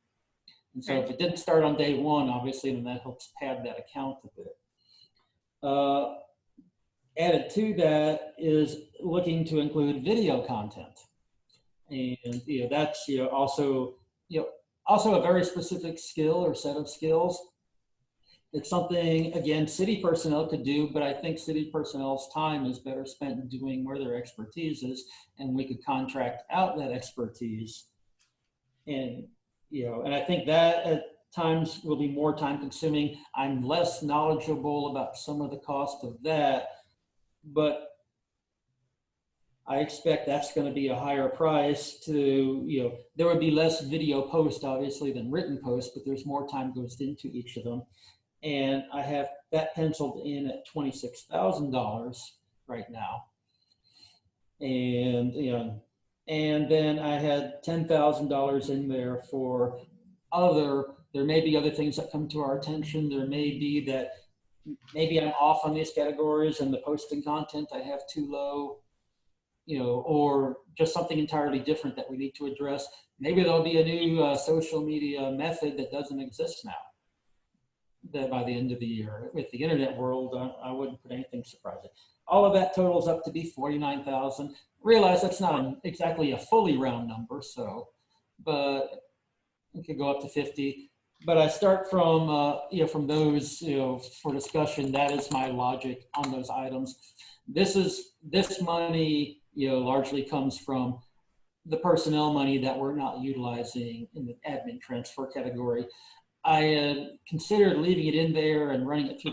And so if it didn't start on day one, obviously, then that helps pad that account a bit. Added to that is looking to include video content. And that's also a very specific skill or set of skills. It's something, again, city personnel could do, but I think city personnel's time is better spent doing where their expertise is, and we could contract out that expertise. And and I think that at times will be more time consuming. I'm less knowledgeable about some of the cost of that, but I expect that's going to be a higher price to, there would be less video post obviously than written post, but there's more time goes into each of them. And I have that penciled in at $26,000 right now. And, and then I had $10,000 in there for there may be other things that come to our attention. There may be that maybe I'm off on these categories and the posting content I have too low, or just something entirely different that we need to address. Maybe there'll be a new social media method that doesn't exist now, that by the end of the year. With the internet world, I wouldn't put anything surprising. All of that totals up to be $49,000. Realize that's not exactly a fully round number, but it could go up to 50. But I start from from those for discussion. That is my logic on those items. This money largely comes from the personnel money that we're not utilizing in the admin transfer category. I had considered leaving it in there and running it through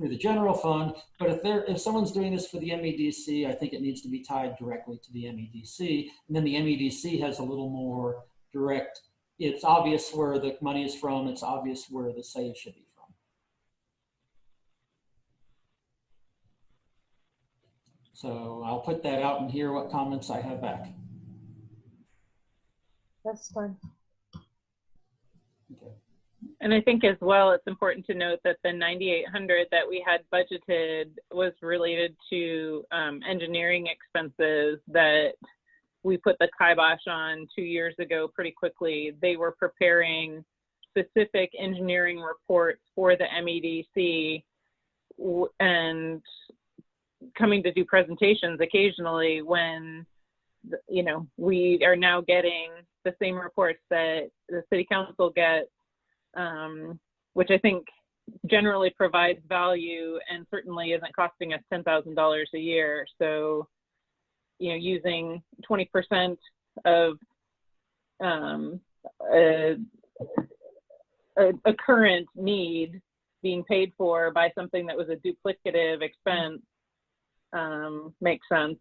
the general fund, but if someone's doing this for the MEDC, I think it needs to be tied directly to the MEDC, and then the MEDC has a little more direct. It's obvious where the money is from. It's obvious where the save should be from. So I'll put that out and hear what comments I have back. That's fine. Okay. And I think as well, it's important to note that the 9,800 that we had budgeted was related to engineering expenses that we put the kibosh on 2 years ago pretty quickly. They were preparing specific engineering reports for the MEDC and coming to do presentations occasionally when, we are now getting the same reports that the city council gets, which I think generally provides value and certainly isn't costing us $10,000 a year. So, using 20% of a current need being paid for by something that was a duplicative expense makes sense.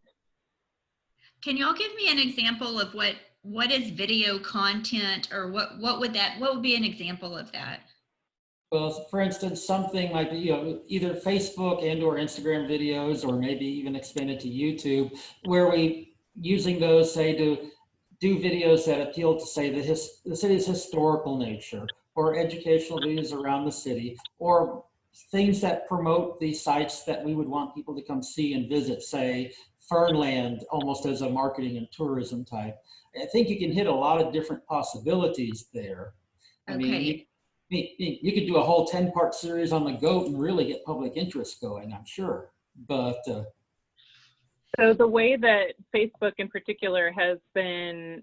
Can y'all give me an example of what is video content, or what would be an example of that? Well, for instance, something like either Facebook and or Instagram videos, or maybe even expanded to YouTube, where we using those say to do videos that appeal to say the city's historical nature, or educational videos around the city, or things that promote the sites that we would want people to come see and visit, say Fernland, almost as a marketing and tourism type. I think you can hit a lot of different possibilities there. I mean, you could do a whole 10-part series on the goat and really get public interest going, I'm sure. But so the way that Facebook in particular has been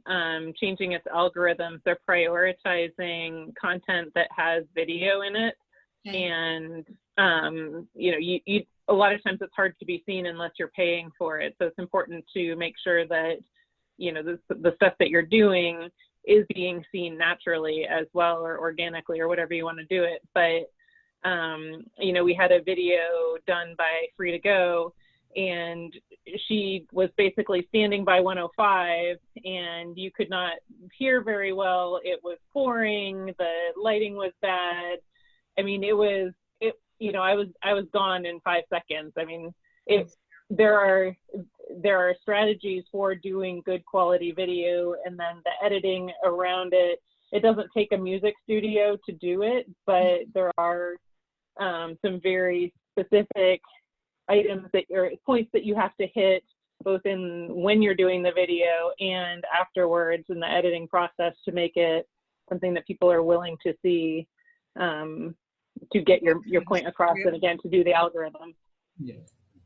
changing its algorithms, they're prioritizing content that has video in it. Okay. And a lot of times it's hard to be seen unless you're paying for it. So it's important to make sure that the stuff that you're doing is being seen naturally as well, or organically, or whatever you want to do it. But we had a video done by Free to Go, and she was basically standing by 105, and you could not hear very well. It was pouring, the lighting was bad. I mean, I was gone in 5 seconds. I mean, there are strategies for doing good quality video, and then the editing around it. It doesn't take a music studio to do it, but there are some very specific items or points that you have to hit, both in when you're doing the video and afterwards in the editing process, to make it something that people are willing to see, to get your point across, and again, to do the algorithm. Yeah.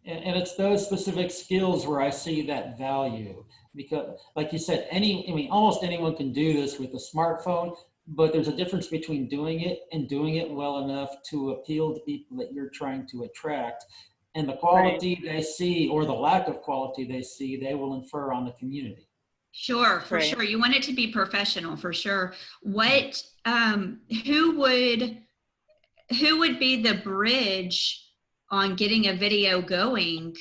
And it's those specific skills where I see that value, because like you said, almost anyone can do this with a smartphone, but there's a difference between doing it and doing it well enough to appeal to people that you're trying to attract. And the quality they see, or the lack of quality they see, they will infer on the community. Sure, for sure. You want it to be professional, for sure. What, who would be the bridge on getting a video going?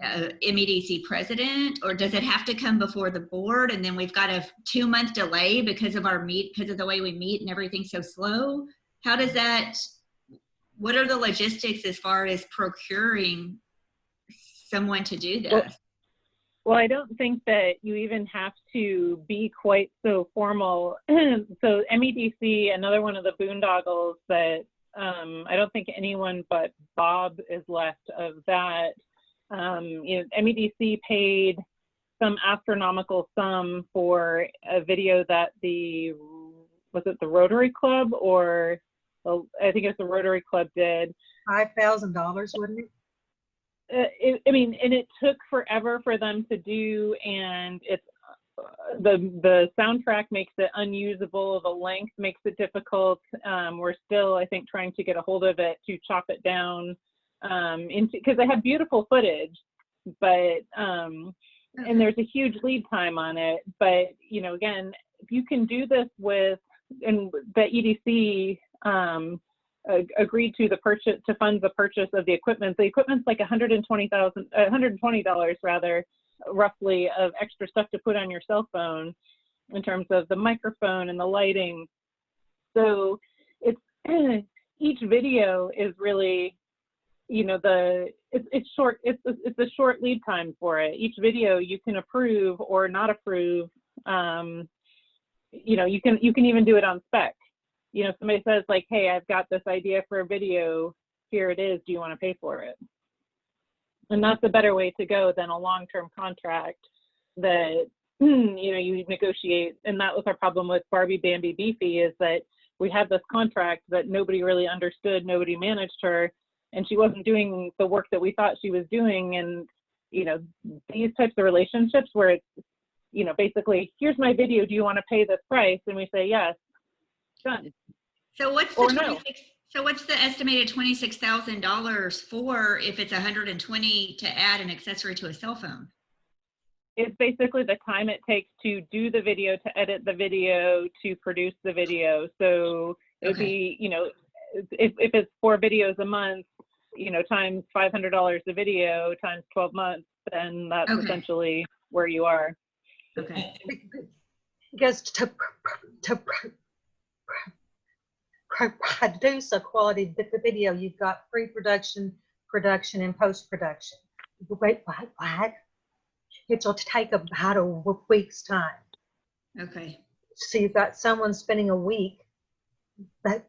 MEDC president, or does it have to come before the board, and then we've got a 2-month delay because of the way we meet and everything's so slow? How does that, what are the logistics as far as procuring someone to do this? Well, I don't think that you even have to be quite so formal. So MEDC, another one of the boondoggles that I don't think anyone but Bob is left of that. MEDC paid some astronomical sum for a video that was it the Rotary Club, or I think it's the Rotary Club did. $5,000, wouldn't it? And it took forever for them to do, and it's the soundtrack makes it unusable. The length makes it difficult. We're still, I think, trying to get a hold of it to chop it down, because they have beautiful footage, but and there's a huge lead time on it. But again, if you can do this with, and the EDC agreed to fund the purchase of the equipment. The equipment's like $120 rather, roughly, of extra stuff to put on your cell phone in terms of the microphone and the lighting. So it's each video is really, it's short. It's a short lead time for it. Each video you can approve or not approve. You can even do it on spec. Somebody says like, hey, I've got this idea for a video, here it is, do you want to pay for it? And that's a better way to go than a long-term contract that, you negotiate. And that was our problem with Barbie Bambi Beefy, is that we had this contract that nobody really understood, nobody managed her, and she wasn't doing the work that we thought she was doing. And, these types of relationships where it's, basically, here's my video, do you want to pay this price? And we say, yes, done. So what's the estimated $26,000 for if it's $120 to add an accessory to a cell phone? It's basically the time it takes to do the video, to edit the video, to produce the video. So it would be, if it's 4 videos a month, times $500 a video times 12 months, then that's essentially where you are. Okay. Because to produce a quality video, you've got pre-production, production, and post-production. Wait, what? It'll take about a week's time. Okay. So you've got someone spending a week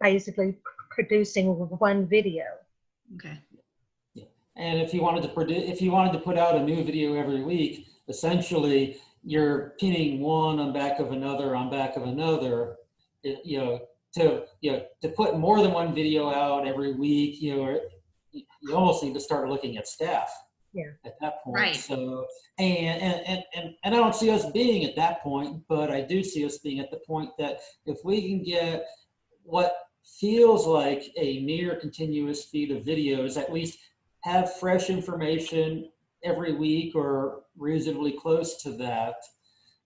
basically producing one video. Okay. Yeah. And if you wanted to put out a new video every week, essentially you're pinning one on back of another on back of another. To put more than one video out every week, you almost need to start looking at staff. Yeah. At that point. Right. So and I don't see us being at that point, but I do see us being at the point that if we can get what feels like a near continuous feed of videos, at least have fresh information every week or reasonably close to that,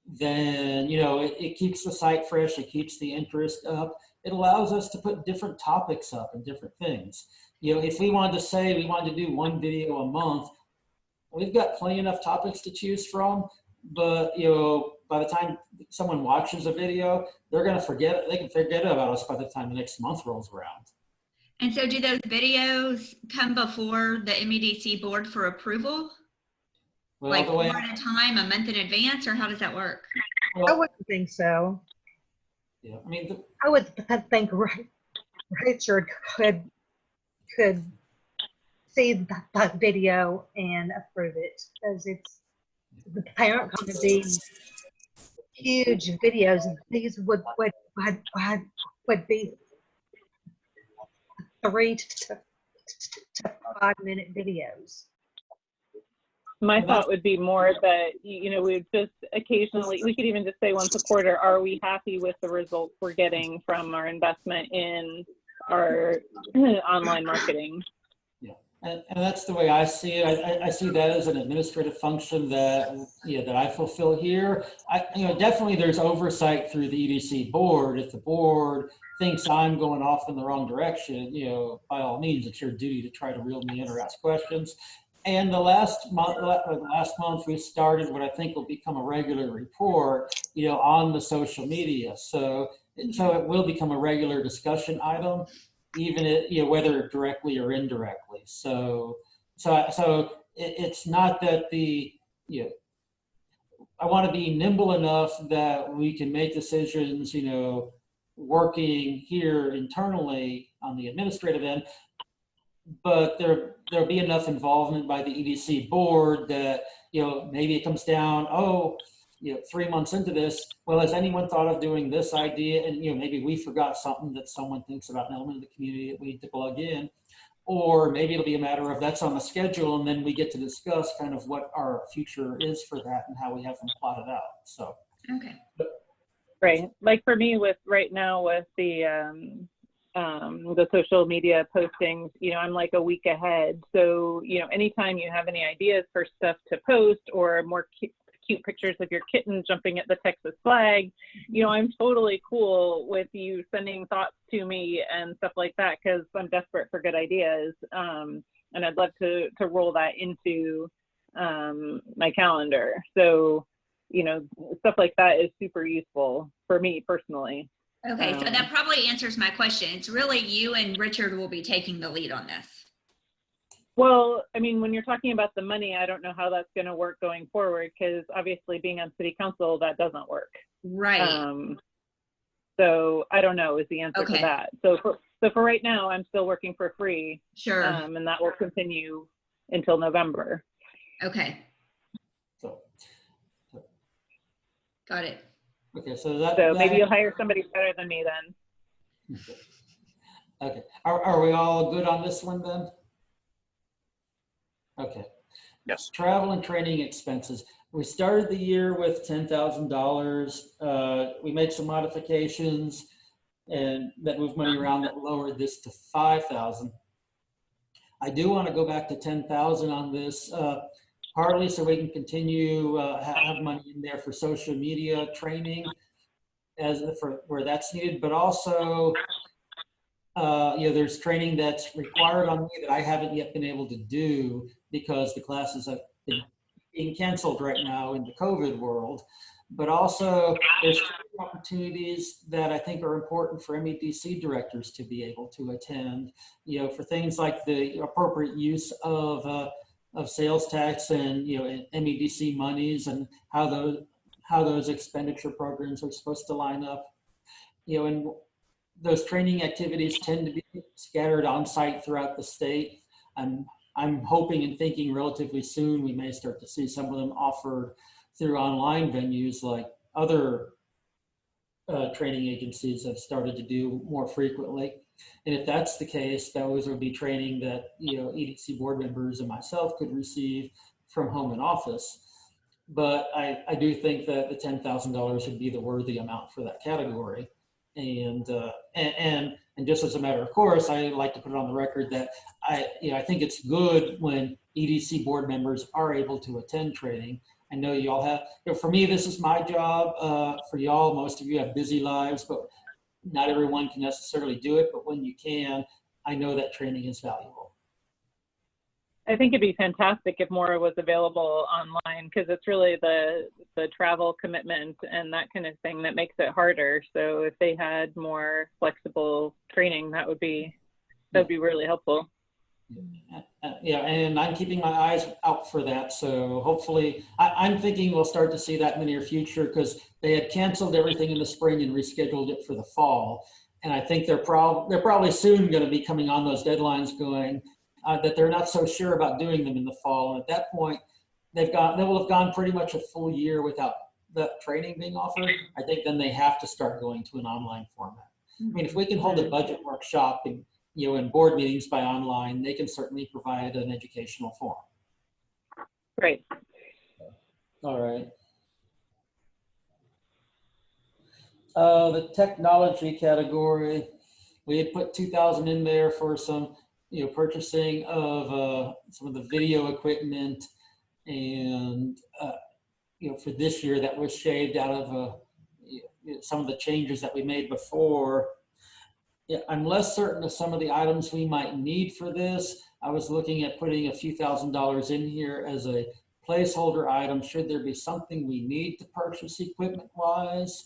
then it keeps the site fresh, it keeps the interest up. It allows us to put different topics up and different things. If we wanted to say we wanted to do one video a month, we've got plenty enough topics to choose from, but you know, by the time someone watches a video, they're going to forget, they can forget about us by the time the next month rolls around. And so do those videos come before the MEDC board for approval? Well, Like the way, 4 at a time, a month in advance, or how does that work? I well, wouldn't think so. yeah, I mean, I would think Richard could see that video and approve it, because it's the parent going to be huge videos. These would be 3 to 5 minute videos. My Well, thought would be more that, you know, we would just occasionally, we could even just say once a quarter, are we happy with the results we're getting from our investment in our online marketing? yeah, and that's the way I see it. I see that as an administrative function that, you know, that I fulfill here. You know, definitely there's oversight through the EDC board. If the board thinks I'm going off in the wrong direction, you know, by all means, it's your duty to try to reel me in or ask questions. And the last month we started what I think will become a regular report, you know, on the social media. So it will become a regular discussion item, even if, you know, whether directly or indirectly. So it's not that you know, I want to be nimble enough that we can make decisions, you know, working here internally on the administrative end, but there'll be enough involvement by the EDC board that, you know, maybe it comes down, oh, you know, 3 months into this, well, has anyone thought of doing this idea? And, you know, maybe we forgot something that someone thinks about an element of the community that we need to plug in. Or maybe it'll be a matter of that's on the schedule, and then we get to discuss kind of what our future is for that and how we have them plotted out. So, Okay. Right. Like for me with right now with the social media postings, you know, I'm like a week ahead. So, you know, anytime you have any ideas for stuff to post or more cute pictures of your kitten jumping at the Texas flag, you know, I'm totally cool with you sending thoughts to me and stuff like that, because I'm desperate for good ideas. And I'd love to roll that into my calendar. So, you know, stuff like that is super useful for me personally. Okay, so that probably answers my question. It's really you and Richard will be taking the lead on this. Well, I mean, when you're talking about the money, I don't know how that's going to work going forward, because obviously being on city council, that doesn't work. Right. So I don't know is the answer Okay. to that. So for right now, I'm still working for free. Sure. And that will continue until November. Okay. so Got it. okay, so Maybe you'll hire somebody better than me then. Okay, are we all good on this one then? Okay. Yes. Travel and training expenses. We started the year with $10,000. We made some modifications and that moved money around that lowered this to 5,000. I do want to go back to 10,000 on this, partly so we can continue have money in there for social media training for where that's needed, but also you know, there's training that's required on me that I haven't yet been able to do because the classes have been being canceled right now in the COVID world. But also there's opportunities that I think are important for MEDC directors to be able to attend, you know, for things like the appropriate use of sales tax and, you know, MEDC monies and how those expenditure programs are supposed to line up, you know, and those training activities tend to be scattered on site throughout the state. I'm hoping and thinking relatively soon we may start to see some of them offered through online venues like other training agencies have started to do more frequently. And if that's the case, those would be training that, you know, EDC board members and myself could receive from home and office. But I do think that the $10,000 would be the worthy amount for that category. And just as a matter of course, I like to put it on the record that I think it's good when EDC board members are able to attend training. I know you all have, you know, for me, this is my job. For y'all, most of you have busy lives, but not everyone can necessarily do it. But when you can, I know that training is valuable. I think it'd be fantastic if more was available online, because it's really the travel commitment and that kind of thing that makes it harder. So if they had more flexible training, that'd be really helpful. Yeah, and I'm keeping my eyes out for that. So hopefully, I'm thinking we'll start to see that in the near future, because they had canceled everything in the spring and rescheduled it for the fall. And I think they're probably soon going to be coming on those deadlines, going that they're not so sure about doing them in the fall. And at that point, they will have gone pretty much a full year without the training being offered. I think then they have to start going to an online format. I mean, if we can hold a budget workshop and and board meetings by online, they can certainly provide an educational forum. Right. All right. The technology category, we had put 2,000 in there for some, purchasing of some of the video equipment, and for this year that was shaved out of some of the changes that we made before. Yeah, I'm less certain of some of the items we might need for this. I was looking at putting a few $1,000s in here as a placeholder item should there be something we need to purchase equipment-wise.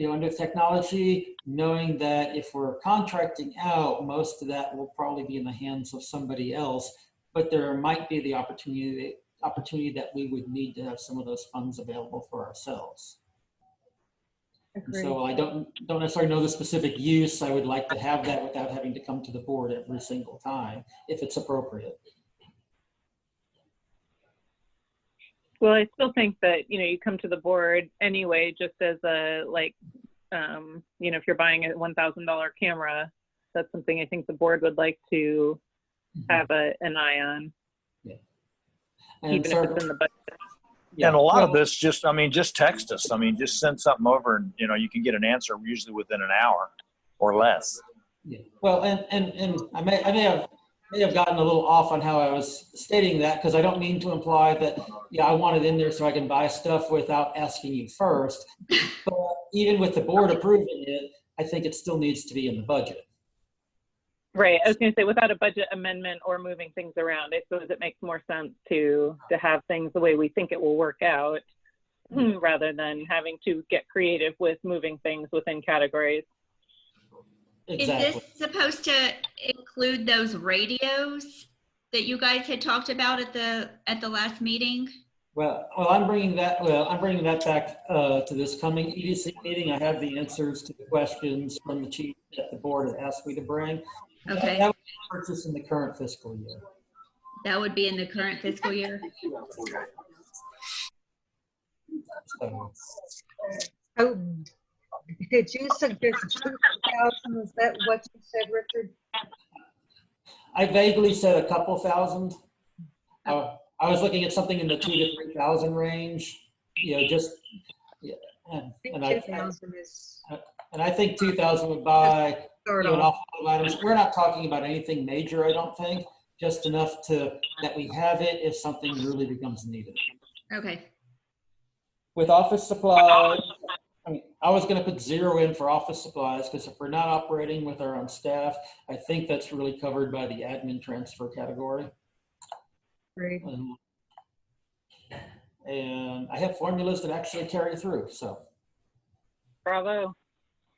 Under technology, knowing that if we're contracting out, most of that will probably be in the hands of somebody else, but there might be the opportunity that we would need to have some of those funds available for ourselves. So I don't necessarily know the specific use. I would like to have that without having to come to the board every single time, if it's appropriate. Well, I still think that, you come to the board anyway, just as a, if you're buying a $1,000 camera, that's something I think the board would like to have an eye on. Yeah. And even if it's in the budget. Yeah. And a lot of this just text us. Just send something over and, you can get an answer usually within an hour or less. Yeah. Well, and I may have gotten a little off on how I was stating that, because I don't mean to imply that, I want it in there so I can buy stuff without asking you first. But even with the board approving it, I think it still needs to be in the budget. Right. I was going to say, without a budget amendment or moving things around, I suppose it makes more sense to have things the way we think it will work out, rather than having to get creative with moving things within categories. Exactly. Is this supposed to include those radios that you guys had talked about at the last meeting? Well, I'm bringing that back to this coming EDC meeting. I have the answers to the questions from the chief that the board had asked me to bring. Okay. That would be purchased in the current fiscal year. That would be in the current fiscal year? Oh, did you suggest 2,000? Is that what you said, Richard? I vaguely said a couple thousand. I was looking at something in the 2,000 to 3,000 range. And I think 2,000 would buy an awful lot of items. We're not talking about anything major, I don't think. Just enough that we have it if something really becomes needed. Okay. With office supplies, I was going to put 0 in for office supplies, because if we're not operating with our own staff, I think that's really covered by the admin transfer category. Great. And I have formulas that actually carry through. So. Bravo.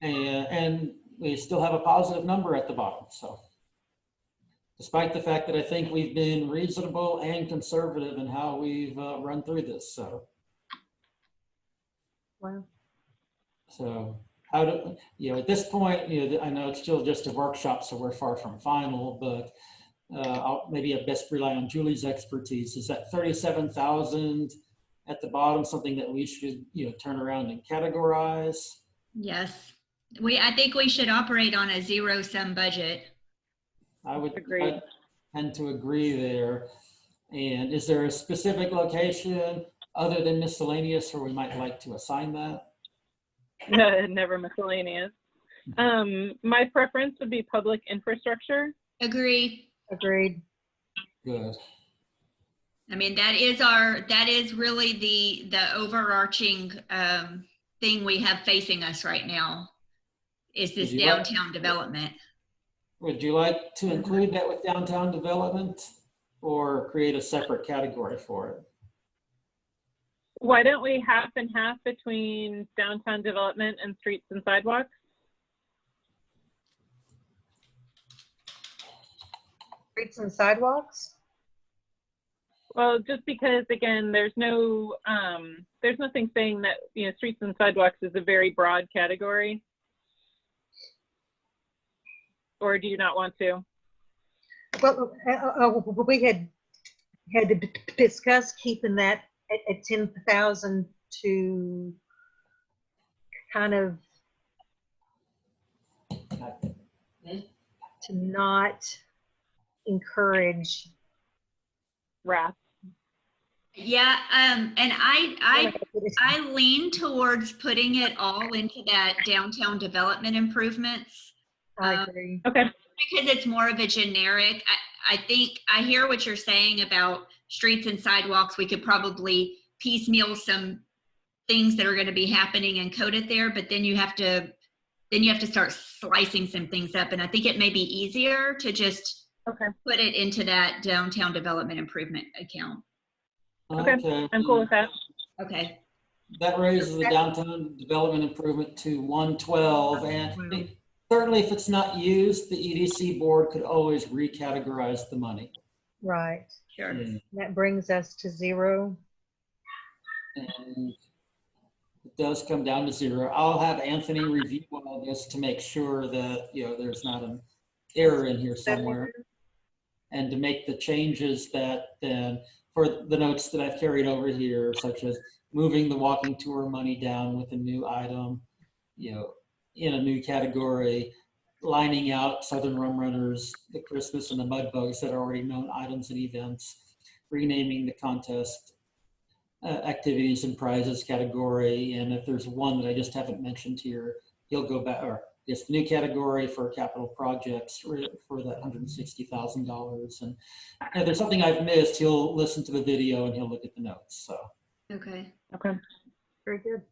And we still have a positive number at the bottom. So, despite the fact that I think we've been reasonable and conservative in how we've run through this. So. Wow. So how do, at this point, I know it's still just a workshop, so we're far from final, but maybe I best rely on Julie's expertise. Is that 37,000 at the bottom something that we should, turn around and categorize? Yes. I think we should operate on a zero-sum budget. I would agree. Tend to agree there. And is there a specific location other than miscellaneous where we might like to assign that? Never miscellaneous. My preference would be public infrastructure. Agree. Agreed. Good. I mean, that is really the overarching thing we have facing us right now, is this downtown development. Would you like to include that with downtown development? or create a separate category for it? Why don't we half and half between downtown development and streets and sidewalks? Streets and sidewalks? Well, just because again, there's nothing saying that, you know, streets and sidewalks is a very broad category. Or do you not want to? Well, we had discussed keeping that at 10,000 to kind of to not encourage Wrath. Yeah, and I lean towards putting it all into that downtown development improvements. I agree. Okay. Because it's more of a generic, I think, I hear what you're saying about streets and sidewalks. We could probably piecemeal some things that are going to be happening and code it there, but then you have to start slicing some things up. And I think it may be easier to just put it into that downtown development improvement account. Okay. I'm cool with that. Okay. That raises the downtown development improvement to 112, and certainly if it's not used, the EDC board could always recategorize the money. Right. Sure. That brings us to 0. And it does come down to 0. I'll have Anthony review all this to make sure that, you know, there's not an error in here somewhere, and to make the changes that then for the notes that I've carried over here, such as moving the walking tour money down with a new item, you know, in a new category, lining out Southern Rum Runners, the Christmas and the Mud Bugs that are already known items and events, renaming the contest activities and prizes category. And if there's one that I just haven't mentioned here, he'll go back, or it's the new category for capital projects for that $160,000. And if there's something I've missed, he'll listen to the video and he'll look at the notes. So. Okay. Very good.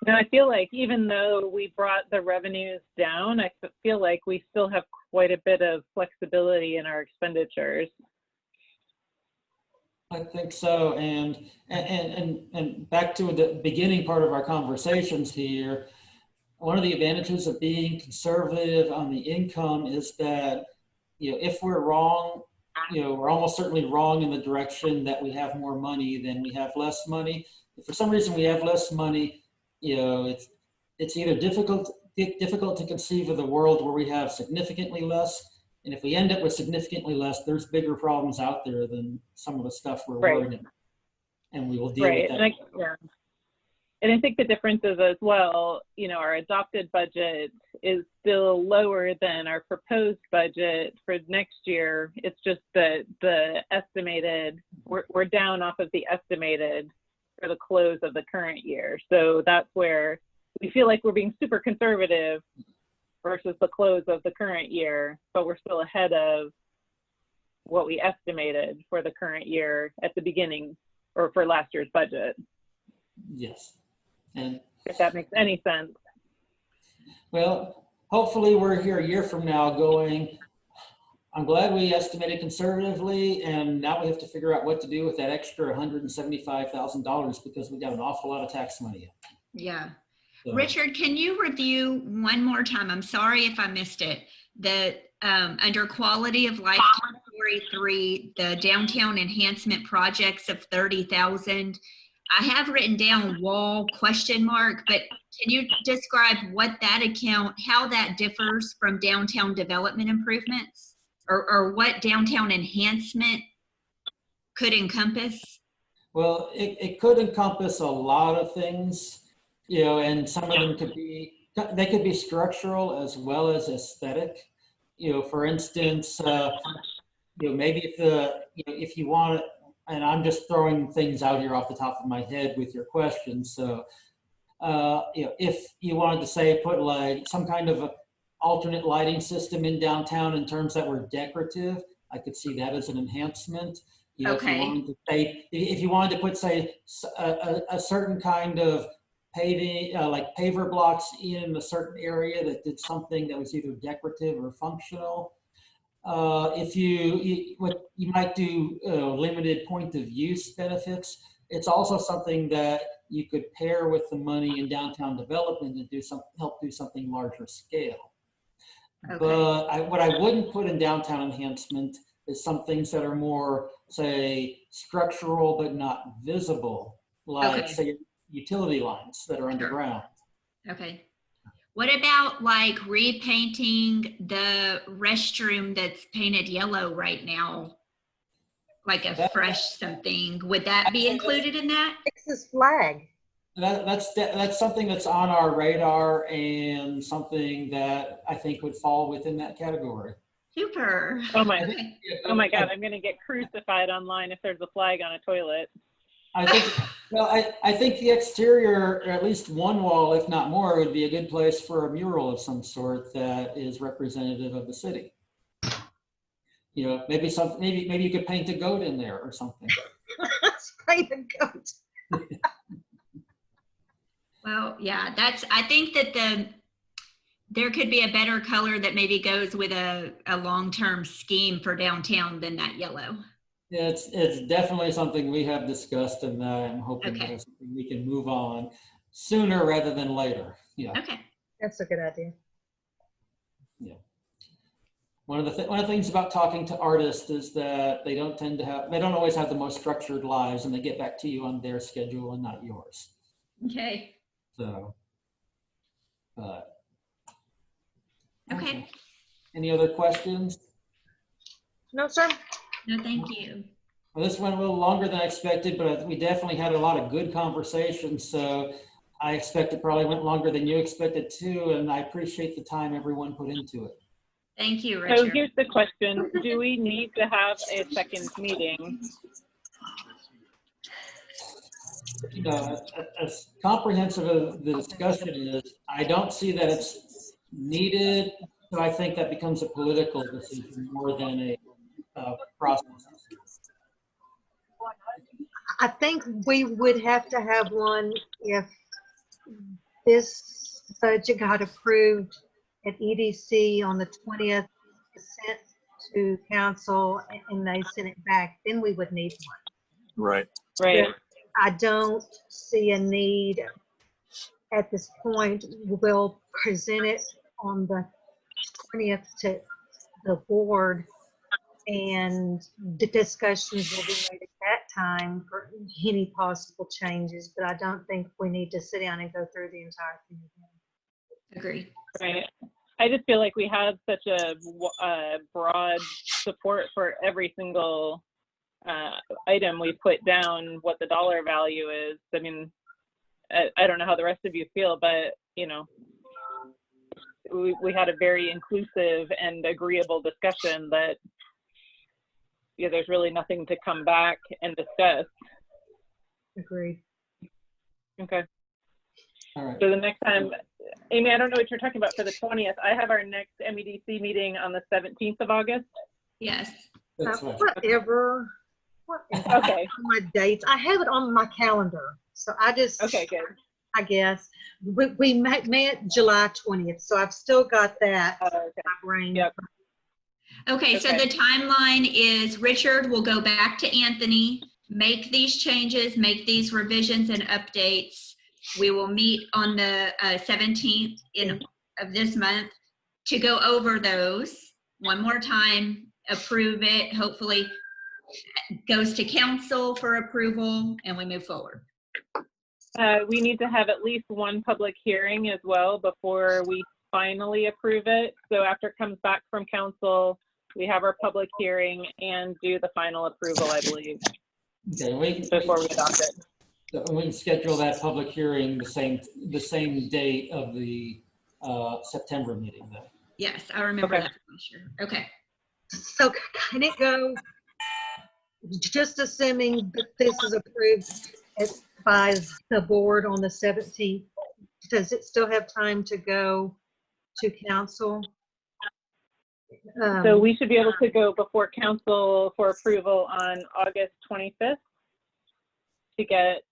Now, I feel like even though we brought the revenues down, I feel like we still have quite a bit of flexibility in our expenditures. I think so. And back to the beginning part of our conversations here, one of the advantages of being conservative on the income is that, you know, if we're wrong, you know, we're almost certainly wrong in the direction that we have more money than we have less money. If for some reason we have less money, you know, it's either difficult to conceive of the world where we have significantly less, and if we end up with significantly less, there's bigger problems out there than some of the stuff we're worrying about, and we will deal with that. And I think the difference is as well, you know, our adopted budget is still lower than our proposed budget for next year. It's just that the estimated, we're down off of the estimated for the close of the current year. So that's where we feel like we're being super conservative versus the close of the current year, but we're still ahead of what we estimated for the current year at the beginning, or for last year's budget. Yes. And if that makes any sense. Well, hopefully we're here a year from now going, I'm glad we estimated conservatively, and now we have to figure out what to do with that extra $175,000 because we got an awful lot of tax money. Yeah. So, Richard, can you review one more time? I'm sorry if I missed it. That under quality of life category 3, the downtown enhancement projects of 30,000. I have written down wall ? But can you describe what that account, how that differs from downtown development improvements, or what downtown enhancement could encompass? Well, it could encompass a lot of things, you know, and some of them could be structural as well as aesthetic. You know, for instance, you know, maybe if you want it, and I'm just throwing things out here off the top of my head with your questions. So, you know, if you wanted to say put like some kind of a alternate lighting system in downtown in terms that were decorative, I could see that as an enhancement. You know, Okay. if you wanted to put, say, a certain kind of paving, like paver blocks in a certain area that did something that was either decorative or functional. if what you might do limited point of use benefits. It's also something that you could pair with the money in downtown development and help do something larger scale. Okay. But what I wouldn't put in downtown enhancement is some things that are more, say, structural but not visible, like Okay. say utility lines that are underground. Okay. What about like repainting the restroom that's painted yellow right now? Like a fresh something, would that be included in that? Texas flag. That's something that's on our radar and something that I think would fall within that category. Super. Oh my, Okay. oh my God, I'm gonna get crucified online if there's a flag on a toilet. I think, well, I think the exterior, or at least one wall, if not more, would be a good place for a mural of some sort that is representative of the city. You know, maybe you could paint a goat in there or something. Spray the goat. Well, yeah, I think that there could be a better color that maybe goes with a long-term scheme for downtown than that yellow. It's definitely something we have discussed, and I'm hoping that it's something we can move on sooner rather than later. Yeah. Okay. That's a good idea. Yeah. One of the things about talking to artists is that they don't always have the most structured lives, and they get back to you on their schedule and not yours. Okay. So, Okay. Any other questions? No, sir. No, thank you. Well, this went a little longer than I expected, but we definitely had a lot of good conversations. So I expect it probably went longer than you expected too, and I appreciate the time everyone put into it. Thank you, So Richard. here's the question. Do we need to have a second meeting? You know, as comprehensive as the discussion is, I don't see that it's needed. So I think that becomes a political decision more than a process. I think we would have to have one if this budget got approved at EDC on the 20th, sent to council, and they sent it back, then we would need one. Right. Right. I don't see a need at this point. We'll present it on the 20th to the board, and the discussions will be made at that time for any possible changes, but I don't think we need to sit down and go through the entire thing again. Agree. Right. I just feel like we have such a broad support for every single item we put down, what the dollar value is. I mean, I don't know how the rest of you feel, but you know, we had a very inclusive and agreeable discussion that there's really nothing to come back and discuss. Agreed. Okay. All right. So the next time, Amy, I don't know what you're talking about for the 20th. I have our next MEDC meeting on the 17th of August. Yes. That's fine. Whatever. Okay. My dates. I have it on my calendar. So I just, Okay, good. I guess. We met July 20th. So I've still got that Okay. in my brain. Yep. Okay, so Okay. the timeline is Richard will go back to Anthony, make these changes, make these revisions and updates. We will meet on the 17th of this month to go over those one more time, approve it, hopefully goes to council for approval, and we move forward. We need to have at least one public hearing as well before we finally approve it. So after it comes back from council, we have our public hearing and do the final approval, I believe, Okay, before we adopt it. So we can schedule that public hearing the same date of the September meeting then. Yes, I remember Okay. that for sure. Okay. So can it go, just assuming that this is approved by the board on the 17th, does it still have time to go to council? So we should be able to go before council for approval on August 25th to get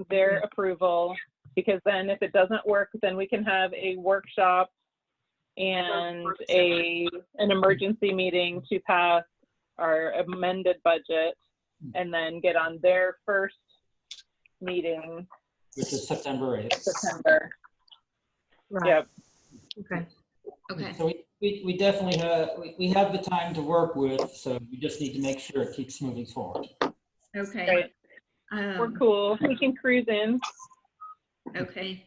their approval, because then if it doesn't work, then we can have a workshop and an emergency meeting to pass our amended budget, and then get on their first meeting, which is September 8th. September. Right. Yep. Okay. Okay. So we definitely we have the time to work with, so we just need to make sure it keeps moving forward. Okay. Right. We're cool. We can cruise in. Okay.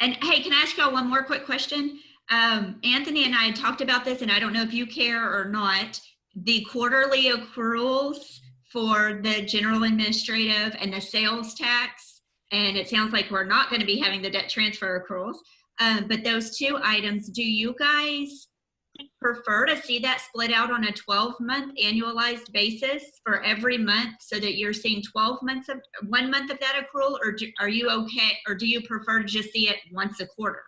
And hey, can I ask y'all one more quick question? Anthony and I had talked about this, and I don't know if you care or not, the quarterly accruals for the general administrative and the sales tax. And it sounds like we're not going to be having the debt transfer accruals. But those two items, do you guys prefer to see that split out on a 12-month annualized basis for every month so that you're seeing 12 months of 1 month of that accrual, or are you okay, or do you prefer to just see it once a quarter?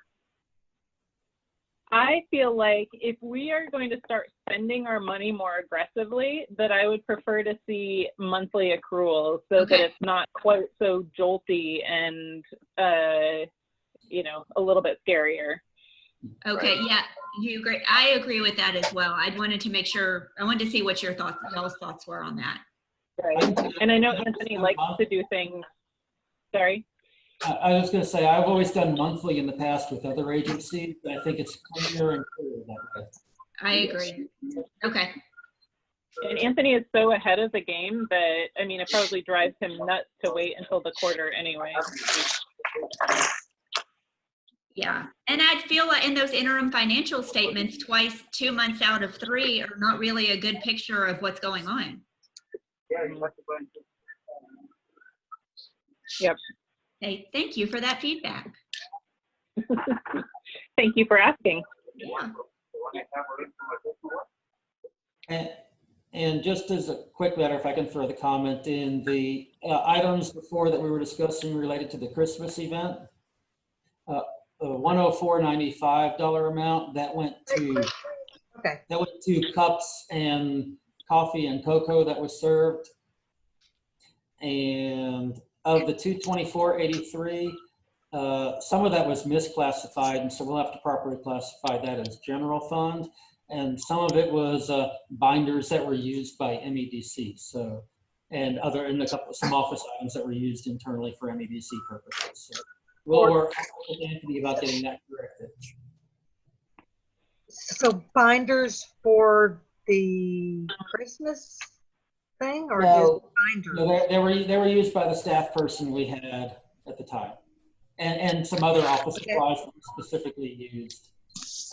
I feel like if we are going to start spending our money more aggressively, that I would prefer to see monthly accruals so that it's not quite so jolty and, you know, a little bit scarier. Okay, yeah, you agree. I agree with that as well. I wanted to make sure, I wanted to see what your thoughts, y'all's thoughts were on that. Right. And I know Anthony likes to do things. Sorry. I was going to say, I've always done monthly in the past with other agencies, but I think it's clearer and clearer that way. I agree. Okay. And Anthony is so ahead of the game that, I mean, it probably drives him nuts to wait until the quarter anyway. Yeah. And I feel like in those interim financial statements, 2 months out of 3 are not really a good picture of what's going on. Yep. Hey, thank you for that feedback. Thank you for asking. Yeah. And just as a quick matter, if I can throw the comment in, the items before that we were discussing related to the Christmas event, $104.95 amount that went to cups and coffee and cocoa that was served, and of the $224.83, some of that was misclassified, and so we'll have to properly classify that as general fund. And some of it was binders that were used by MEDC. So, and some office items that were used internally for MEDC purposes. So we'll work with Anthony about getting that corrected. So binders for the Christmas thing, or No, just binders? No, they were used by the staff person we had at the time, and some other office supplies that were specifically used.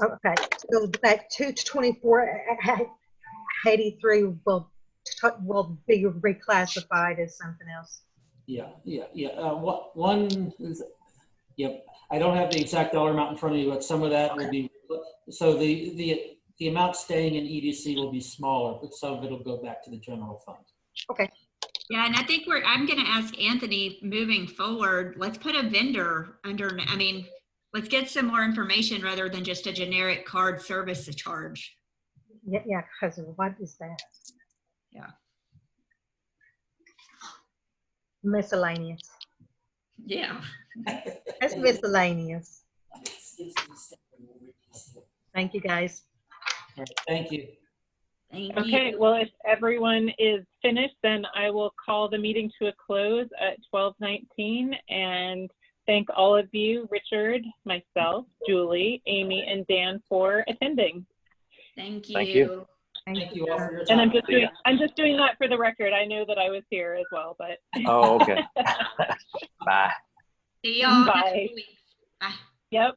Okay, so that 224.83 will be reclassified as something else. Yeah. One is, yep. I don't have the exact dollar amount in front of you, but some of that will be. So the amount staying in EDC will be smaller, but some of it will go back to the general fund. Okay. Yeah, and I think I'm going to ask Anthony moving forward, let's put a vendor under, I mean, let's get some more information rather than just a generic card service charge. Yeah, because what is that? Yeah. Miscellaneous. Yeah. That's miscellaneous. Thank you, guys. All right, thank you. Thank you. Okay, well, if everyone is finished, then I will call the meeting to a close at 12:19 and thank all of you, Richard, myself, Julie, Amy, and Dan for attending. Thank you. Thank you. Thank you all for your time. And I'm just doing that for the record. I know that I was here as well, but. Oh, okay. Bye. See y'all Bye. next week. Bye. Yep.